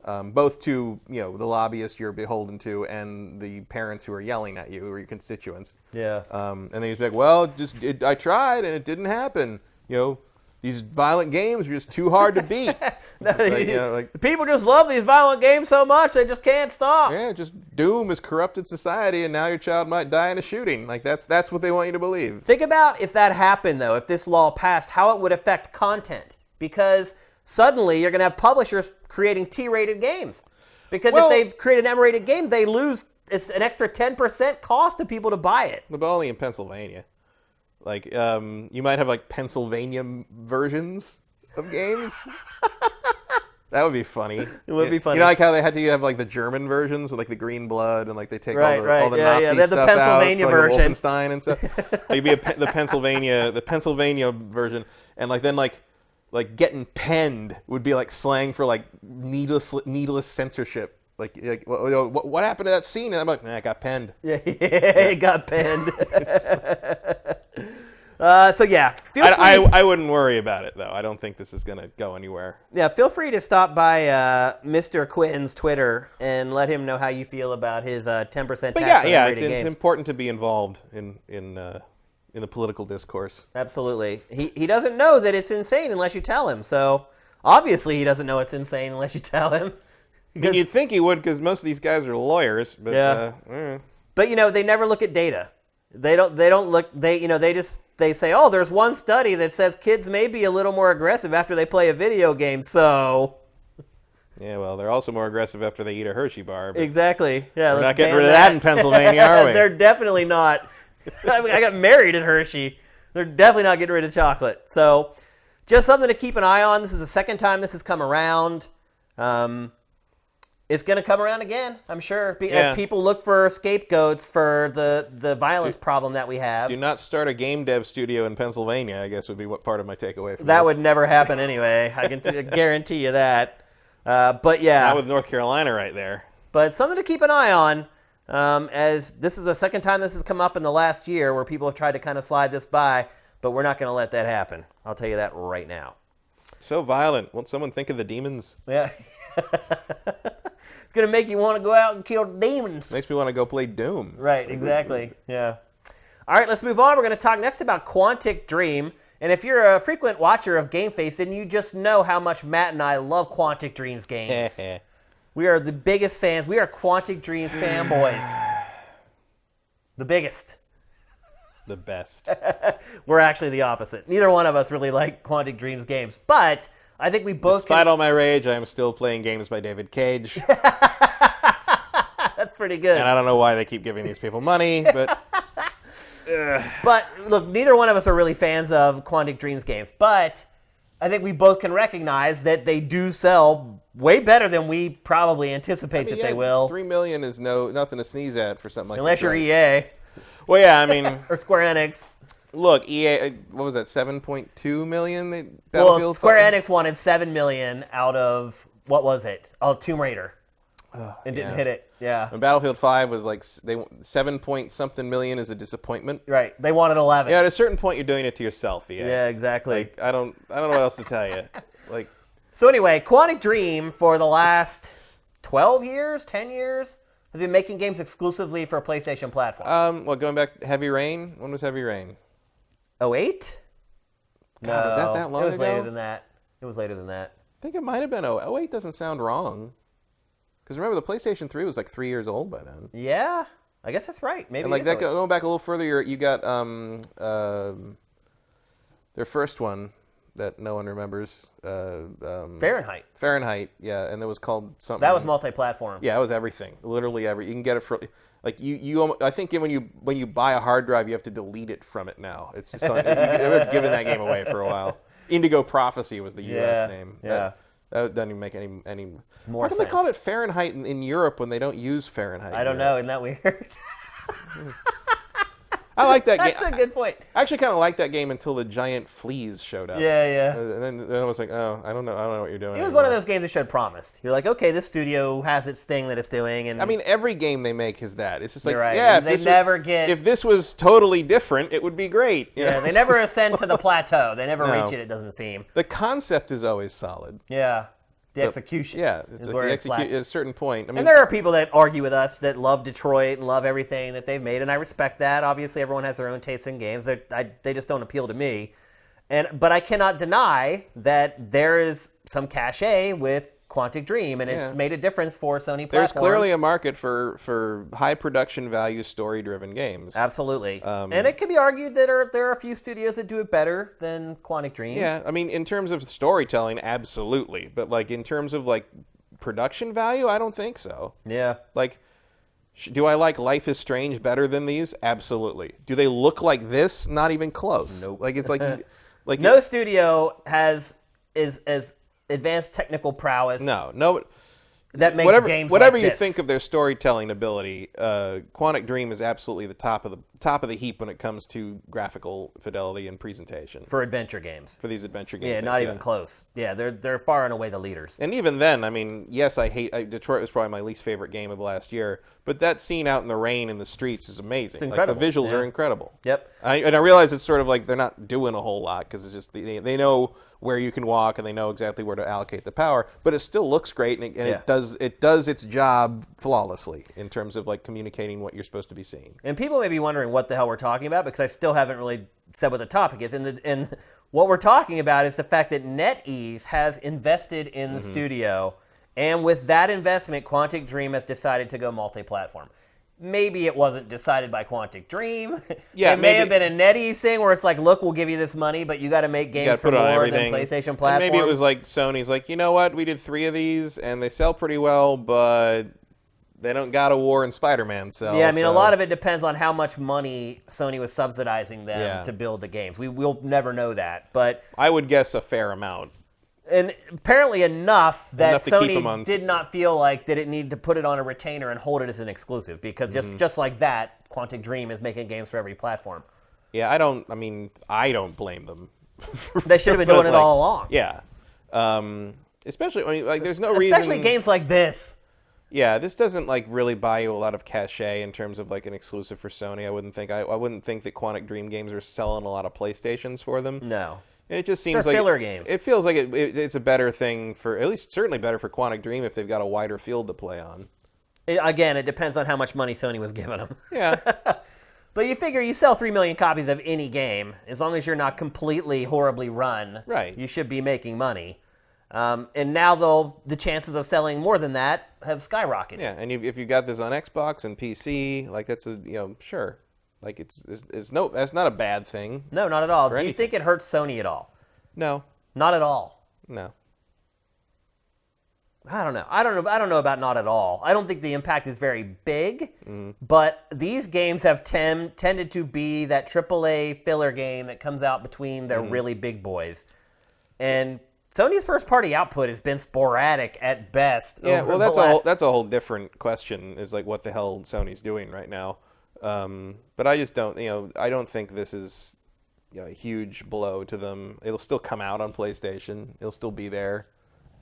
Both to the lobbyists you're beholden to and the parents who are yelling at you or your constituents. Yeah. And then he's like, well, I tried and it didn't happen. These violent games are just too hard to beat. People just love these violent games so much they just can't stop. Yeah, just doom has corrupted society, and now your child might die in a shooting. That's what they want you to believe. Think about if that happened, though, if this law passed, how it would affect content. Because suddenly you're going to have publishers creating T-rated games. Because if they create an M-rated game, they lose an extra 10% cost to people to buy it. But only in Pennsylvania. You might have Pennsylvania versions of games. That would be funny. It would be funny. How they had to have the German versions with the green blood and they take all the Nazi They have stuff the Pennsylvania out, version. Wolfenstein and stuff. It'd be the Pennsylvania version, and then getting penned would be slang for needless censorship. what happened to that scene? And I'm like, I got penned. Yeah, it got penned. So yeah, I wouldn't worry about it though. I don't think this is gonna go anywhere. Yeah, feel free to stop by Mr. Quinn's Twitter and let him know how you feel about his 10% tax. But yeah, it's important to be involved in the political discourse. Absolutely. He doesn't know that it's insane unless you tell him. So obviously he doesn't know it's insane unless you tell him. I mean, you'd think he would because most of these guys are lawyers. But, yeah. But they never look at data. They don't look. They say, oh, there's one study that says kids may be a little more aggressive after they play a video game. So. Yeah, well, they're also more aggressive after they eat a Hershey bar. Exactly. Yeah. We're not getting rid of that in Pennsylvania, are we? They're definitely not. I got married at Hershey. They're definitely not getting rid of chocolate. So, just something to keep an eye on. This is the second time this has come around. It's going to come around again, I'm sure, as people look for scapegoats for the violence problem that we have. Do not start a game dev studio in Pennsylvania, I guess would be what part of my takeaway from that this. would never happen anyway. I can guarantee you that. But yeah. Not with North Carolina right there. But something to keep an eye on, as this is the second time this has come up in the last year where people have tried to kind of slide this by, but we're not going to let that happen. I'll tell you that right now. So violent. Won't someone think of the demons? Yeah. It's going to make you want to go out and kill demons. Makes me want to go play Doom. Right, exactly. Yeah. All right, let's move on. We're going to talk next about Quantic Dream. And if you're a frequent watcher of GameFace, then you just know how much Matt and I love Quantic Dream's games. We are the biggest fans. We are Quantic Dream's fanboys. The biggest. The best. We're actually the opposite. Neither one of us really like Quantic Dream's games. But I think we both Despite all my rage, I am still playing games by David Cage. That's pretty good. And I don't know why they keep giving these people money, but... But, look, neither one of us are really fans of Quantic Dream's games. But I think we both can recognize that they do sell way better than we probably anticipate that they will. $3 million is nothing to sneeze at for something like that. Unless you're EA. Well, yeah, I mean... or Square Enix. Look, EA, what was that, 7.2 million? Well, Square Enix wanted $7 million out of, what was it? Oh, Tomb Raider. And didn't hit it. Yeah. And Battlefield 5 was like 7-point-something million is a disappointment. Right. They wanted 11. Yeah, at a certain point, you're doing it to yourself. EA. Yeah, exactly. Like, I don't know what else to tell you. Like. So anyway, Quantic Dream for the last 12 years, 10 years, has been making games exclusively for PlayStation platforms. Well, going back, Heavy Rain. When was Heavy Rain? 08? God, was that long ago? It was later than that. It was later than that. I think it might have been 08. Doesn't sound wrong. Because remember, the PlayStation 3 was like 3 years old by then. Yeah, I guess that's right. Maybe. And like that, going back a little further, you got their first one that no one remembers. Fahrenheit. Fahrenheit, yeah, and it was called something. That was multi-platform. Yeah, it was everything. Literally every. You can get it for like you. I think when you buy a hard drive, you have to delete it from it now. It's just we've given that game away for a while. Indigo Prophecy was the U.S. name. Yeah. That doesn't even make any more How sense. do they call it Fahrenheit in Europe when they don't use Fahrenheit? I don't know. Isn't that weird? I like that game. That's a good point. I actually kind of liked that game until the giant fleas showed up. Yeah. And then I was like, oh, I don't know what you're doing. It was one of those games that showed promise. You're like, okay, this studio has its thing that it's doing, and I mean, every game they make is that. It's just like, you're right. yeah, If this was totally different, it would be great. Yeah, they never ascend to the plateau. They never reach it. It doesn't seem. The concept is always solid. Yeah. The execution is where it's at a certain point. I mean, and there are people that argue with us that love Detroit and love everything that they've made, and I respect that. Obviously, everyone has their own tastes in games. They just don't appeal to me. But I cannot deny that there is some cachet with Quantic Dream, and it's made a difference for Sony platforms. There's clearly a market for high production value, story-driven games. Absolutely. And it can be argued that there are a few studios that do it better than Quantic Dream. Yeah, I mean, in terms of storytelling, absolutely. But, like, in terms of, like, production value, I don't think so. Yeah. Like, do I like Life is Strange better than these? Absolutely. Do they look like this? Not even close. Nope. Like, it's like... no studio is advanced technical prowess. No. that makes games whatever like you this. think of their storytelling ability, Quantic Dream is absolutely the top of the heap when it comes to graphical fidelity and presentation for adventure games. for these adventure games. Yeah, not even close. Yeah, they're far and away the leaders. And even then, I mean, yes, Detroit was probably my least favorite game of last year, but that scene out in the rain in the streets is amazing. It's incredible. Like, the visuals are incredible. Yep. And I realize it's sort of like they're not doing a whole lot because it's just they know where you can walk and they know exactly where to allocate the power, but it still looks great and it does its job flawlessly in terms of like communicating what you're supposed to be seeing. And people may be wondering what the hell we're talking about because I still haven't really said what the topic is. And what we're talking about is the fact that NetEase has invested in the studio, and with that investment, Quantic Dream has decided to go multi-platform. Maybe it wasn't decided by Quantic Dream. Yeah, it may have been a NetEase thing where it's like, look, we'll give you this money, but you got to make games for more than PlayStation platform. And maybe it was like Sony's like, you know what, we did 3 of these and they sell pretty well, but they don't God of War and Spider-Man sell. Yeah, I mean, a lot of it depends on how much money Sony was subsidizing them to build the games. We'll never know that, but I would guess a fair amount. And apparently enough that Sony did not feel like that it needed to put it on a retainer and hold it as an exclusive because just like that, Quantic Dream is making games for every platform. Yeah, I don't blame them. They should have been doing it all along. Yeah. Especially, I mean, like, there's no reason. Especially games like this. Yeah, this doesn't like really buy you a lot of cachet in terms of like an exclusive for Sony. I wouldn't think that Quantic Dream games are selling a lot of PlayStations for them. No. And it just seems like filler games. It feels like it's a better thing for, at least certainly better for Quantic Dream if they've got a wider field to play on. Again, it depends on how much money Sony was giving them. Yeah. But you figure you sell 3 million copies of any game, as long as you're not completely horribly run, right, you should be making money. And now, the chances of selling more than that have skyrocketed. Yeah, and if you got this on Xbox and PC, like that's sure. Like that's not a bad thing. No, not at all. Do you think it hurts Sony at all? No. Not at all. No. I don't know about not at all. I don't think the impact is very big, but these games have tended to be that AAA filler game that comes out between their really big boys. And Sony's first-party output has been sporadic at best. Yeah, well, that's a whole different question. Is like what the hell Sony's doing right now. But I just don't, I don't think this is a huge blow to them. It'll still come out on PlayStation. It'll still be there.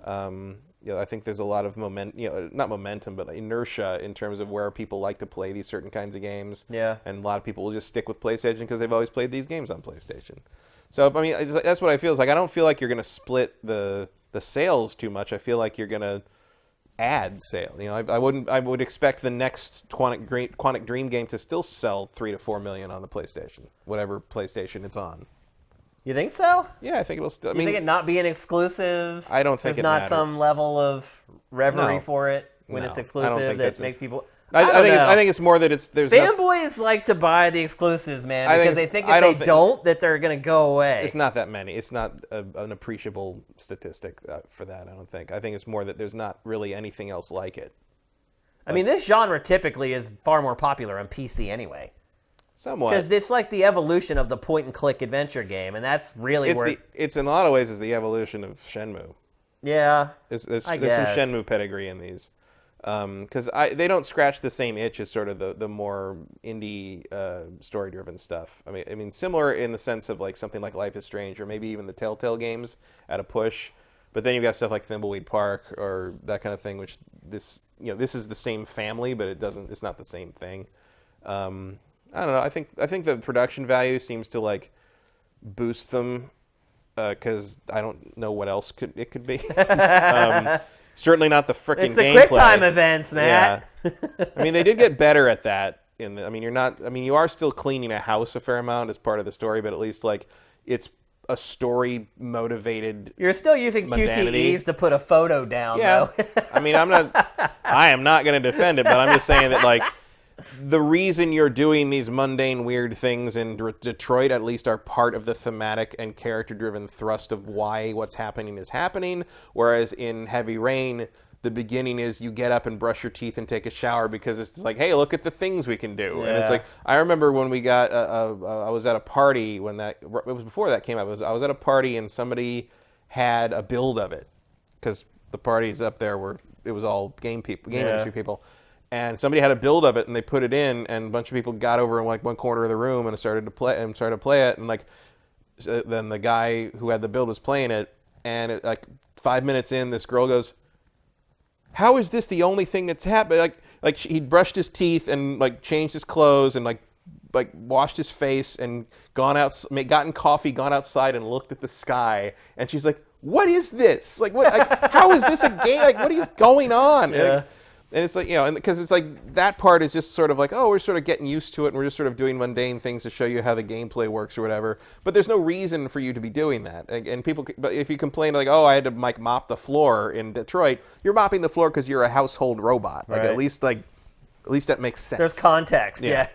I think there's a lot of not momentum, but inertia in terms of where people like to play these certain kinds of games. Yeah. And a lot of people will just stick with PlayStation because they've always played these games on PlayStation. So, I mean, that's what I feel. It's like I don't feel like you're going to split the sales too much. I feel like you're going to add sale. I would expect the next Quantic Dream game to still sell 3 to 4 million on the PlayStation, whatever PlayStation it's on. You think so? Yeah, I think it'll still. You think it not being exclusive? I don't think there's not some level of reverie for it when it's exclusive that makes people. I think it's more that there's fanboys like to buy the exclusives, man, because they think if they don't, that they're going to go away. It's not that many. It's not an appreciable statistic for that. I don't think. I think it's more that there's not really anything else like it. I mean, this genre typically is far more popular on PC anyway. Somewhat. Because it's like the evolution of the point-and-click adventure game, and that's really it's in a lot of ways is the evolution of Shenmue. Yeah, there's some Shenmue pedigree in these. Because they don't scratch the same itch as sort of the more indie story-driven stuff. I mean, similar in the sense of like something like Life is Strange or maybe even the Telltale games at a push. But then you've got stuff like Thimbleweed Park or that kind of thing, which this is the same family, but it's not the same thing. I don't know. I think the production value seems to like boost them because I don't know what else it could be. Certainly not the frickin' gameplay. It's the quick time events, Matt. Yeah. I mean, they did get better at that. You are still cleaning a house a fair amount as part of the story, but at least like it's a story motivated. You're still using mundanity. QTEs to put a photo down, though. I mean, I am not going to defend it, but I'm just saying that like the reason you're doing these mundane, weird things in Detroit at least are part of the thematic and character-driven thrust of why what's happening is happening, whereas in Heavy Rain, the beginning is you get up and brush your teeth and take a shower because it's like, hey, look at the things we can do. Yeah. And it's like, I remember when we got, I was at a party when it was before that came out, I was at a party and somebody had a build of it because the parties up there were all game industry people. And somebody had a build of it, and they put it in, and a bunch of people got over in like one corner of the room and started to play it, and like then the guy who had the build was playing it, and like 5 minutes in, this girl goes, "How is this the only thing that's happened?" Like he'd brushed his teeth and like changed his clothes and like washed his face and gotten coffee, gone outside and looked at the sky, and she's like, "What is this? Like what? Like, how is this a game? Like what is going on?" Yeah. And it's like, and because it's like that part is just sort of like, oh, we're sort of getting used to it, and we're just sort of doing mundane things to show you how the gameplay works or whatever. But there's no reason for you to be doing that. And people, but if you complain like, oh, I had to like mop the floor in Detroit, you're mopping the floor because you're a household robot. Like at least that makes sense. There's context. Yeah.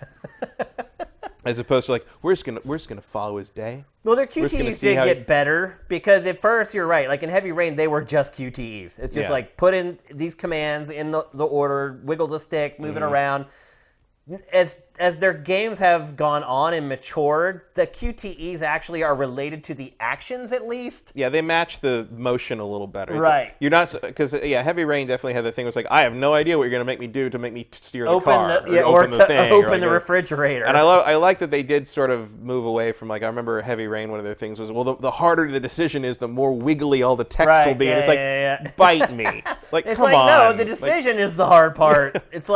As opposed to like, we're just gonna follow his day. Well, their QTEs did get better because at first, you're right, like in Heavy Rain, they were just QTEs. It's just like put in these commands in the order, wiggle the stick, move it around. As their games have gone on and matured, the QTEs actually are related to the actions at least. Yeah, they match the motion a little better. It's right. Like, you're not, because Heavy Rain definitely had the thing where it's like, I have no idea what you're going to make me do to make me steer the car. Open the refrigerator. And I like that they did sort of move away from, like, I remember Heavy Rain, one of their things was, well, the harder the decision is, the more wiggly all the text will be. Yeah, and it's like, bite me. Like, it's come like, on. no, the decision is the hard part. It's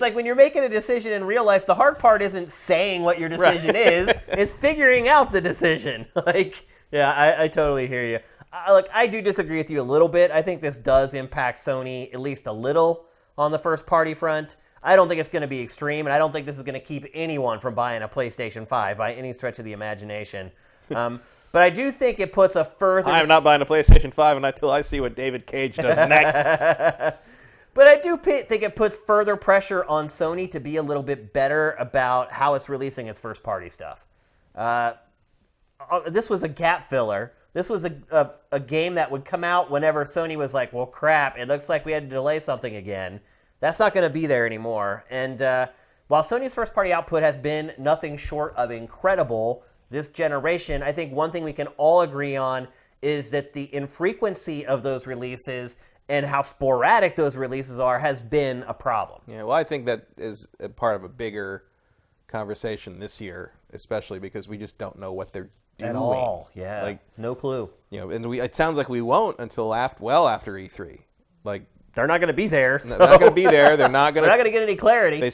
like when you're making a decision in real life, the hard part isn't saying what your decision is, it's figuring out the decision. I totally hear you. I do disagree with you a little bit. I think this does impact Sony at least a little on the first-party front. I don't think it's going to be extreme, and I don't think this is going to keep anyone from buying a PlayStation 5 by any stretch of the imagination. But I do think it puts a further... I'm not buying a PlayStation 5 until I see what David Cage does next. But I do think it puts further pressure on Sony to be a little bit better about how it's releasing its first-party stuff. This was a gap filler. This was a game that would come out whenever Sony was like, well, crap, it looks like we had to delay something again. That's not going to be there anymore. And while Sony's first-party output has been nothing short of incredible this generation, I think one thing we can all agree on is that the infrequency of those releases and how sporadic those releases are has been a problem. Yeah, well, I think that is a part of a bigger conversation this year, especially because we just don't know what they're doing. At all, yeah. Like, no clue. And it sounds like we won't until after E3. Like, they're not going to be there. So. They're not going to be there. They're not going to get any clarity. They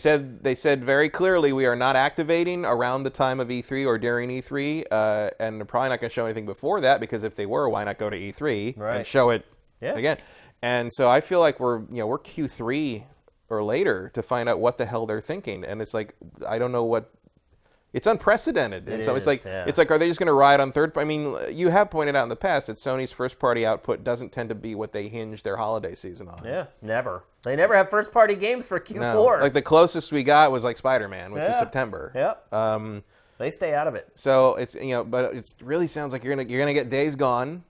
said very clearly we are not activating around the time of E3 or during E3, and they're probably not going to show anything before that because if they were, why not go to E3 and show it again? And so I feel like we're Q3 or later to find out what the hell they're thinking, and it's like I don't know what. It's unprecedented, and so it's like are they just going to ride on third? I mean, you have pointed out in the past that Sony's first-party output doesn't tend to be what they hinge their holiday season on. Yeah, never. They never have first-party games for Q4. No. Like the closest we got was like Spider-Man, which is September. Yep. They stay out of it. So it's but it really sounds like you're gonna get Days Gone,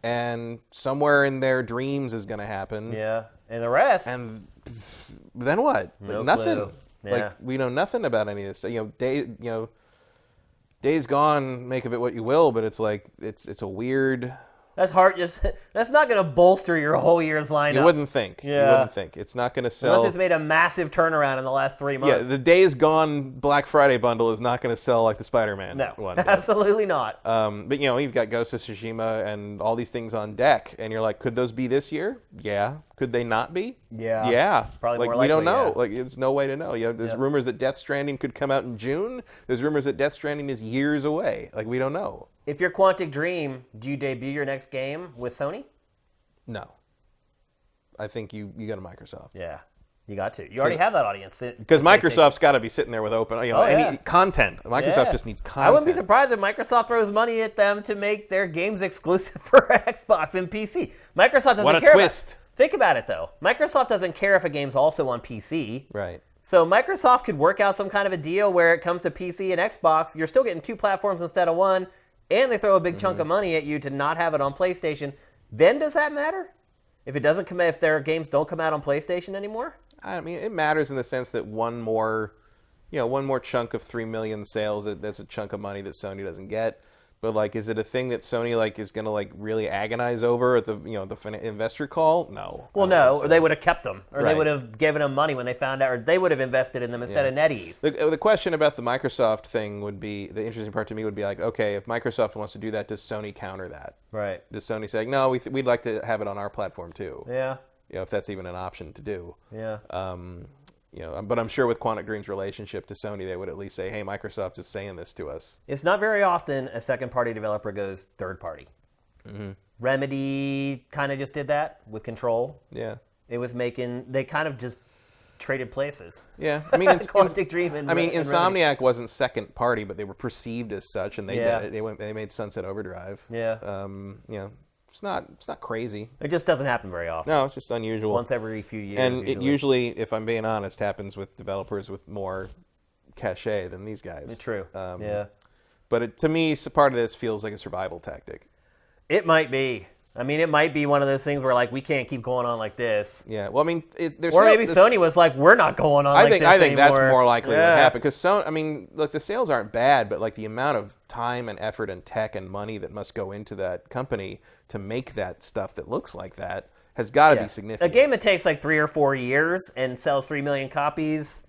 and somewhere in their dreams is gonna happen. Yeah, and the rest. And then what? No nothing. Clue. Yeah. Like we know nothing about any of this. Days Gone, make of it what you will, but it's like it's a weird. That's hard. That's not going to bolster your whole year's lineup. You wouldn't think. Yeah. You wouldn't think. It's not going to sell. Unless it's made a massive turnaround in the last 3 months. Yeah, the Days Gone Black Friday bundle is not going to sell like the Spider-Man one. Absolutely not. But you've got Ghost of Tsushima and all these things on deck, and you're like, could those be this year? Yeah. Could they not be? Yeah. Yeah. Probably more likely. We don't know. Yeah. Like, there's no way to know. There's rumors that Death Stranding could come out in June. There's rumors that Death Stranding is years away. Like, we don't know. If you're Quantic Dream, do you debut your next game with Sony? No. I think you go to Microsoft. Yeah. You got to. You already have that audience. Because Microsoft's got to be sitting there with open, any content. Microsoft just needs content. I wouldn't be surprised if Microsoft throws money at them to make their games exclusive for Xbox and PC. Microsoft doesn't care. What a twist. Think about it, though. Microsoft doesn't care if a game's also on PC. Right. So Microsoft could work out some kind of a deal where it comes to PC and Xbox. You're still getting 2 platforms instead of 1, and they throw a big chunk of money at you to not have it on PlayStation. Then does that matter? If their games don't come out on PlayStation anymore? I mean, it matters in the sense that one more chunk of 3 million sales, that's a chunk of money that Sony doesn't get. But like, is it a thing that Sony like is gonna like really agonize over at the investor call? No. Well, no, or they would have kept them, or they Right. would have given them money when they found out, or they would have invested in them instead of NetEase. The question about the Microsoft thing would be, the interesting part to me would be like, okay, if Microsoft wants to do that, does Sony counter that? Right. Does Sony say, no, we'd like to have it on our platform too? Yeah. If that's even an option to do. Yeah. But I'm sure with Quantic Dream's relationship to Sony, they would at least say, hey, Microsoft is saying this to us. It's not very often a second-party developer goes third-party. Mm-hmm. Remedy kind of just did that with Control. Yeah. It was they kind of just traded places. Yeah. I mean, Quantic Dream and Insomniac wasn't second party, but they were perceived as such, and they made Sunset Overdrive. Yeah. It's not crazy. It just doesn't happen very often. No, it's just unusual. Once every few years. And it usually, if I'm being honest, happens with developers with more cachet than these guys. It's true. Yeah. But to me, part of this feels like a survival tactic. It might be. I mean, it might be one of those things where like we can't keep going on like this. Yeah. Well, I mean, Sony was like, we're not going on like this anymore. I think that's more likely what happened because Sony. I mean, look, the sales aren't bad, but like the amount of time and effort and tech and money that must go into that company to make that stuff that looks like that has got to be significant. A game that takes like 3 or 4 years and sells 3 million copies.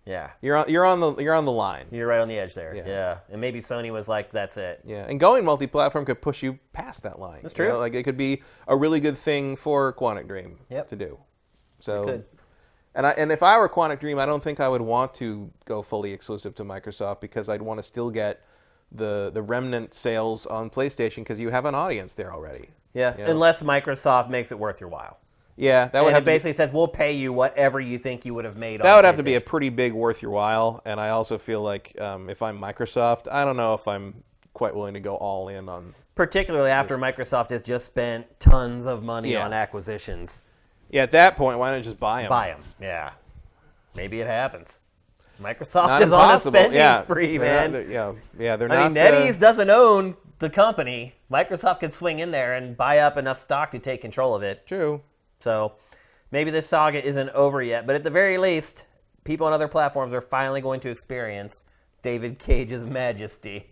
Yeah, you're on the line. You're right on the edge there. Yeah, and maybe Sony was like, "That's it." Yeah, and going multi-platform could push you past that line. That's true. Like it could be a really good thing for Quantic Dream to do. So, it could. And if I were Quantic Dream, I don't think I would want to go fully exclusive to Microsoft because I'd want to still get the remnant sales on PlayStation because you have an audience there already. Yeah, unless Microsoft makes it worth your while. Yeah, that would have basically says we'll pay you whatever you think you would have made. That would have to be a pretty big worth your while, and I also feel like if I'm Microsoft, I don't know if I'm quite willing to go all in on. Particularly after Microsoft has just spent tons of money on acquisitions. Yeah, at that point, why not just buy them? Buy them, yeah. Maybe it happens. Microsoft is on a spending spree, man. They're not. I mean, NetEase doesn't own the company. Microsoft could swing in there and buy up enough stock to take control of it. True. So maybe this saga isn't over yet, but at the very least, people on other platforms are finally going to experience David Cage's majesty.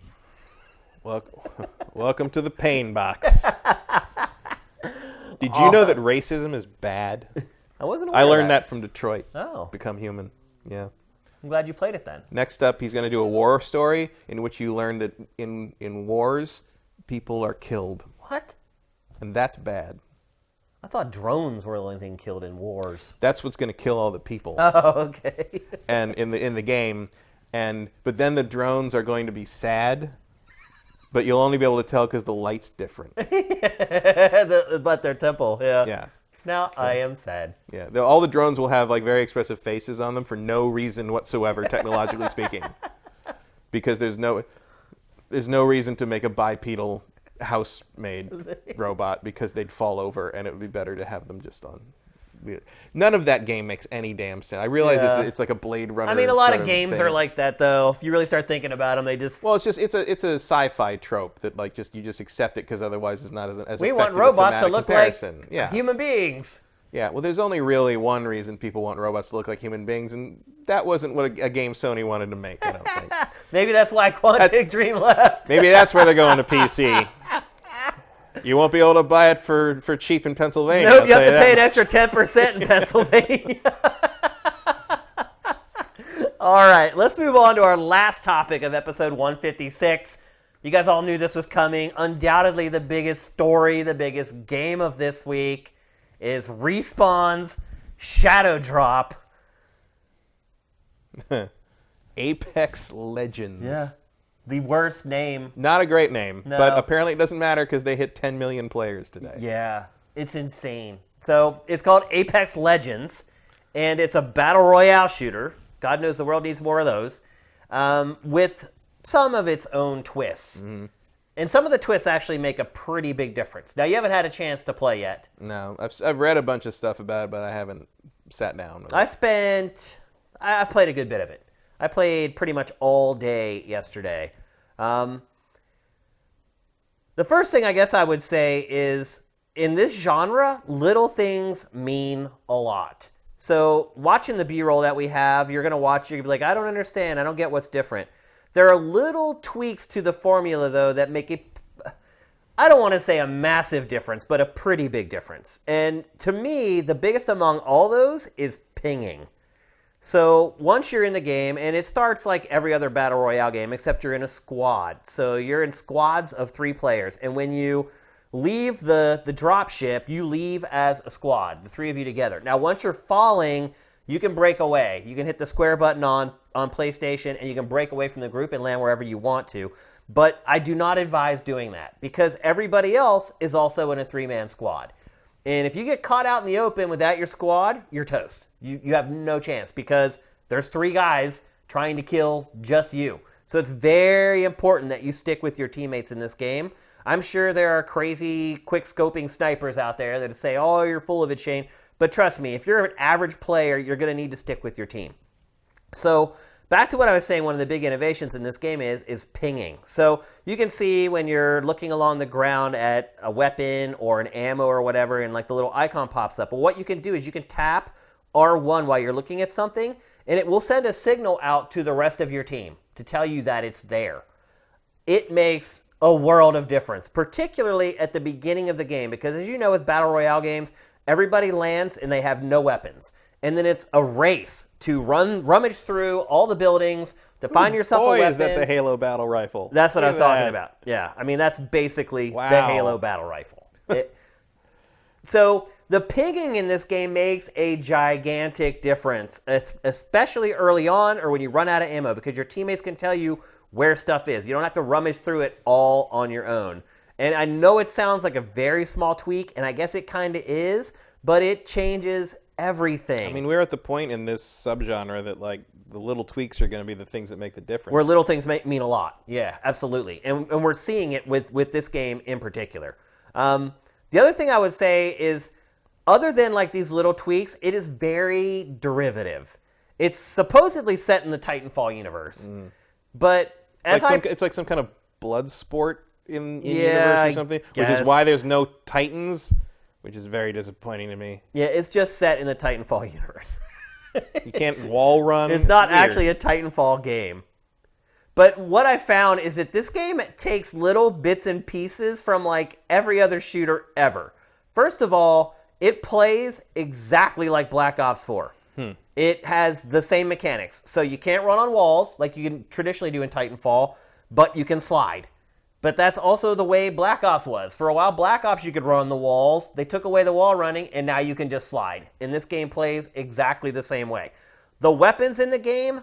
Welcome to the pain box. Did you know that racism is bad? I wasn't aware I of learned that from Detroit. Oh. Become Human. Yeah. I'm glad you played it then. Next up, he's going to do a war story in which you learn that in wars, people are killed. What? And that's bad. I thought drones were the only thing killed in wars. That's what's going to kill all the people. Oh, okay. And in the game, but then the drones are going to be sad, but you'll only be able to tell because the light's different. But their temple, yeah. Yeah. Now I am sad. Yeah. All the drones will have like very expressive faces on them for no reason whatsoever, technologically speaking, because there's no reason to make a bipedal house-made robot because they'd fall over, and it would be better to have them just on. None of that game makes any damn sense. I realize it's like a Blade Runner. I mean, a lot of thing. games are like that, though. If you really start thinking about them, they just. Well, it's a sci-fi trope that like you just accept it because otherwise it's not as we effective want robots a to look comparison. like human beings. Yeah, well, there's only really one reason people want robots to look like human beings, and that wasn't what a game Sony wanted to make, I don't think. Maybe that's why Quantic Dream left. Maybe that's where they're going to PC. You won't be able to buy it for cheap in Pennsylvania. Nope, you have to pay an extra 10% in Pennsylvania. All right, let's move on to our last topic of episode 156. You guys all knew this was coming. Undoubtedly the biggest story, the biggest game of this week is Respawn's Shadow Drop. Apex Legends. Yeah. The worst name. Not a great name, No. but apparently it doesn't matter because they hit 10 million players today. Yeah, it's insane. So it's called Apex Legends, and it's a battle royale shooter. God knows the world needs more of those, with some of its own twists. Mm-hmm. And some of the twists actually make a pretty big difference. Now, you haven't had a chance to play yet. No, I've read a bunch of stuff about it, but I haven't sat down. I've played a good bit of it. I played pretty much all day yesterday. The first thing I guess I would say is, in this genre, little things mean a lot. So watching the B-roll that we have, you're going to watch, you're going to be like, I don't understand, I don't get what's different. There are little tweaks to the formula, though, that make it, I don't want to say a massive difference, but a pretty big difference. And to me, the biggest among all those is pinging. So once you're in the game, and it starts like every other Battle Royale game, except you're in a squad. So you're in squads of 3 players. And when you leave the drop ship, you leave as a squad, the 3 of you together. Now, once you're falling, you can break away. You can hit the square button on PlayStation, and you can break away from the group and land wherever you want to. But I do not advise doing that, because everybody else is also in a 3-man squad. And if you get caught out in the open without your squad, you're toast. You have no chance, because there's 3 guys trying to kill just you. So it's very important that you stick with your teammates in this game. I'm sure there are crazy quick-scoping snipers out there that say, oh, you're full of it, Shane. But trust me, if you're an average player, you're going to need to stick with your team. So back to what I was saying, one of the big innovations in this game is pinging. So you can see when you're looking along the ground at a weapon or an ammo or whatever, and like the little icon pops up. But what you can do is you can tap R1 while you're looking at something, and it will send a signal out to the rest of your team to tell you that it's there. It makes a world of difference, particularly at the beginning of the game, because as you know, with Battle Royale games, everybody lands and they have no weapons. And then it's a race to rummage through all the buildings to find yourself a weapon. Is that the Halo battle rifle? That's what I was talking about. Yeah, I mean, that's basically the Halo battle rifle. So the pinging in this game makes a gigantic difference, especially early on or when you run out of ammo, because your teammates can tell you where stuff is. You don't have to rummage through it all on your own. And I know it sounds like a very small tweak, and I guess it kind of is, but it changes everything. I mean, we're at the point in this subgenre that, like, the little tweaks are going to be the things that make the difference. Where little things mean a lot. Yeah, absolutely. And we're seeing it with this game in particular. The other thing I would say is, other than like these little tweaks, it is very derivative. It's supposedly set in the Titanfall universe, but it's like some kind of blood sport in universe or something, which is why there's no Titans, which is very disappointing to me. Yeah, it's just set in the Titanfall universe. You can't wall run. It's not actually a Titanfall game. But what I found is that this game takes little bits and pieces from like every other shooter ever. First of all, it plays exactly like Black Ops 4. It has the same mechanics. So you can't run on walls like you can traditionally do in Titanfall, but you can slide. But that's also the way Black Ops was. For a while, Black Ops, you could run the walls. They took away the wall running, and now you can just slide. And this game plays exactly the same way. The weapons in the game,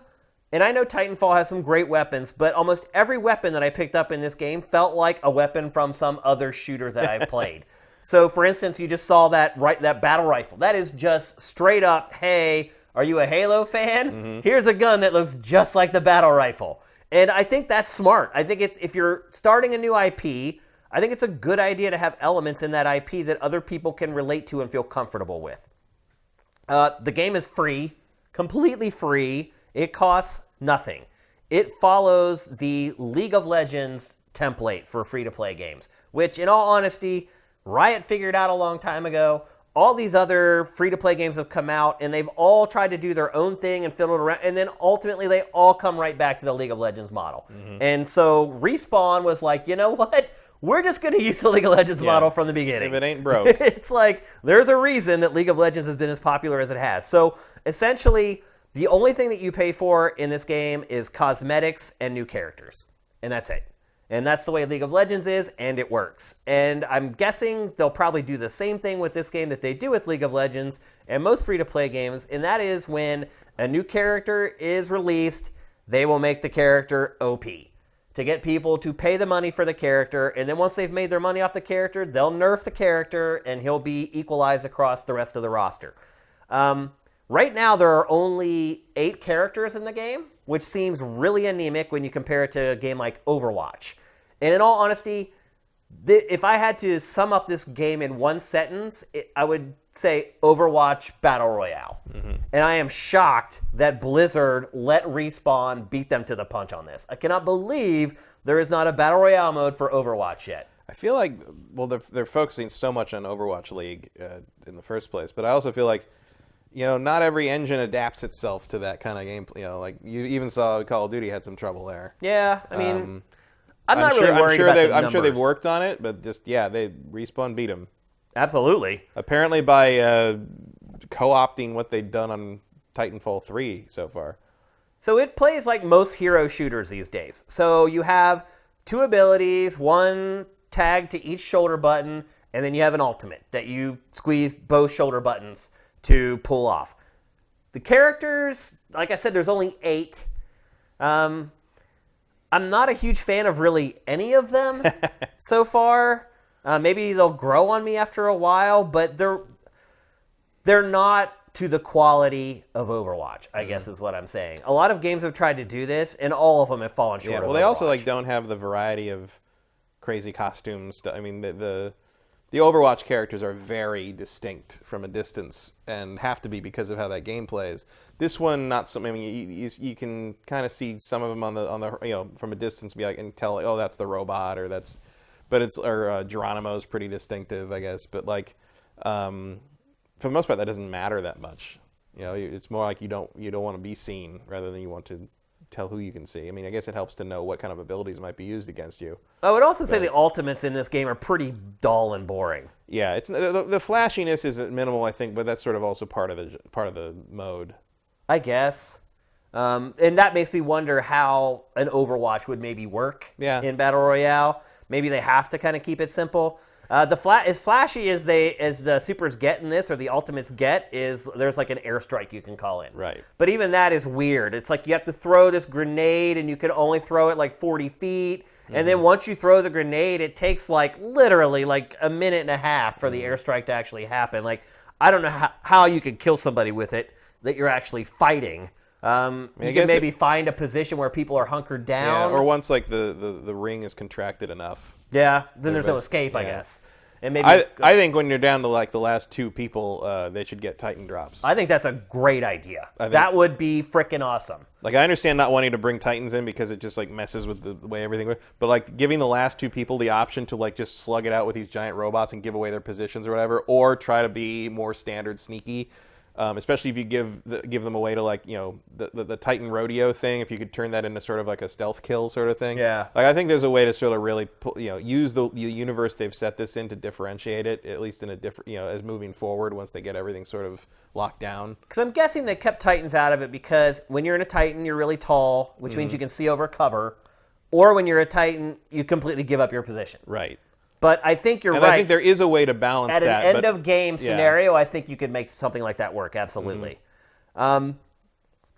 and I know Titanfall has some great weapons, but almost every weapon that I picked up in this game felt like a weapon from some other shooter that I've played. So, for instance, you just saw that battle rifle. That is just straight up, hey, are you a Halo fan? Here's a gun that looks just like the battle rifle. And I think that's smart. I think if you're starting a new IP, I think it's a good idea to have elements in that IP that other people can relate to and feel comfortable with. The game is free, completely free. It costs nothing. It follows the League of Legends template for free-to-play games, which, in all honesty, Riot figured out a long time ago. All these other free-to-play games have come out, and they've all tried to do their own thing and fiddle it around, and then ultimately they all come right back to the League of Legends model. And so Respawn was like, you know what? We're just going to use the League of Legends model from the beginning. If it ain't broke. It's like, there's a reason that League of Legends has been as popular as it has. So essentially, the only thing that you pay for in this game is cosmetics and new characters. And that's it. And that's the way League of Legends is, and it works. And I'm guessing they'll probably do the same thing with this game that they do with League of Legends and most free-to-play games, and that is when a new character is released, they will make the character OP to get people to pay the money for the character, and then once they've made their money off the character, they'll nerf the character, and he'll be equalized across the rest of the roster. Right now, there are only 8 characters in the game, which seems really anemic when you compare it to a game like Overwatch. And in all honesty, if I had to sum up this game in one sentence, I would say Overwatch Battle Royale. And I am shocked that Blizzard let Respawn beat them to the punch on this. I cannot believe there is not a Battle Royale mode for Overwatch yet. I feel like, well, they're focusing so much on Overwatch League in the first place, but I also feel like, not every engine adapts itself to that kind of gameplay. Like you even saw Call of Duty had some trouble there. Yeah, I mean, I'm not really worried about the numbers. I'm sure they've worked on it, but just they Respawn beat them. Absolutely. Apparently by co-opting what they'd done on Titanfall 3 so far. So it plays like most hero shooters these days. So you have 2 abilities, 1 tagged to each shoulder button, and then you have an ultimate that you squeeze both shoulder buttons to pull off. The characters, like I said, there's only 8. I'm not a huge fan of really any of them so far. Maybe they'll grow on me after a while, but they're not to the quality of Overwatch, I guess is what I'm saying. A lot of games have tried to do this, and all of them have fallen short of well, Overwatch. they also don't have the variety of crazy costumes. I mean, the Overwatch characters are very distinct from a distance and have to be because of how that game plays. This one, not so. I mean, you can kind of see some of them on the from a distance, be like and tell oh that's the robot or that's, but Geronimo's pretty distinctive, I guess. But for the most part, that doesn't matter that much. It's more like you don't want to be seen rather than you want to tell who you can see. I mean, I guess it helps to know what kind of abilities might be used against you. I would also say the ultimates in this game are pretty dull and boring. Yeah, it's the flashiness is minimal, I think, but that's sort of also part of the mode. I guess. And that makes me wonder how an Overwatch would maybe work in Battle Royale. Maybe they have to kind of keep it simple. As flashy as the supers get in this, or the ultimates get, is there's like an airstrike you can call in. Right. But even that is weird. It's like you have to throw this grenade, and you can only throw it like 40 feet. And then once you throw the grenade, it takes literally a minute and a half for the airstrike to actually happen. I don't know how you could kill somebody with it that you're actually fighting. You can maybe find a position where people are hunkered down. Yeah, or once the ring is contracted enough. Yeah, then there's no escape, I guess. And maybe I think when you're down to the last 2 people, they should get Titan drops. I think that's a great idea. That would be freaking awesome. I understand not wanting to bring Titans in because it just messes with the way everything works. But giving the last 2 people the option to just slug it out with these giant robots and give away their positions or whatever, or try to be more standard sneaky. Especially if you give them away to the Titan rodeo thing, if you could turn that into sort of a stealth kill sort of thing. Yeah. I think there's a way to sort of really use the universe they've set this in to differentiate it, at least in a different as moving forward once they get everything sort of locked down. Because I'm guessing they kept Titans out of it because when you're in a Titan, you're really tall, which means you can see over cover, or when you're a Titan, you completely give up your position. Right. But I think you're right. I think there is a way to balance that. At an end-of-game scenario, I think you could make something like that work, absolutely. And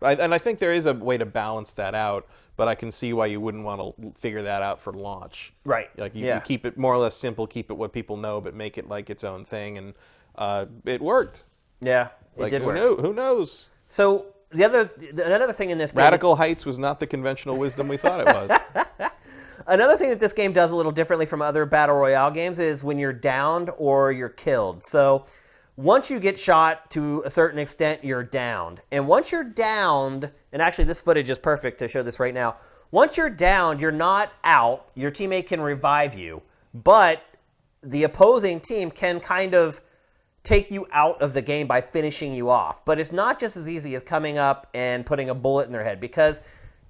I think there is a way to balance that out, but I can see why you wouldn't want to figure that out for launch. Right. You keep it more or less simple, keep it what people know, but make it its own thing, and it worked. Yeah, it did work. Who knows? So another thing in this game... Radical Heights was not the conventional wisdom we thought it was. Another thing that this game does a little differently from other Battle Royale games is when you're downed or you're killed. So once you get shot to a certain extent, you're downed. And once you're downed, and actually this footage is perfect to show this right now. Once you're downed, you're not out. Your teammate can revive you. But the opposing team can kind of take you out of the game by finishing you off. But it's not just as easy as coming up and putting a bullet in their head. Because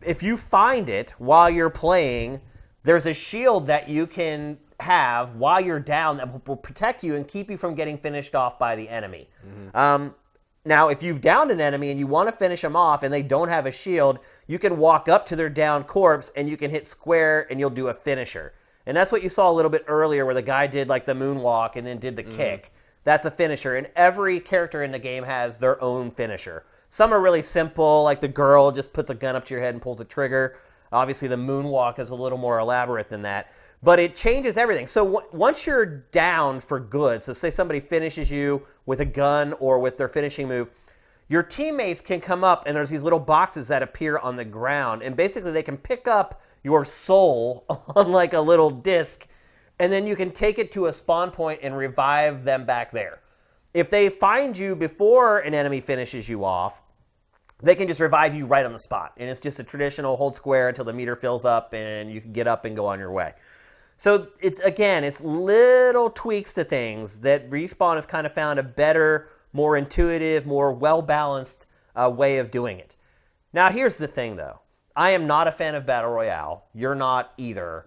if you find it while you're playing... there's a shield that you can have while you're down that will protect you and keep you from getting finished off by the enemy. Now, if you've downed an enemy and you want to finish them off and they don't have a shield, you can walk up to their downed corpse and you can hit square and you'll do a finisher. And that's what you saw a little bit earlier where the guy did the moonwalk and then did the kick. That's a finisher. And every character in the game has their own finisher. Some are really simple, like the girl just puts a gun up to your head and pulls a trigger. Obviously, the moonwalk is a little more elaborate than that. But it changes everything. So once you're down for good, so say somebody finishes you with a gun or with their finishing move, your teammates can come up and there's these little boxes that appear on the ground. And basically, they can pick up your soul on a little disc, and then you can take it to a spawn point and revive them back there. If they find you before an enemy finishes you off, they can just revive you right on the spot. And it's just a traditional hold square until the meter fills up and you can get up and go on your way. So it's little tweaks to things that Respawn has kind of found a better more intuitive, more well-balanced way of doing it. Now, here's the thing, though. I am not a fan of Battle Royale. You're not either.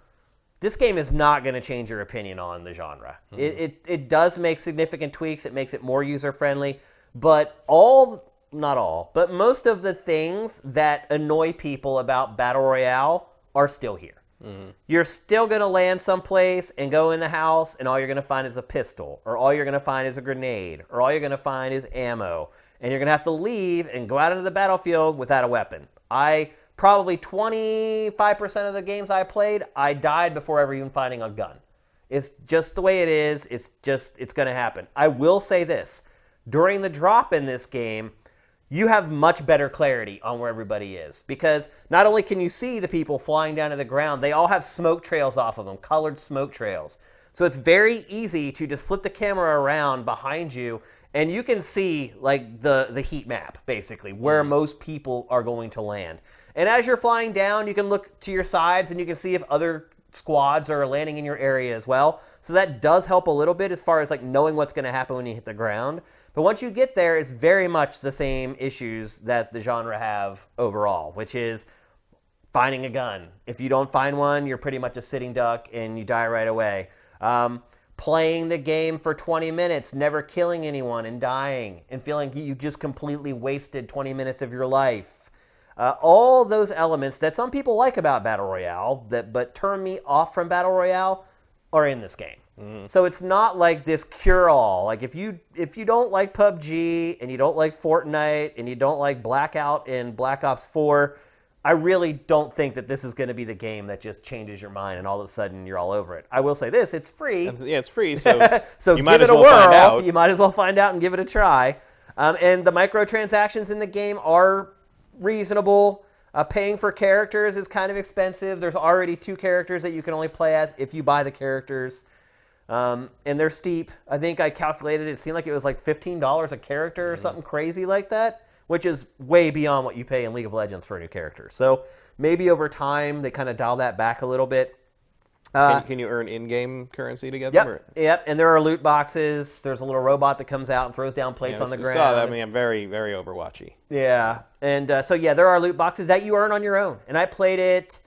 This game is not going to change your opinion on the genre. It does make significant tweaks. It makes it more user-friendly. But not all, but most of the things that annoy people about Battle Royale are still here. You're still going to land someplace and go in the house, and all you're going to find is a pistol, or all you're going to find is a grenade, or all you're going to find is ammo. And you're going to have to leave and go out into the battlefield without a weapon. Probably 25% of the games I played, I died before ever even finding a gun. It's just the way it is. It's going to happen. I will say this. During the drop in this game, you have much better clarity on where everybody is. Because not only can you see the people flying down to the ground, they all have smoke trails off of them, colored smoke trails. So it's very easy to just flip the camera around behind you, and you can see like the heat map, basically, where most people are going to land. And as you're flying down, you can look to your sides, and you can see if other squads are landing in your area as well. So that does help a little bit as far as like knowing what's going to happen when you hit the ground. But once you get there, it's very much the same issues that the genre have overall, which is finding a gun. If you don't find one, you're pretty much a sitting duck and you die right away. Playing the game for 20 minutes, never killing anyone and dying, and feeling you just completely wasted 20 minutes of your life. All those elements that some people like about Battle Royale, but turn me off from Battle Royale, are in this game. So it's not like this cure-all. Like if you don't like PUBG and you don't like Fortnite and you don't like Blackout and Black Ops 4, I really don't think that this is going to be the game that just changes your mind and all of a sudden you're all over it. I will say this, it's free. Yeah, it's free, so, so you might give as it a well find whirl. out. You might as well find out and give it a try. And the microtransactions in the game are reasonable. Paying for characters is kind of expensive. There's already 2 characters that you can only play as if you buy the characters. And they're steep. I think I calculated it seemed like it was like $15 a character or something crazy like that, which is way beyond what you pay in League of Legends for a new character. So maybe over time they kind of dial that back a little bit. Can you earn in-game currency to get them? Or? Yep. And there are loot boxes. There's a little robot that comes out and throws down plates on the ground. Saw that. I mean, I'm very, very Overwatchy. Yeah. And there are loot boxes that you earn on your own. And I played it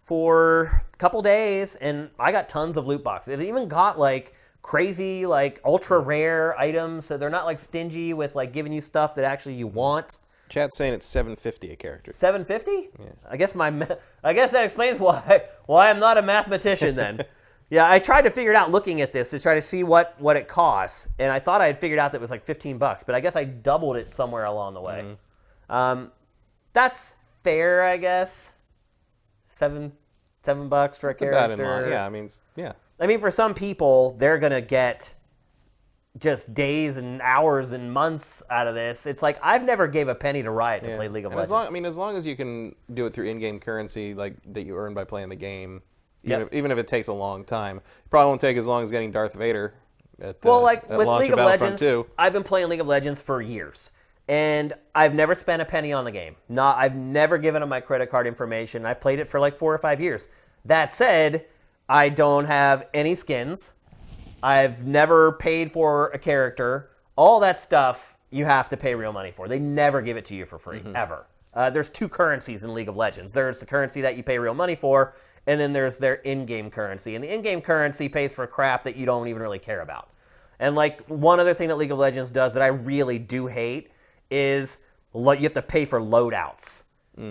for a couple days, and I got tons of loot boxes. It even got like crazy, like ultra rare items, so they're not like stingy with like giving you stuff that actually you want. Chat's saying it's $7.50 a character. $7.50? Yeah. I guess that explains why I'm not a mathematician then. Yeah, I tried to figure it out looking at this to try to see what it costs, and I thought I had figured out that it was like $15, but I guess I doubled it somewhere along the way. That's fair, I guess. $7 for a character. That in mind. Yeah, I mean, yeah. I mean, for some people, they're gonna get just days and hours and months out of this. It's like I've never gave a penny to Riot to play League of Legends. As long as you can do it through in-game currency, like that you earn by playing the game, even if it takes a long time, it probably won't take as long as getting Darth Vader. With League of Legends, I've been playing League of Legends for years. And I've never spent a penny on the game. I've never given them my credit card information. I've played it for like 4 or 5 years. That said, I don't have any skins. I've never paid for a character. All that stuff you have to pay real money for. They never give it to you for free, ever. There's 2 currencies in League of Legends. There's the currency that you pay real money for, and then there's their in-game currency. And the in-game currency pays for crap that you don't even really care about. And like one other thing that League of Legends does that I really do hate is you have to pay for loadouts.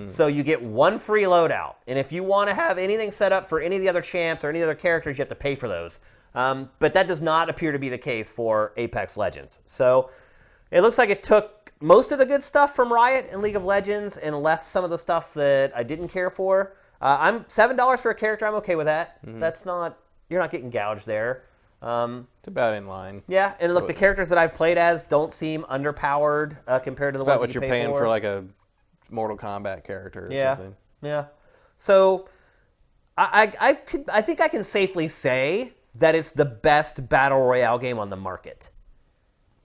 So you get 1 free loadout, and if you want to have anything set up for any of the other champs or any other characters, you have to pay for those. But that does not appear to be the case for Apex Legends. So it looks like it took most of the good stuff from Riot and League of Legends and left some of the stuff that I didn't care for. I'm $7 for a character. I'm okay with that. You're not getting gouged there. It's about in line. Yeah, and look, the characters that I've played as don't seem underpowered compared to the ones that you pay for. It's about what you're paying for like a Mortal Kombat character or something. Yeah. So I think I can safely say that it's the best Battle Royale game on the market.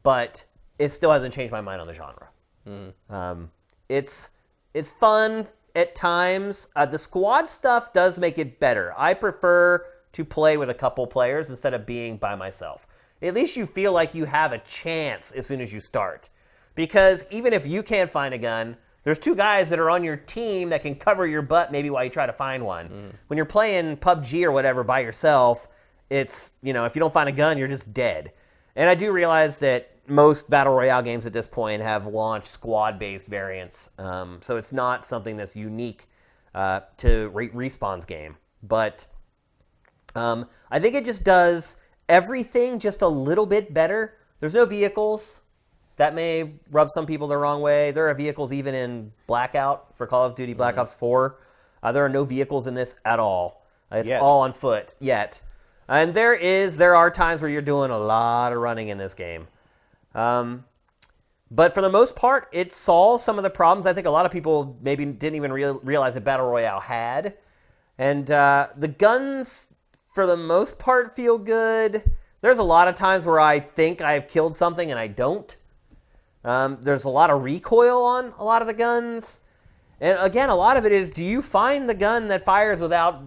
But it still hasn't changed my mind on the genre. It's fun at times. The squad stuff does make it better. I prefer to play with a couple players instead of being by myself. at least you feel like you have a chance as soon as you start. Because even if you can't find a gun, there's 2 guys that are on your team that can cover your butt maybe while you try to find one. When you're playing PUBG or whatever by yourself, it's, if you don't find a gun, you're just dead. And I do realize that most Battle Royale games at this point have launched squad-based variants. So it's not something that's unique to Respawn's game. But I think it just does everything just a little bit better. There's no vehicles. That may rub some people the wrong way. There are vehicles even in Blackout for Call of Duty Black Ops 4. There are no vehicles in this at all. It's all on foot yet. And there are times where you're doing a lot of running in this game. But for the most part, it solves some of the problems I think a lot of people maybe didn't even realize that Battle Royale had. And the guns, for the most part, feel good. There's a lot of times where I think I've killed something and I don't. There's a lot of recoil on a lot of the guns. And again, a lot of it is, do you find the gun that fires without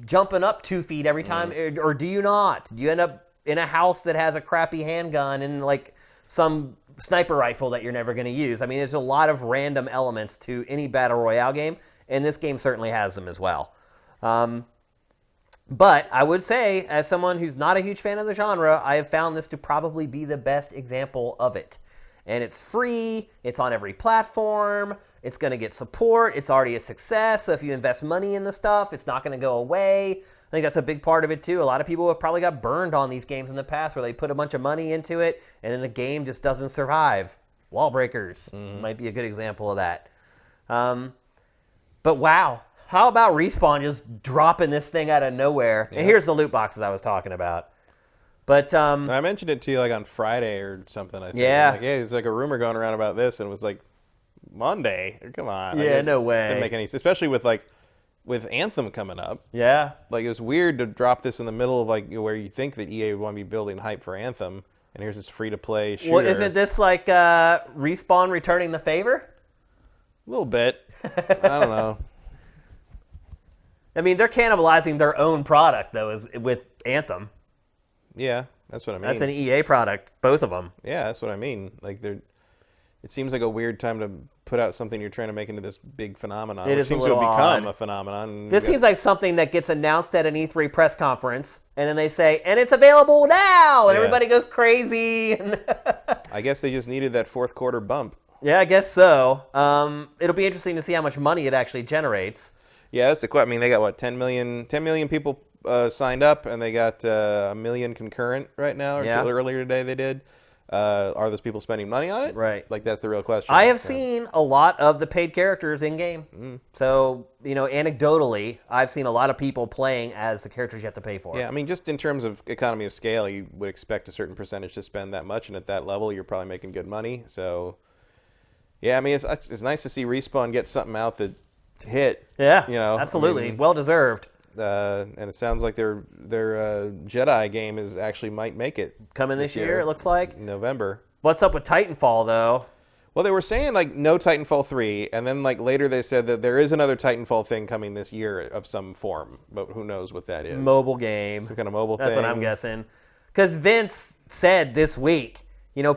jumping up 2 feet every time, or do you not? Do you end up in a house that has a crappy handgun and like some sniper rifle that you're never going to use? I mean, there's a lot of random elements to any Battle Royale game, and this game certainly has them as well. But I would say, as someone who's not a huge fan of the genre, I have found this to probably be the best example of it. And it's free, it's on every platform, it's going to get support, it's already a success, so if you invest money in the stuff, it's not going to go away. I think that's a big part of it too. A lot of people have probably got burned on these games in the past where they put a bunch of money into it, and then the game just doesn't survive. Wall breakers might be a good example of that. But wow, how about Respawn just dropping this thing out of nowhere? Yeah. And here's the loot boxes I was talking about. But I mentioned it to you like on Friday or something. I think. Yeah. Like, there's like a rumor going around about this, and it was like Monday. Come on. Yeah, like, no way. Didn't make any, especially with Anthem coming up. Yeah. Like it was weird to drop this in the middle of like where you think that EA would want to be building hype for Anthem, and here's this free to play shooter. Well, isn't this like Respawn returning the favor? A little bit. I don't know. I mean, they're cannibalizing their own product though, with Anthem. Yeah, that's what I mean. That's an EA product, both of them. Yeah, that's what I mean. Like, it seems like a weird time to put out something you're trying to make into this big phenomenon. It seems a little to have become odd. A phenomenon. This seems like something that gets announced at an E3 press conference, and then they say, and it's available now, and everybody goes crazy. I guess they just needed that fourth quarter bump. Yeah, I guess so. It'll be interesting to see how much money it actually generates. Yeah, that's the question. I mean, they got, what, 10 million people signed up, and they got 1 million concurrent right now. Earlier today they did. Are those people spending money on it? Right. Like, that's the real question. I have seen a lot of the paid characters in-game. So, anecdotally, I've seen a lot of people playing as the characters you have to pay for. Yeah, I mean, just in terms of economy of scale, you would expect a certain percentage to spend that much, and at that level, you're probably making good money. So, yeah, I mean, it's nice to see Respawn get something out that hit. Yeah, absolutely. I mean, well-deserved. And it sounds like their Jedi game actually might make it. Coming this year, it looks like. November. What's up with Titanfall, though? Well, they were saying, like, no Titanfall 3, and then, like, later they said that there is another Titanfall thing coming this year of some form, but who knows what that is. Mobile game. Some kind of mobile thing. That's what I'm guessing. Because Vince said this week,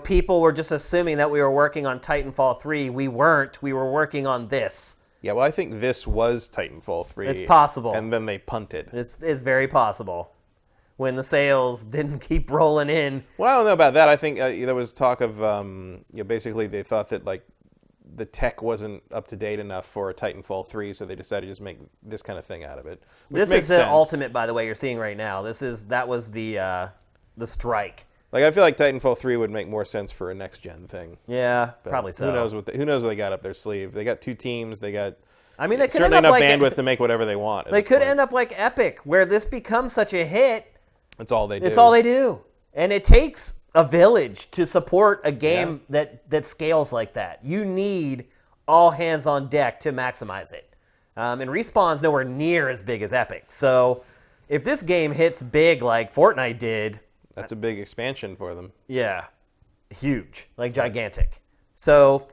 people were just assuming that we were working on Titanfall 3. We weren't. We were working on this. Yeah, well, I think this was Titanfall 3. It's possible. And then they punted. It's very possible. When the sales didn't keep rolling in. Well, I don't know about that. I think there was talk of, basically they thought that, like, the tech wasn't up to date enough for a Titanfall 3, so they decided to just make this kind of thing out of it. This is the ultimate, by the way, you're seeing right now. That was the strike. Like, I feel like Titanfall 3 would make more sense for a next-gen thing. Yeah, but probably so. Who knows what they got up their sleeve? They got 2 teams. They got they could certainly end up enough bandwidth to make whatever they want. They could end up like Epic, where this becomes such a hit. That's all they do. It's all they do. And it takes a village to support a game that scales like that. You need all hands on deck to maximize it. And Respawn's nowhere near as big as Epic. So if this game hits big like Fortnite did... That's a big expansion for them. Yeah. Huge. Like gigantic. So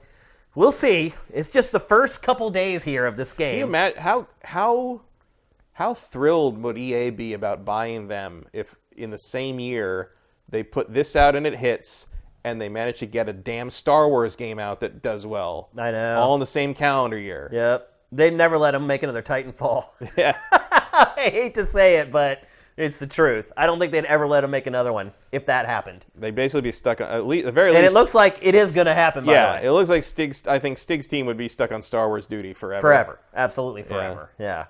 we'll see. It's just the first couple days here of this game. Can you imagine how thrilled would EA be about buying them if in the same year they put this out and it hits, and they manage to get a damn Star Wars game out that does well. I know. All in the same calendar year. Yep. They'd never let them make another Titanfall. Yeah. I hate to say it, but it's the truth. I don't think they'd ever let them make another one if that happened. They'd basically be stuck on, at the very least. And it looks like it is going to happen, by the way. It looks like I think Stig's team would be stuck on Star Wars duty forever. Forever. Absolutely forever. Yeah.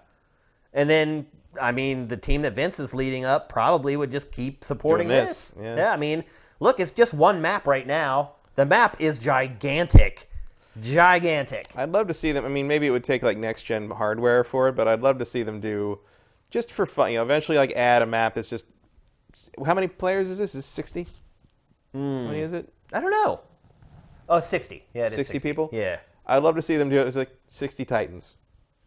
And then, I mean, the team that Vince is leading up probably would just keep supporting Doing this. this. Yeah, I mean, look, it's just one map right now. The map is gigantic. Gigantic. I'd love to see them. I mean, maybe it would take like next-gen hardware for it, but I'd love to see them do, just for fun, eventually like add a map that's just, how many players is this? Is 60? How many is it? I don't know. Oh, 60. Yeah, it is 60 people? Yeah. I'd love to see them do it. It's like 60 Titans.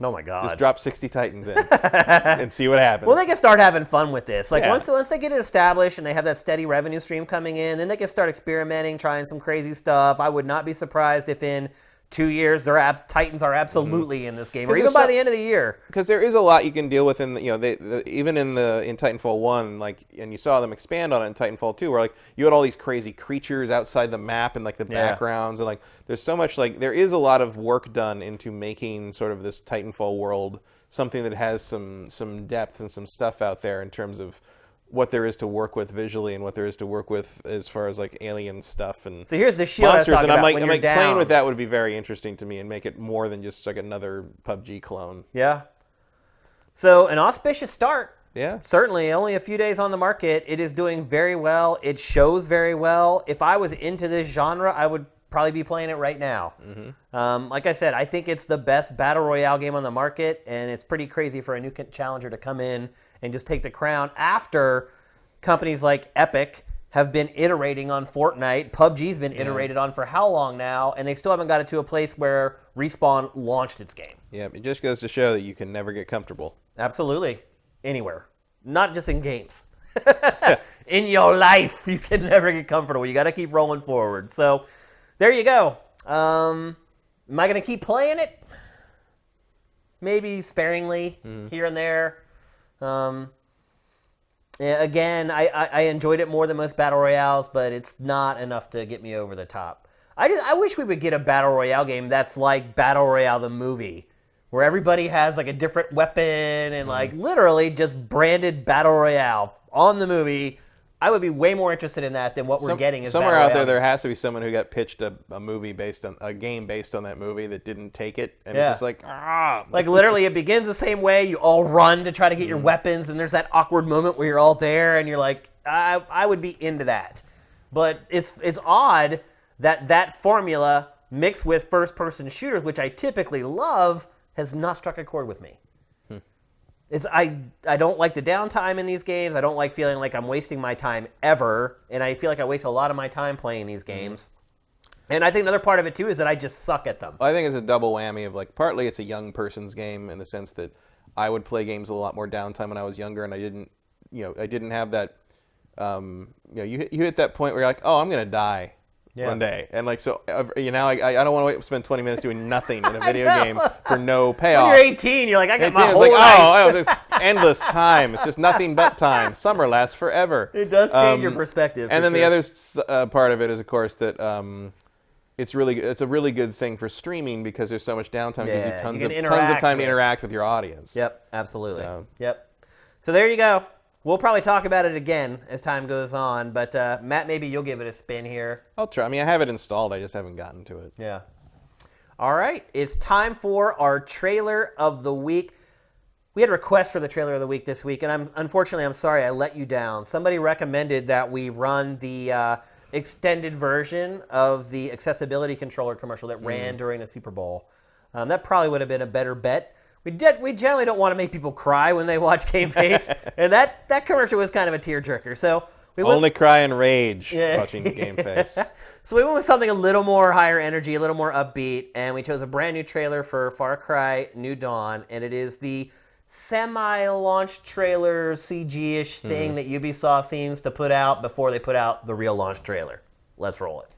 Oh, my God. Just drop 60 Titans in and see what happens. Well, they can start having fun with this. Like, Yeah. once they get it established and they have that steady revenue stream coming in, then they can start experimenting, trying some crazy stuff. I would not be surprised if in 2 years Titans are absolutely in this game, or even by the end of the year. Because there is a lot you can deal with in even in Titanfall 1, like, and you saw them expand on it in Titanfall 2, where like you had all these crazy creatures outside the map and like the backgrounds, and like there's so much, like there is a lot of work done into making sort of this Titanfall world something that has some depth and some stuff out there in terms of what there is to work with visually and what there is to work with as far as like alien stuff and So here's the shield I was monsters. talking And about when you're down. playing with that would be very interesting to me and make it more than just like another PUBG clone. Yeah. So an auspicious start. Yeah. Certainly, only a few days on the market. It is doing very well. It shows very well. If I was into this genre, I would probably be playing it right now. Like I said, I think it's the best battle royale game on the market, and it's pretty crazy for a new challenger to come in and just take the crown after companies like Epic have been iterating on Fortnite. PUBG's been iterated on for how long now, and they still haven't got it to a place where Respawn launched its game. Yeah, it just goes to show that you can never get comfortable. Absolutely. Anywhere. Not just in games. In your life, you can never get comfortable. You got to keep rolling forward. So, there you go. Am I going to keep playing it? Maybe sparingly, here and there. Again, I enjoyed it more than most battle royales, but it's not enough to get me over the top. I wish we would get a battle royale game that's like Battle Royale the movie, where everybody has like a different weapon and like literally just branded battle royale on the movie. I would be way more interested in that than what we're getting. Somewhere out there has to be someone who got pitched a movie based on a game based on that movie that didn't take it, and it's just like like literally it begins the same way. You all run to try to get your weapons, and there's that awkward moment where you're all there, and you're like, I would be into that. But it's odd that formula mixed with first person shooters, which I typically love, has not struck a chord with me. I don't like the downtime in these games. I don't like feeling like I'm wasting my time ever, and I feel like I waste a lot of my time playing these games. And I think another part of it, too, is that I just suck at them. I think it's a double whammy of like, partly it's a young person's game in the sense that I would play games with a lot more downtime when I was younger, and I didn't have that, you hit that point where you're like, oh, I'm going to die. One day, and like so, I don't want to spend 20 minutes doing nothing in a video game for no payoff. When you're 18, you're like, I got my whole like, life. it's endless time. It's just nothing but time. Summer lasts forever. It does change your perspective. And then the other part of it is, of course, that it's a really good thing for streaming because there's so much downtime. It gives you tons of time to interact with your audience. Yep, absolutely. So there you go. We'll probably talk about it again as time goes on, but Matt, maybe you'll give it a spin here. I'll try. I mean, I have it installed. I just haven't gotten to it. Yeah. All right. It's time for our trailer of the week. We had a request for the trailer of the week this week, and unfortunately, I'm sorry I let you down. Somebody recommended that we run the extended version of the accessibility controller commercial that ran during the Super Bowl. That probably would have been a better bet. We generally don't want to make people cry when they watch GameFace, and that commercial was kind of a tearjerker. So we only cry and rage watching GameFace. So we went with something a little more higher energy, a little more upbeat, and we chose a brand new trailer for Far Cry New Dawn, and it is the semi-launch trailer CG-ish thing that Ubisoft seems to put out before they put out the real launch trailer. Let's roll it.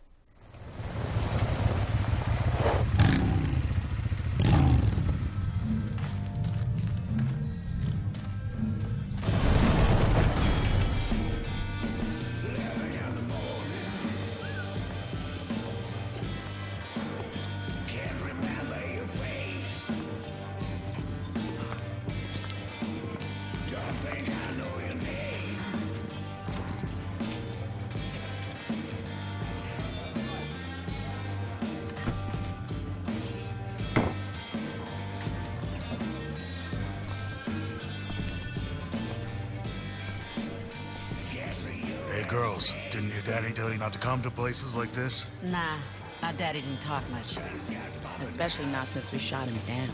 girls. Didn't your daddy tell you not to come to places like this? Nah, my daddy didn't talk much. Especially not since we shot him down.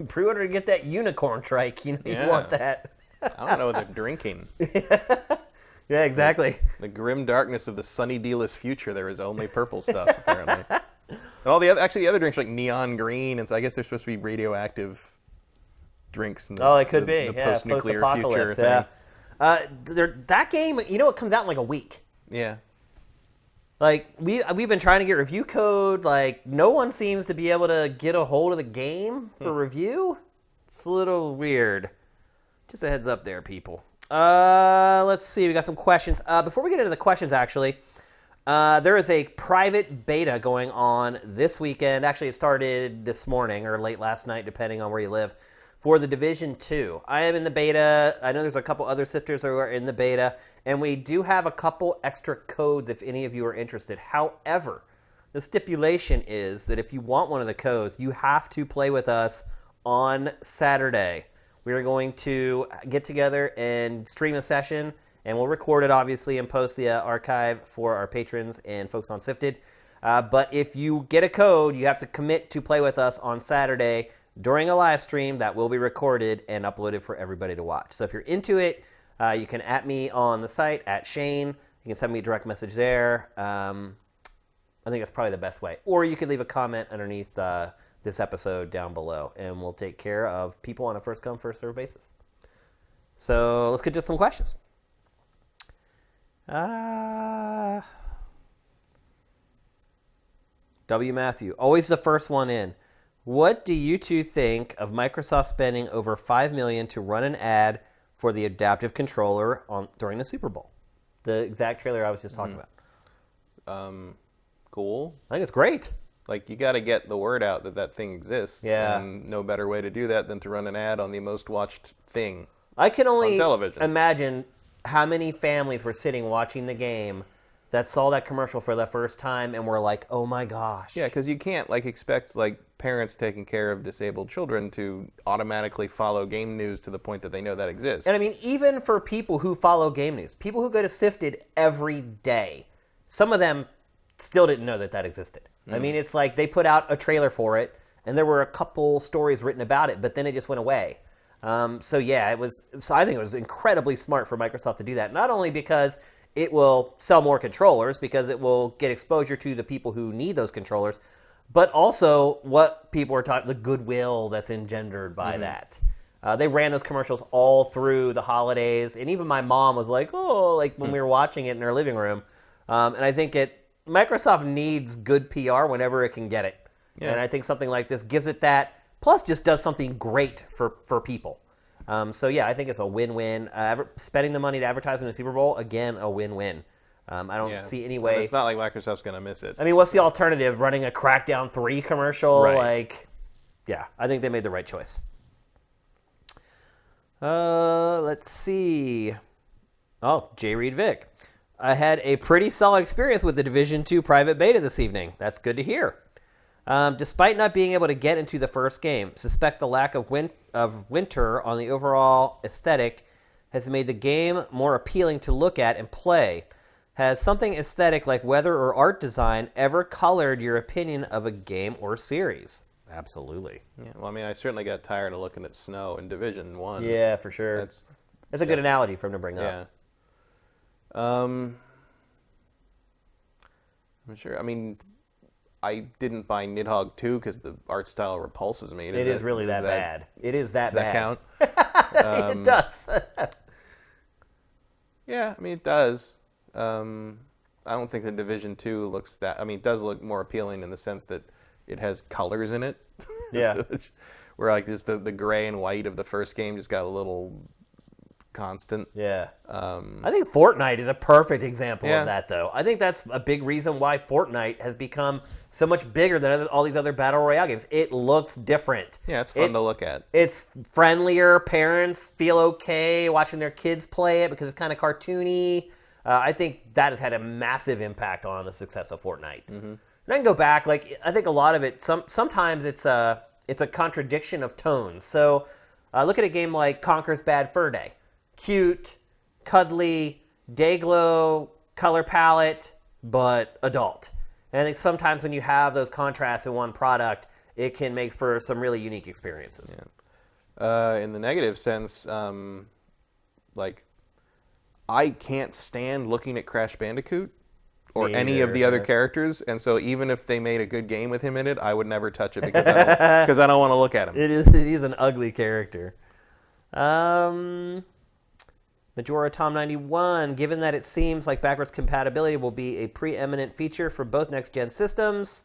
Pre-order to get that unicorn trike. You want that. I don't know what they're drinking. Yeah, exactly. The grim darkness of the sunny D-list future. There is only purple stuff, apparently. And all the other drinks are like neon green, and so I guess they're supposed to be radioactive drinks. In the, it could be. The yeah, post-nuclear post-apocalypse. future thing. That game, it comes out in like a week. Yeah. Like we've been trying to get review code. Like no one seems to be able to get a hold of the game for review. It's a little weird. Just a heads up there, people. Let's see. We got some questions. Before we get into the questions, actually, there is a private beta going on this weekend. Actually, it started this morning or late last night, depending on where you live, for the Division 2. I am in the beta. I know there's a couple other sifters who are in the beta, and we do have a couple extra codes if any of you are interested. However, the stipulation is that if you want one of the codes, you have to play with us on Saturday. We are going to get together and stream a session, and we'll record it, obviously, and post the archive for our patrons and folks on Sifted. But if you get a code, you have to commit to play with us on Saturday during a live stream that will be recorded and uploaded for everybody to watch. So if you're into it, you can @ me on the site, @Shane. You can send me a direct message there. I think that's probably the best way. Or you could leave a comment underneath this episode down below, and we'll take care of people on a first-come, first-served basis. So let's get to some questions. W. Matthew, always the first one in. What do you two think of Microsoft spending over $5 million to run an ad for the adaptive controller during the Super Bowl? The exact trailer I was just talking about. Cool. I think it's great. Like, you got to get the word out that thing exists. Yeah. And no better way to do that than to run an ad on the most watched thing I can only on television. imagine how many families were sitting watching the game that saw that commercial for the first time and were like, oh my gosh. Yeah, because you can't expect parents taking care of disabled children to automatically follow game news to the point that they know that exists. And I mean, even for people who follow game news, people who go to Sifted every day, some of them still didn't know that existed. I mean, it's like they put out a trailer for it, and there were a couple stories written about it, but then it just went away. So I think it was incredibly smart for Microsoft to do that. Not only because it will sell more controllers, because it will get exposure to the people who need those controllers, but also what people are talking, the goodwill that's engendered by that. They ran those commercials all through the holidays, and even my mom was like, "Oh," like when we were watching it in her living room. And I think Microsoft needs good PR whenever it can get it, and I think something like this gives it that. Plus, just does something great for people. So yeah, I think it's a win-win. Spending the money to advertise in the Super Bowl, again, a win-win. I don't see any way. And it's not like Microsoft's going to miss it. I mean, what's the alternative? Running a Crackdown 3 commercial? Right. Yeah, I think they made the right choice. Let's see. Oh, J. Reed Vic. I had a pretty solid experience with the Division 2 private beta this evening. That's good to hear. Despite not being able to get into the first game, suspect the lack of winter on the overall aesthetic has made the game more appealing to look at and play. Has something aesthetic like weather or art design ever colored your opinion of a game or series? Absolutely. Yeah, well, I mean, I certainly got tired of looking at snow in Division 1. Yeah, for sure. That's a good analogy for him to bring up. Yeah. I'm sure. I mean, I didn't buy Nidhogg 2 because the art style repulses me. It is really that bad. It is that bad. Does that count? It does. Yeah, I mean, it does. I don't think the Division 2 looks that... I mean, it does look more appealing in the sense that it has colors in it. Yeah. Where, like, just the gray and white of the first game just got a little constant. Yeah. I think Fortnite is a perfect example of that, though. I think that's a big reason why Fortnite has become so much bigger than all these other Battle Royale games. It looks different. Yeah, it's fun to look at. It's friendlier. Parents feel okay watching their kids play it because it's kind of cartoony. I think that has had a massive impact on the success of Fortnite. Mm-hmm. And I can go back. Like, I think a lot of it, sometimes it's a contradiction of tones. So look at a game like Conker's Bad Fur Day. Cute, cuddly, Dayglow color palette, but adult. And I think sometimes when you have those contrasts in one product, it can make for some really unique experiences. Yeah. In the negative sense, like, I can't stand looking at Crash Bandicoot or any of the other characters, and so even if they made a good game with him in it, I would never touch it because I don't want to look at him. It is an ugly character. Majora Tom 91, given that it seems like backwards compatibility will be a preeminent feature for both next-gen systems,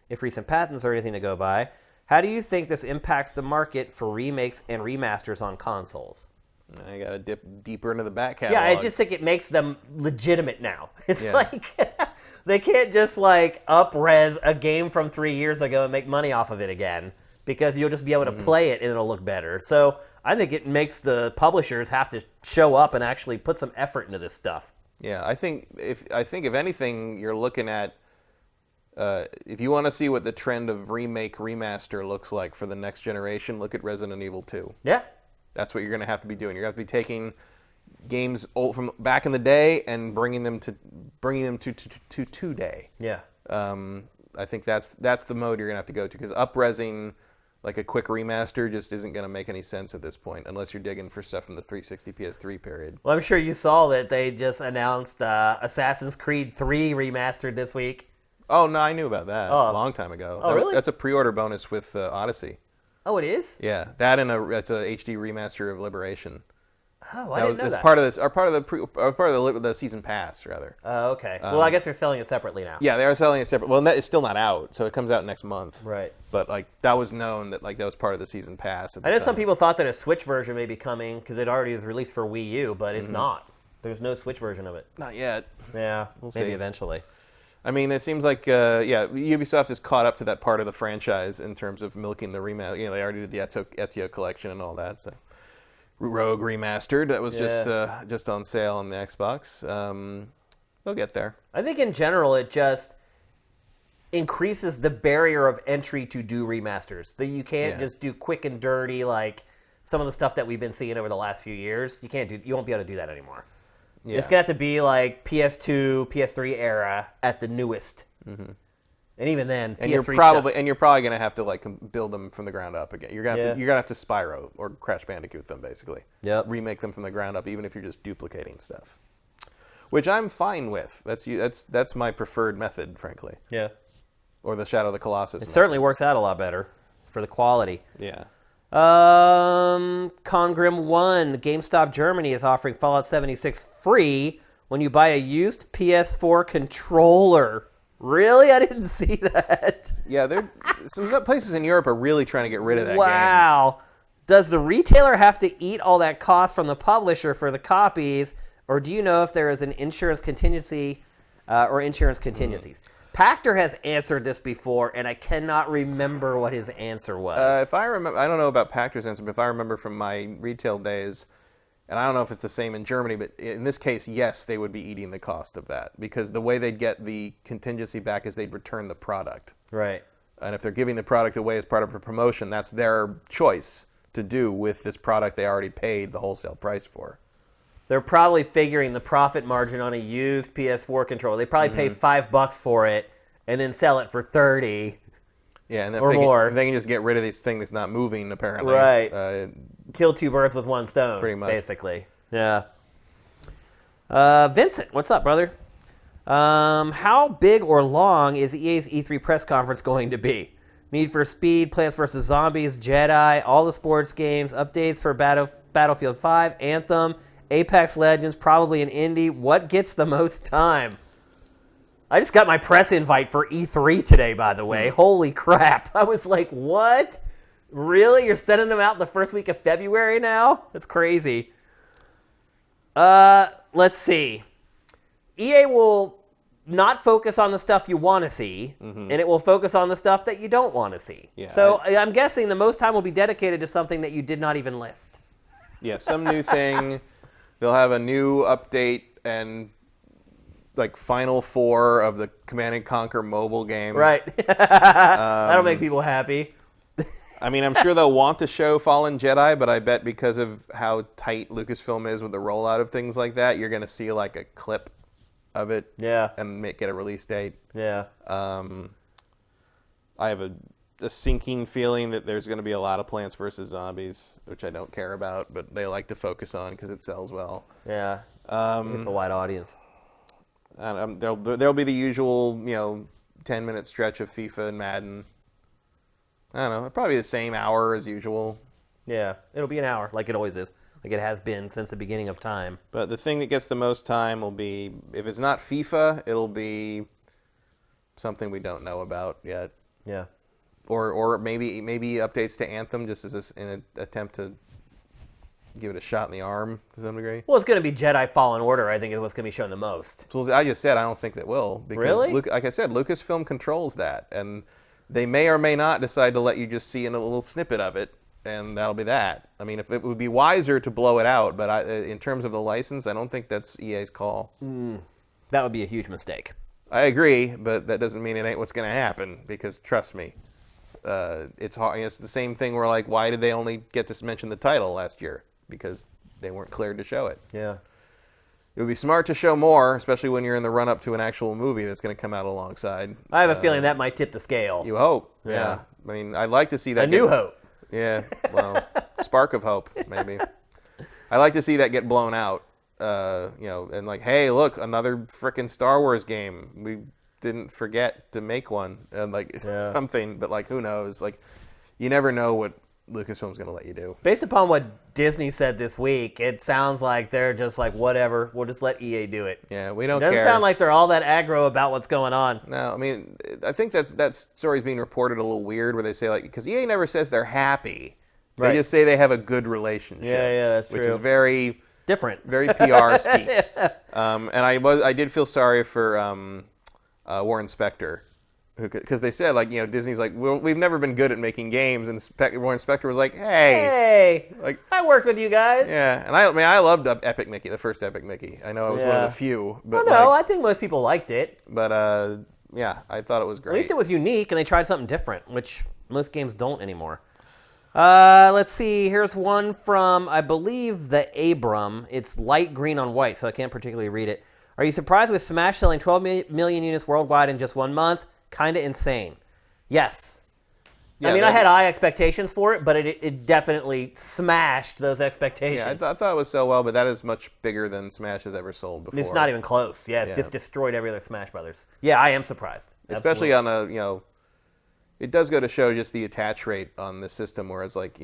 if recent patents are anything to go by, how do you think this impacts the market for remakes and remasters on consoles? I gotta dip deeper into the back catalog. Yeah, I just think it makes them legitimate now. It's like they can't just like up-res a game from 3 years ago and make money off of it again because you'll just be able to play it and it'll look better. So I think it makes the publishers have to show up and actually put some effort into this stuff. Yeah, I think if anything, you're looking at if you want to see what the trend of remake remaster looks like for the next generation, look at Resident Evil 2. Yeah. That's what you're going to have to be doing. You're going to have to be taking games old from back in the day and bringing them to today. Yeah. I think that's the mode you're going to have to go to because up-resing like a quick remaster just isn't going to make any sense at this point unless you're digging for stuff from the 360 PS3 period. Well, I'm sure you saw that they just announced Assassin's Creed 3 remastered this week. Oh, no, I knew about that a long time ago. Oh, really? That's a pre-order bonus with Odyssey. Oh, it is? Yeah, that's a HD remaster of Liberation. Oh, I didn't know that. It's part of this, or part of the season pass, rather. Oh, okay. Well, I guess they're selling it separately now. Yeah, they are selling it separate. Well, it's still not out, so it comes out next month. Right. But like that was known that like that was part of the season pass. I know some people thought that a Switch version may be coming because it already is released for Wii U, but it's not. There's no Switch version of it. Not yet. Yeah, maybe see. eventually. I mean, it seems like Ubisoft is caught up to that part of the franchise in terms of milking the remaster. You know, they already did the Ezio collection and all that. So, Rogue remastered that was just on sale on the Xbox. They'll get there. I think in general it just increases the barrier of entry to do remasters. That you can't just do quick and dirty like some of the stuff that we've been seeing over the last few years. You won't be able to do that anymore. Yeah. It's going to have to be like PS2, PS3 era at the newest. Mm-hmm. And even then, and PS3 you're probably going to have to like build them from the ground up again. You're going to have to Spyro or Crash Bandicoot them basically. Yep. Remake them from the ground up, even if you're just duplicating stuff. Which I'm fine with. That's my preferred method, frankly. Yeah. Or the Shadow of the Colossus. It certainly works out a lot better for the quality. Yeah. Congrim 1, GameStop Germany is offering Fallout 76 free when you buy a used PS4 controller. Really? I didn't see that. Yeah, some places in Europe are really trying to get rid of that game. Wow. Does the retailer have to eat all that cost from the publisher for the copies, or do you know if there is an insurance contingency or insurance contingencies? Pactor has answered this before, and I cannot remember what his answer was. If I remember, I don't know about Pactor's answer, but if I remember from my retail days, and I don't know if it's the same in Germany, but in this case, yes, they would be eating the cost of that, because the way they'd get the contingency back is they'd return the product. Right. And if they're giving the product away as part of a promotion, that's their choice to do with this product they already paid the wholesale price for. They're probably figuring the profit margin on a used PS4 controller. They probably pay $5 for it and then sell it for $30. Yeah, and or more. If they can just get rid of this thing that's not moving, apparently. Right. Kill two birds with one stone. Pretty much. Basically. Yeah. Vincent, what's up, brother? How big or long is EA's E3 press conference going to be? Need for Speed, Plants vs. Zombies, Jedi, all the sports games, updates for Battlefield 5, Anthem, Apex Legends, probably an indie. What gets the most time? I just got my press invite for E3 today, by the way. Holy crap. I was like, what? Really? You're sending them out the first week of February now? That's crazy. Let's see. EA will not focus on the stuff you want to see, and it will focus on the stuff that you don't want to see. Yeah, so I'm guessing the most time will be dedicated to something that you did not even list. Yeah, some new thing. They'll have a new update and like Final Four of the Command & Conquer mobile game. Right. That'll make people happy. I mean, I'm sure they'll want to show Fallen Jedi, but I bet because of how tight Lucasfilm is with the rollout of things like that, you're going to see like a clip of it. Yeah. And get a release date. Yeah. I have a sinking feeling that there's going to be a lot of Plants vs. Zombies, which I don't care about, but they like to focus on because it sells well. Yeah. It's a wide audience. And there'll be the usual, 10-minute stretch of FIFA and Madden. I don't know, probably the same hour as usual. Yeah, it'll be an hour, like it always is. Like it has been since the beginning of time. But the thing that gets the most time will be, if it's not FIFA, it'll be something we don't know about yet. Yeah. Or maybe updates to Anthem, just as an attempt to give it a shot in the arm to some degree. Well, it's going to be Jedi Fallen Order, I think, is what's going to be shown the most. So I just said I don't think that will. Because really? Like I said, Lucasfilm controls that. And they may or may not decide to let you just see a little snippet of it, and that'll be that. I mean, if it would be wiser to blow it out, but in terms of the license, I don't think that's EA's call. That would be a huge mistake. I agree, but that doesn't mean it ain't what's going to happen, because trust me, it's hard. It's the same thing where, like, why did they only get to mention the title last year? Because they weren't cleared to show it. Yeah. It would be smart to show more, especially when you're in the run-up to an actual movie that's going to come out alongside. I have a feeling that might tip the scale. You hope. Yeah. I mean, I'd like to see that. A new hope. Yeah. Well, spark of hope, maybe. I'd like to see that get blown out. And like, hey, look, another frickin' Star Wars game. We didn't forget to make one, and like something. But like, who knows? Like, you never know what Lucasfilm's going to let you do. Based upon what Disney said this week, it sounds like they're just like, whatever, we'll just let EA do it. Yeah, we don't care. Doesn't sound like they're all that aggro about what's going on. No, I mean, I think that story's being reported a little weird, where they say, like, because EA never says they're happy. They just say they have a good relationship. Yeah, that's true. Which is very different. Very PR speak. And I did feel sorry for Warren Spector. Because they said, like, Disney's like, we've never been good at making games, and Warren Spector was like, hey, like, I worked with you guys. Yeah, and I loved Epic Mickey, the first Epic Mickey. I know I was one of the few, but I think most people liked it. But yeah, I thought it was great. At least it was unique, and they tried something different, which most games don't anymore. Let's see. Here's one from, I believe, the Abram. It's light green on white, so I can't particularly read it. Are you surprised with Smash selling 12 million units worldwide in just 1 month? Kind of insane. Yes. Yeah, I mean, I had high expectations for it, but it definitely smashed those expectations. Yeah, I thought it would sell well, but that is much bigger than Smash has ever sold before. It's not even close. Yeah, it's just destroyed every other Smash Brothers. Yeah, I am surprised. Especially on a, it does go to show just the attach rate on this system, whereas like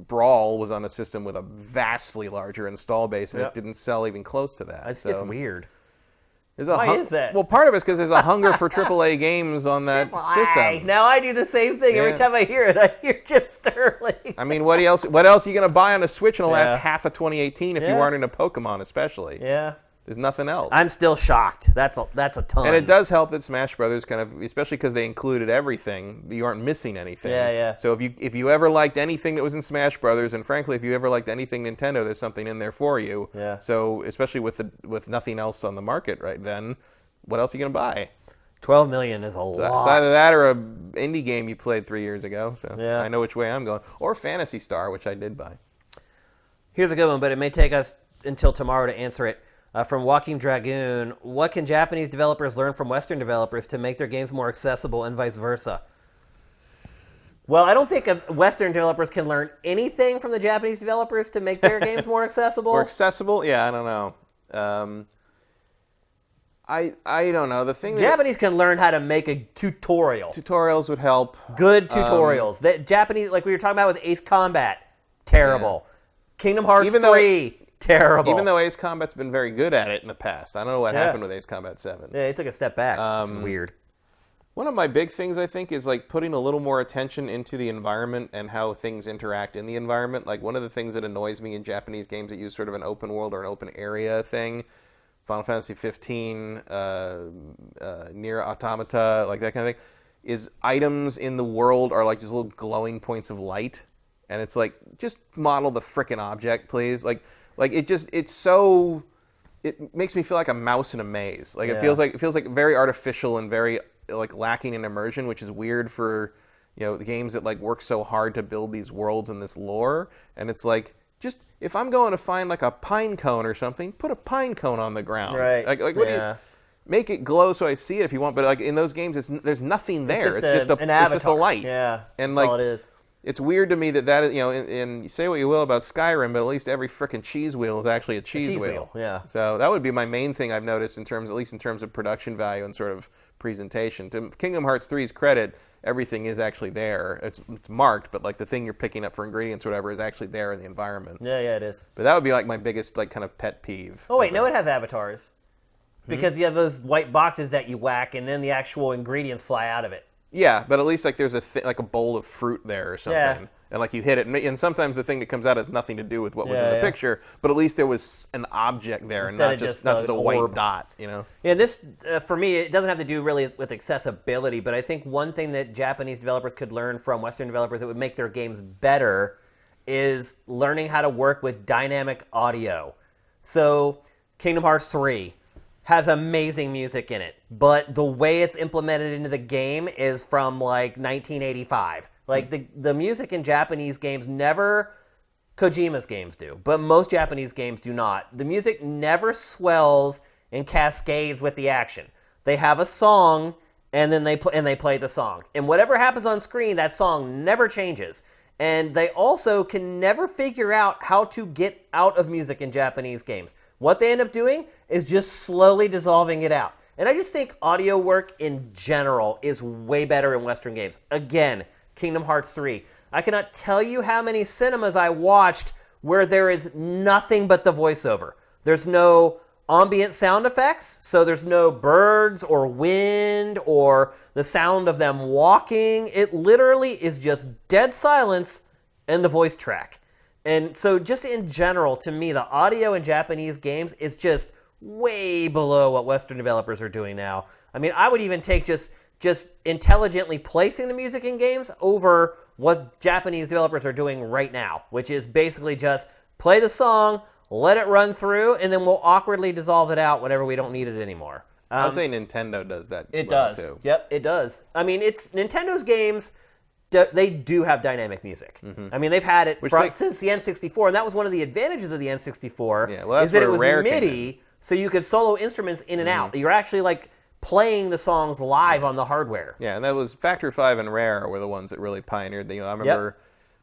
Brawl was on a system with a vastly larger install base, and it didn't sell even close to that. It's just weird. Why is that? Well, part of it's because there's a hunger for AAA games on that system. Now I do the same thing. Every time I hear it, I hear Jim Sterling. I mean, what else are you going to buy on a Switch in the last half of 2018 if you aren't into Pokemon especially? Yeah. There's nothing else. I'm still shocked. That's a ton. And it does help that Smash Brothers kind of, especially because they included everything, you aren't missing anything. Yeah. So if you ever liked anything that was in Smash Brothers, and frankly, if you ever liked anything Nintendo, there's something in there for you. Yeah. So especially with nothing else on the market right then, what else are you going to buy? 12 million is a lot. It's either that or an indie game you played 3 years ago. So yeah. I know which way I'm going. Or Phantasy Star, which I did buy. Here's a good one, but it may take us until tomorrow to answer it. From Walking Dragoon, what can Japanese developers learn from Western developers to make their games more accessible and vice versa? Well, I don't think Western developers can learn anything from the Japanese developers to make their games more accessible. More accessible? Yeah, I don't know. I don't know. The thing Japanese can learn how to make a tutorial. Tutorials would help. Good tutorials. That Japanese, like we were talking about with Ace Combat, terrible. Yeah. Kingdom Hearts 3, terrible. Even though Ace Combat's been very good at it in the past. I don't know what happened with Ace Combat 7. Yeah, it took a step back, which is weird. One of my big things, I think, is like putting a little more attention into the environment and how things interact in the environment. Like one of the things that annoys me in Japanese games that use sort of an open world or an open area thing, Final Fantasy 15, Nier Automata, like that kind of thing, is items in the world are like just little glowing points of light. And it's like, just model the frickin' object, please. Like it's so, it makes me feel like a mouse in a maze. Like it feels like very artificial and very like lacking in immersion, which is weird for, the games that like work so hard to build these worlds and this lore. And it's like, just if I'm going to find like a pine cone or something, put a pine cone on the ground. Right. Like what do you make it glow so I see it if you want? But like in those games, there's nothing there. It's just a light. Yeah. And that's like all it is. It's weird to me that is, and you say what you will about Skyrim, but at least every frickin' cheese wheel is actually a cheese wheel. Yeah. So that would be my main thing I've noticed at least in terms of production value and sort of presentation. To Kingdom Hearts 3's credit, everything is actually there. It's marked, but like the thing you're picking up for ingredients or whatever is actually there in the environment. Yeah, it is. But that would be like my biggest like kind of pet peeve. Oh wait, no, it has avatars. Because you have those white boxes that you whack, and then the actual ingredients fly out of it. Yeah, but at least like there's like a bowl of fruit there or something. Yeah. And like you hit it, and sometimes the thing that comes out has nothing to do with what was in the picture, but at least there was an object there Instead and not just a white dot, Yeah, this, for me, it doesn't have to do really with accessibility, but I think one thing that Japanese developers could learn from Western developers that would make their games better is learning how to work with dynamic audio. So, Kingdom Hearts 3 has amazing music in it, but the way it's implemented into the game is from like 1985. Like the music in Japanese games never, Kojima's games do, but most Japanese games do not. The music never swells and cascades with the action. They have a song and then they play the song. And whatever happens on screen, that song never changes. And they also can never figure out how to get out of music in Japanese games. What they end up doing is just slowly dissolving it out. And I just think audio work in general is way better in Western games. Again, Kingdom Hearts 3. I cannot tell you how many cinemas I watched where there is nothing but the voiceover. There's no ambient sound effects, so there's no birds or wind or the sound of them walking. It literally is just dead silence and the voice track. And so just in general, to me, the audio in Japanese games is just way below what Western developers are doing now. I mean, I would even take just intelligently placing the music in games over what Japanese developers are doing right now, which is basically just play the song, let it run through, and then we'll awkwardly dissolve it out whenever we don't need it anymore. I'd say Nintendo does that. It does. Too. Yep, it does. I mean, it's Nintendo's games. They do have dynamic music. Mm-hmm. I mean, they've had it since the N64, and that was one of the advantages of the N64. Yeah, well, is that it was MIDI, so you could solo instruments in and out. You're actually like playing the songs live on the hardware. Yeah, and that was Factor 5 and Rare were the ones that really pioneered the. I remember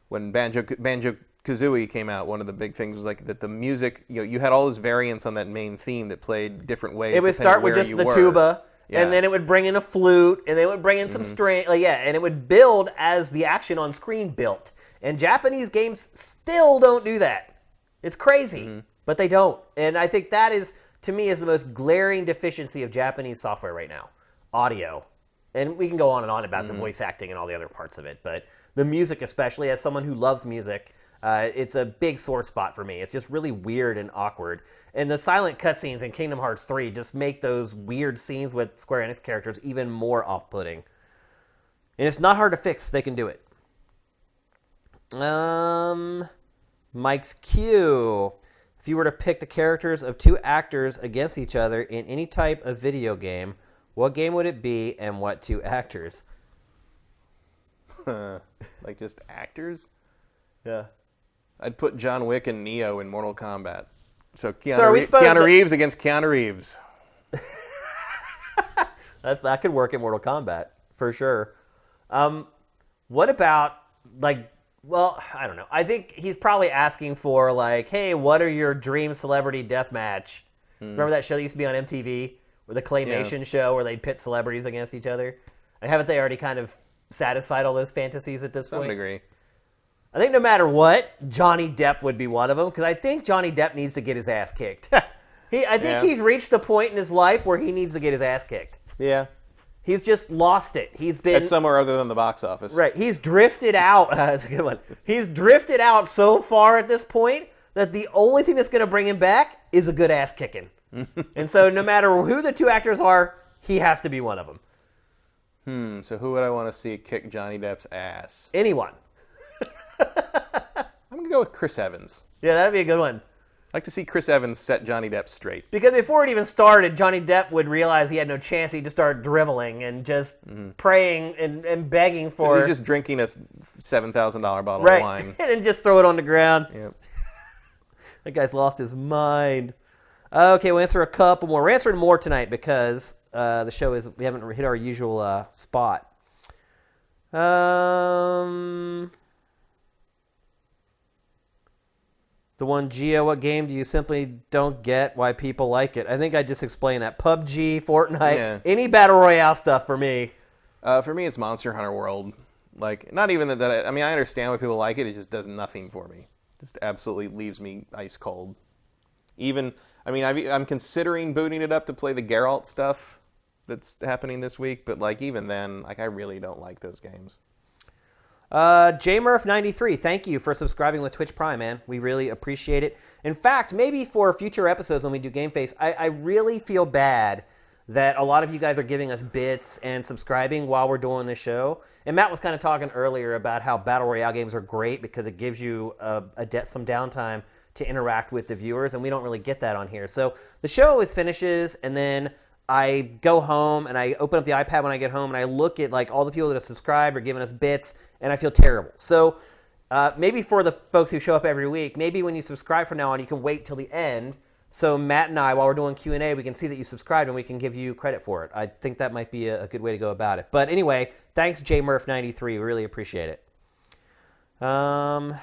when Banjo-Kazooie came out, one of the big things was like that the music, you had all those variants on that main theme that played different ways. It would start with just the tuba, And then it would bring in a flute, and they would bring in some string, and it would build as the action on screen built. And Japanese games still don't do that. It's crazy, but they don't. And I think that is, to me, is the most glaring deficiency of Japanese software right now. Audio. And we can go on and on about the voice acting and all the other parts of it, but the music especially, as someone who loves music, it's a big sore spot for me. It's just really weird and awkward. And the silent cutscenes in Kingdom Hearts 3 just make those weird scenes with Square Enix characters even more off-putting. And it's not hard to fix. They can do it. Mike's Q. If you were to pick the characters of two actors against each other in any type of video game, what game would it be and what two actors? Like just actors? Yeah. I'd put John Wick and Neo in Mortal Kombat. So Keanu Keanu Reeves against Keanu Reeves. That could work in Mortal Kombat, for sure. What about, like, well, I don't know. I think he's probably asking for, like, hey, what are your dream celebrity deathmatch? Remember that show that used to be on MTV? Or the claymation show where they'd pit celebrities against each other? And haven't they already kind of satisfied all those fantasies at this point? To some degree. I think no matter what, Johnny Depp would be one of them, because I think Johnny Depp needs to get his ass kicked. I think he's reached the point in his life where he needs to get his ass kicked. Yeah. He's just lost it. He's been... It's somewhere other than the box office. Right. He's drifted out. That's a good one. He's drifted out so far at this point that the only thing that's going to bring him back is a good ass kicking. And so no matter who the two actors are, he has to be one of them. So who would I want to see kick Johnny Depp's ass? Anyone. I'm going to go with Chris Evans. Yeah, that'd be a good one. I'd like to see Chris Evans set Johnny Depp straight. Because before it even started, Johnny Depp would realize he had no chance. He'd just start driveling and just praying and begging for... He's just drinking a $7,000 bottle right. of wine. And then just throw it on the ground. Yep. That guy's lost his mind. Okay, we'll answer a couple more. We're answering more tonight because the show is... We haven't hit our usual spot. The one, Geo, what game do you simply don't get why people like it? I think I just explained that. PUBG, Fortnite, any Battle Royale stuff for me. For me, it's Monster Hunter World. Like, not even that I mean, I understand why people like it. It just does nothing for me. Just absolutely leaves me ice cold. Even, I mean, I'm considering booting it up to play the Geralt stuff that's happening this week. But, like, even then, like, I really don't like those games. JMurph93, thank you for subscribing with Twitch Prime, man. We really appreciate it. In fact, maybe for future episodes when we do GameFace, I really feel bad that a lot of you guys are giving us bits and subscribing while we're doing this show. And Matt was kind of talking earlier about how Battle Royale games are great because it gives you some downtime to interact with the viewers, and we don't really get that on here. So the show always finishes, and then I go home and I open up the iPad when I get home and I look at like all the people that have subscribed or given us bits, and I feel terrible. So maybe for the folks who show up every week, maybe when you subscribe from now on, you can wait till the end. So Matt and I, while we're doing Q&A, we can see that you subscribed and we can give you credit for it. I think that might be a good way to go about it. But anyway, thanks JMurph93. We really appreciate it. Killzone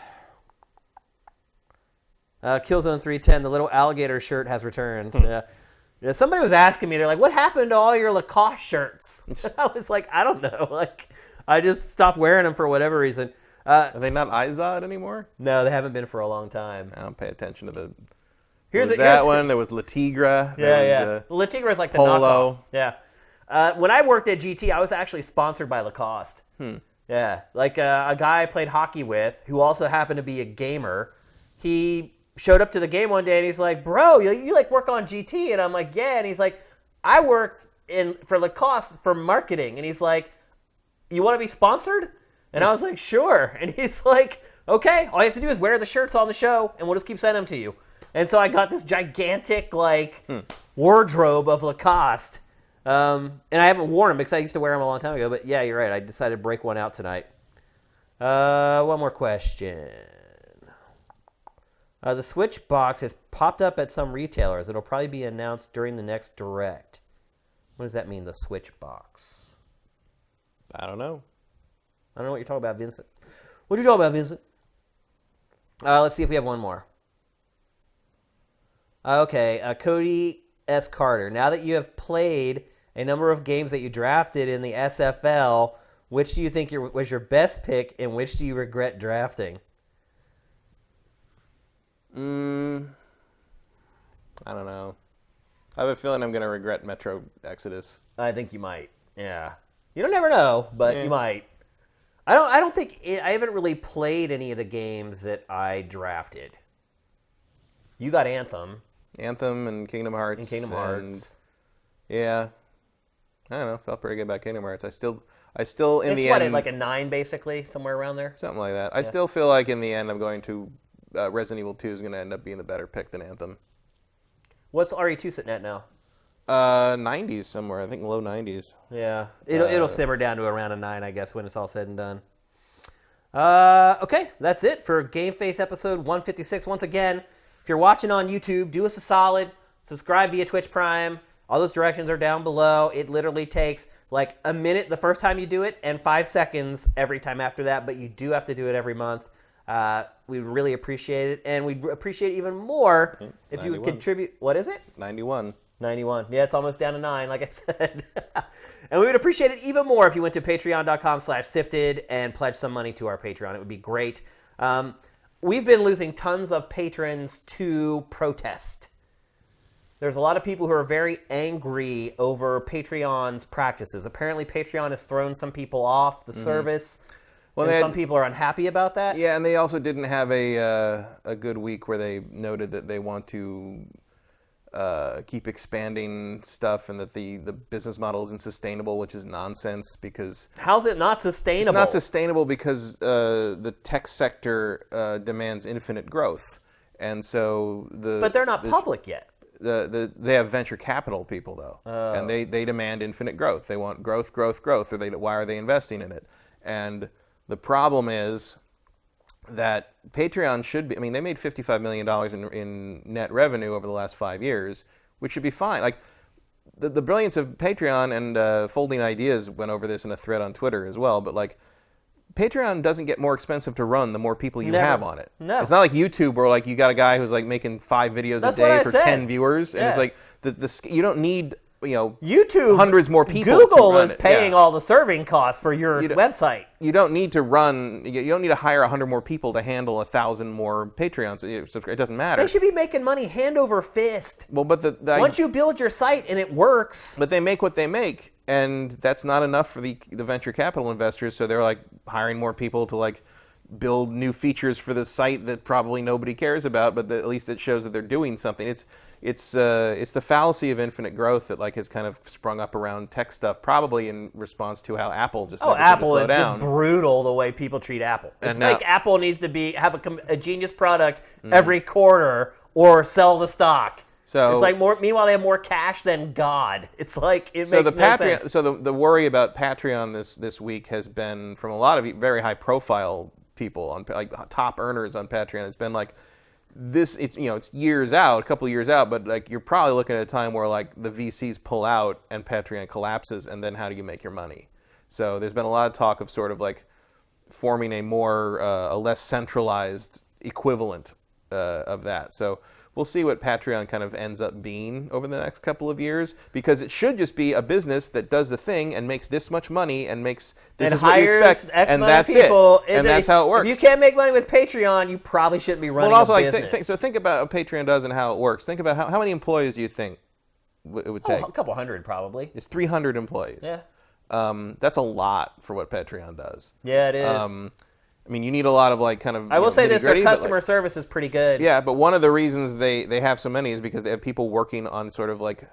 310, the little alligator shirt has returned. Yeah, somebody was asking me, they're like, what happened to all your Lacoste shirts? I was like, I don't know. Like, I just stopped wearing them for whatever reason. Are they not Izod anymore? No, they haven't been for a long time. I don't pay attention to the... Here's one. There was La Tigra. La Tigra is like the Polo. knockoff. Yeah. When I worked at GT, I was actually sponsored by Lacoste. Yeah. Like a guy I played hockey with who also happened to be a gamer. He showed up to the game one day and he's like, bro, you like work on GT? And I'm like, yeah. And he's like, I work for Lacoste for marketing. And he's like, you want to be sponsored? And I was like, sure. And he's like, okay, all you have to do is wear the shirts on the show and we'll just keep sending them to you. And so I got this gigantic like wardrobe of Lacoste. And I haven't worn them because I used to wear them a long time ago. But yeah, you're right. I decided to break one out tonight. One more question. The Switch box has popped up at some retailers. It'll probably be announced during the next Direct. What does that mean, the Switch box? I don't know. I don't know what you're talking about, Vincent. What are you talking about, Vincent? Let's see if we have one more. Okay, Cody S. Carter. Now that you have played a number of games that you drafted in the SFL. Which do you think was your best pick, and which do you regret drafting? I don't know. I have a feeling I'm going to regret Metro Exodus. I think you might. Yeah. You don't never know, but you might. I don't think I haven't really played any of the games that I drafted. You got Anthem. Anthem and Kingdom Hearts. Yeah. I don't know. Felt pretty good about Kingdom Hearts. I still in It's the what, end, like a 9 basically, somewhere around there? something like that. I still feel like in the end, I'm going to Resident Evil 2 is going to end up being the better pick than Anthem. What's RE2 sitting at now? 90s somewhere. I think low 90s. Yeah. It'll simmer down to around a 9, I guess, when it's all said and done. Okay, that's it for GameFace episode 156. Once again, if you're watching on YouTube, do us a solid. Subscribe via Twitch Prime. All those directions are down below. It literally takes like a minute the first time you do it and 5 seconds every time after that, but you do have to do it every month. We really appreciate it, and we'd appreciate it even more if you would contribute. What is it? 91. 91. Yeah, it's almost down to 9, like I said. And we would appreciate it even more if you went to patreon.com/sifted and pledged some money to our Patreon. It would be great. We've been losing tons of patrons to protest. There's a lot of people who are very angry over Patreon's practices. Apparently, Patreon has thrown some people off the service. Well, and some people are unhappy about that. Yeah, and they also didn't have a good week where they noted that they want to keep expanding stuff and that the business model isn't sustainable, which is nonsense because... How's it not sustainable? It's not sustainable because the tech sector demands infinite growth. And so But they're not public yet. They have venture capital people, though. Oh. And they demand infinite growth. They want growth, growth, growth. Or why are they investing in it? And the problem is that Patreon should be... I mean, they made $55 million in net revenue over the last 5 years, which should be fine. Like, the brilliance of Patreon, and Folding Ideas went over this in a thread on Twitter as well, but, like, Patreon doesn't get more expensive to run the more people you have on it. No. It's not like YouTube where, like, you got a guy who's, like, making 5 videos a day for 10 viewers, and it's like, you don't need... YouTube, hundreds more people. Google is paying all the serving costs for your website. You don't need to run. You don't need to hire 100 more people to handle 1,000 more Patreons. It doesn't matter. They should be making money hand over fist. Well, but once you build your site and it works, but they make what they make, and that's not enough for the venture capital investors. So they're like hiring more people to like build new features for the site that probably nobody cares about, but at least it shows that they're doing something. It's the fallacy of infinite growth that like has kind of sprung up around tech stuff, probably in response to how Apple just never Apple is down. Just brutal the way people treat Apple. It's like Apple needs to have a genius product every quarter or sell the stock. So it's like meanwhile they have more cash than God. It's like it makes no sense. So the worry about Patreon this week has been from a lot of very high profile people on like top earners on Patreon. It's been like it's years out, a couple of years out, but like you're probably looking at a time where like the VCs pull out and Patreon collapses, and then how do you make your money? So there's been a lot of talk of sort of like forming a less centralized equivalent of that. So we'll see what Patreon kind of ends up being over the next couple of years, because it should just be a business that does the thing and makes this much money and makes this and is what you expect, and that's it. And that's how it works. If you can't make money with Patreon, you probably shouldn't be running a business. So think about what Patreon does and how it works. Think about how many employees do you think it would take? A couple hundred, probably. It's 300 employees. Yeah. That's a lot for what Patreon does. Yeah, it is. I mean, you need a lot of like kind of. I will say this: their customer service is pretty good. Yeah, but one of the reasons they have so many is because they have people working on sort of like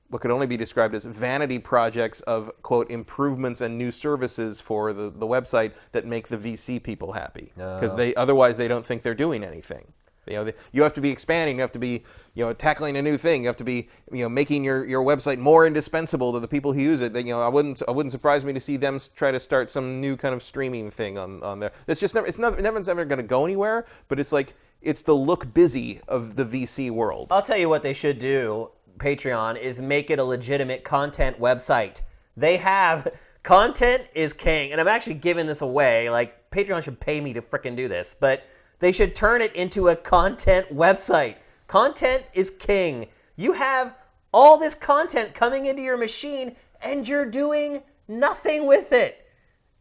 what could only be described as vanity projects of quote improvements and new services for the website that make the VC people happy, because otherwise they don't think they're doing anything. You have to be expanding. You have to be, tackling a new thing. You have to be, making your website more indispensable to the people who use it. I wouldn't surprise me to see them try to start some new kind of streaming thing on there. It's just never's ever going to go anywhere. But it's like it's the look busy of the VC world. I'll tell you what they should do. Patreon is make it a legitimate content website. They have content is king, and I'm actually giving this away. Like Patreon should pay me to frickin' do this, but. They should turn it into a content website. Content is king. You have all this content coming into your machine and you're doing nothing with it.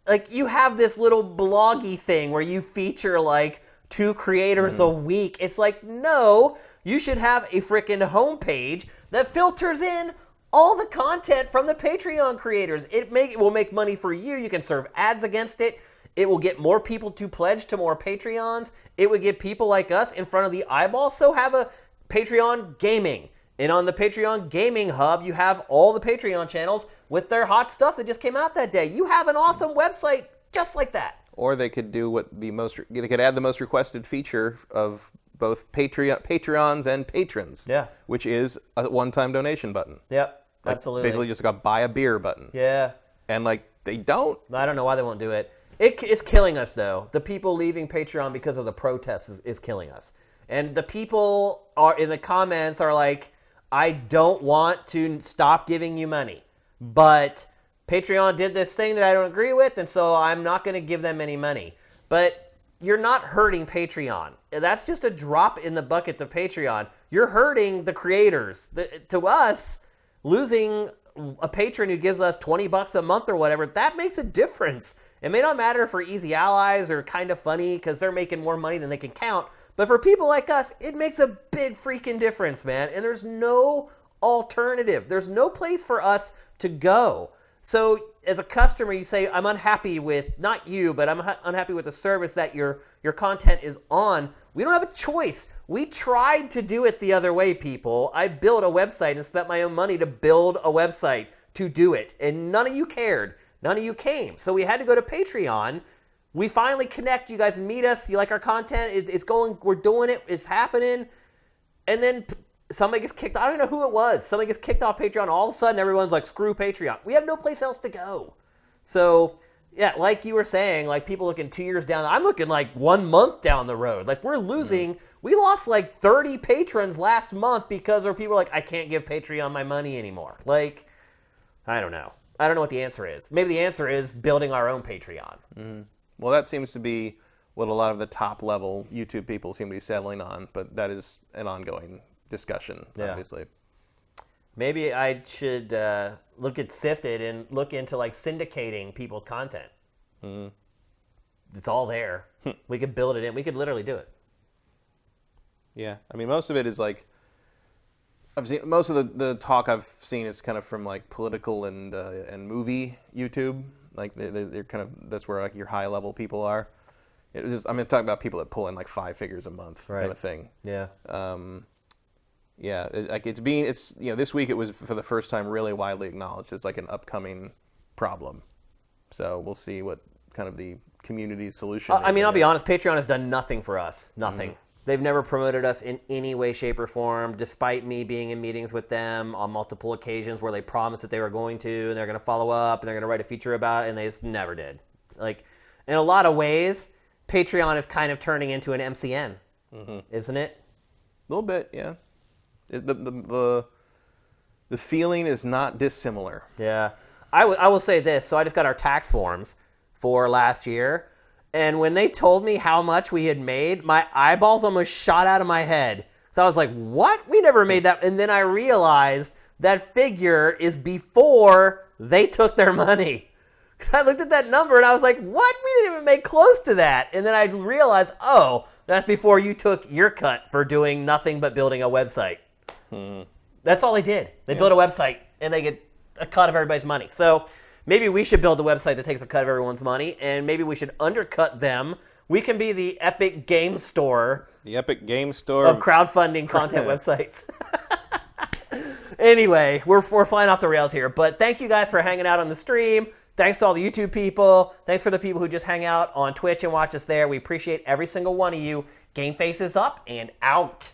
Like, you have this little bloggy thing where you feature like 2 creators a week. It's like, no, you should have a freaking homepage that filters in all the content from the Patreon creators. It will make money for you. You can serve ads against it. It will get more people to pledge to more Patreons. It would get people like us in front of the eyeball. So have a Patreon gaming. And on the Patreon gaming hub, you have all the Patreon channels with their hot stuff that just came out that day. You have an awesome website just like that. Or they could do they could add the most requested feature of both Patreons and patrons. Yeah. Which is a one-time donation button. Yep, Like, absolutely. basically just like a buy a beer button. Yeah. And like, they don't. I don't know why they won't do it. It's killing us, though. The people leaving Patreon because of the protests is killing us. And the people are in the comments are like, I don't want to stop giving you money, but Patreon did this thing that I don't agree with, and so I'm not going to give them any money. But you're not hurting Patreon. That's just a drop in the bucket to Patreon. You're hurting the creators. To us, losing a patron who gives us $20 a month or whatever, that makes a difference. It may not matter for Easy Allies or Kind of Funny because they're making more money than they can count. But for people like us, it makes a big freaking difference, man. And there's no alternative. There's no place for us to go. So as a customer, you say, I'm unhappy with, not you, but I'm unhappy with the service that your content is on. We don't have a choice. We tried to do it the other way, people. I built a website and spent my own money to build a website to do it. And none of you cared. None of you came. So we had to go to Patreon. We finally connect. You guys meet us. You like our content. It's going. We're doing it. It's happening. And then somebody gets kicked. I don't even know who it was. Somebody gets kicked off Patreon. All of a sudden, everyone's like, screw Patreon. We have no place else to go. So, yeah, like you were saying, like people looking 2 years down. I'm looking like 1 month down the road. Like we're losing. We lost like 30 patrons last month because there were people like, I can't give Patreon my money anymore. Like, I don't know. I don't know what the answer is. Maybe the answer is building our own Patreon. Mm-hmm. Well, that seems to be what a lot of the top-level YouTube people seem to be settling on, but that is an ongoing discussion, obviously. Maybe I should look at Sifted and look into like syndicating people's content. Mm-hmm. It's all there. We could build it in. We could literally do it. Yeah, I mean, most of it is like, most of the talk I've seen is kind of from like political and movie YouTube. Like they're kind of, that's where like your high level people are. I'm talking about people that pull in like 5 figures a month, kind of thing. Yeah. It's this week it was for the first time really widely acknowledged as like an upcoming problem. So we'll see what kind of the community's solution is. I'll be honest, Patreon has done nothing for us. Nothing. Mm-hmm. They've never promoted us in any way, shape, or form, despite me being in meetings with them on multiple occasions where they promised that they were going to, and they're going to follow up, and they're going to write a feature about it, and they just never did. Like, in a lot of ways, Patreon is kind of turning into an MCN, isn't it? A little bit, yeah. The feeling is not dissimilar. Yeah. I will say this. So I just got our tax forms for last year. And when they told me how much we had made, my eyeballs almost shot out of my head. So I was like, what? We never made that. And then I realized that figure is before they took their money. I looked at that number and I was like, what? We didn't even make close to that. And then I realized, oh, that's before you took your cut for doing nothing but building a website. That's all they did. They built a website and they get a cut of everybody's money. So maybe we should build a website that takes a cut of everyone's money, and maybe we should undercut them. We can be the Epic Game Store. The Epic Game Store of crowdfunding content websites. Anyway, we're flying off the rails here, but thank you guys for hanging out on the stream. Thanks to all the YouTube people. Thanks for the people who just hang out on Twitch and watch us there. We appreciate every single one of you. GameFace is up and out.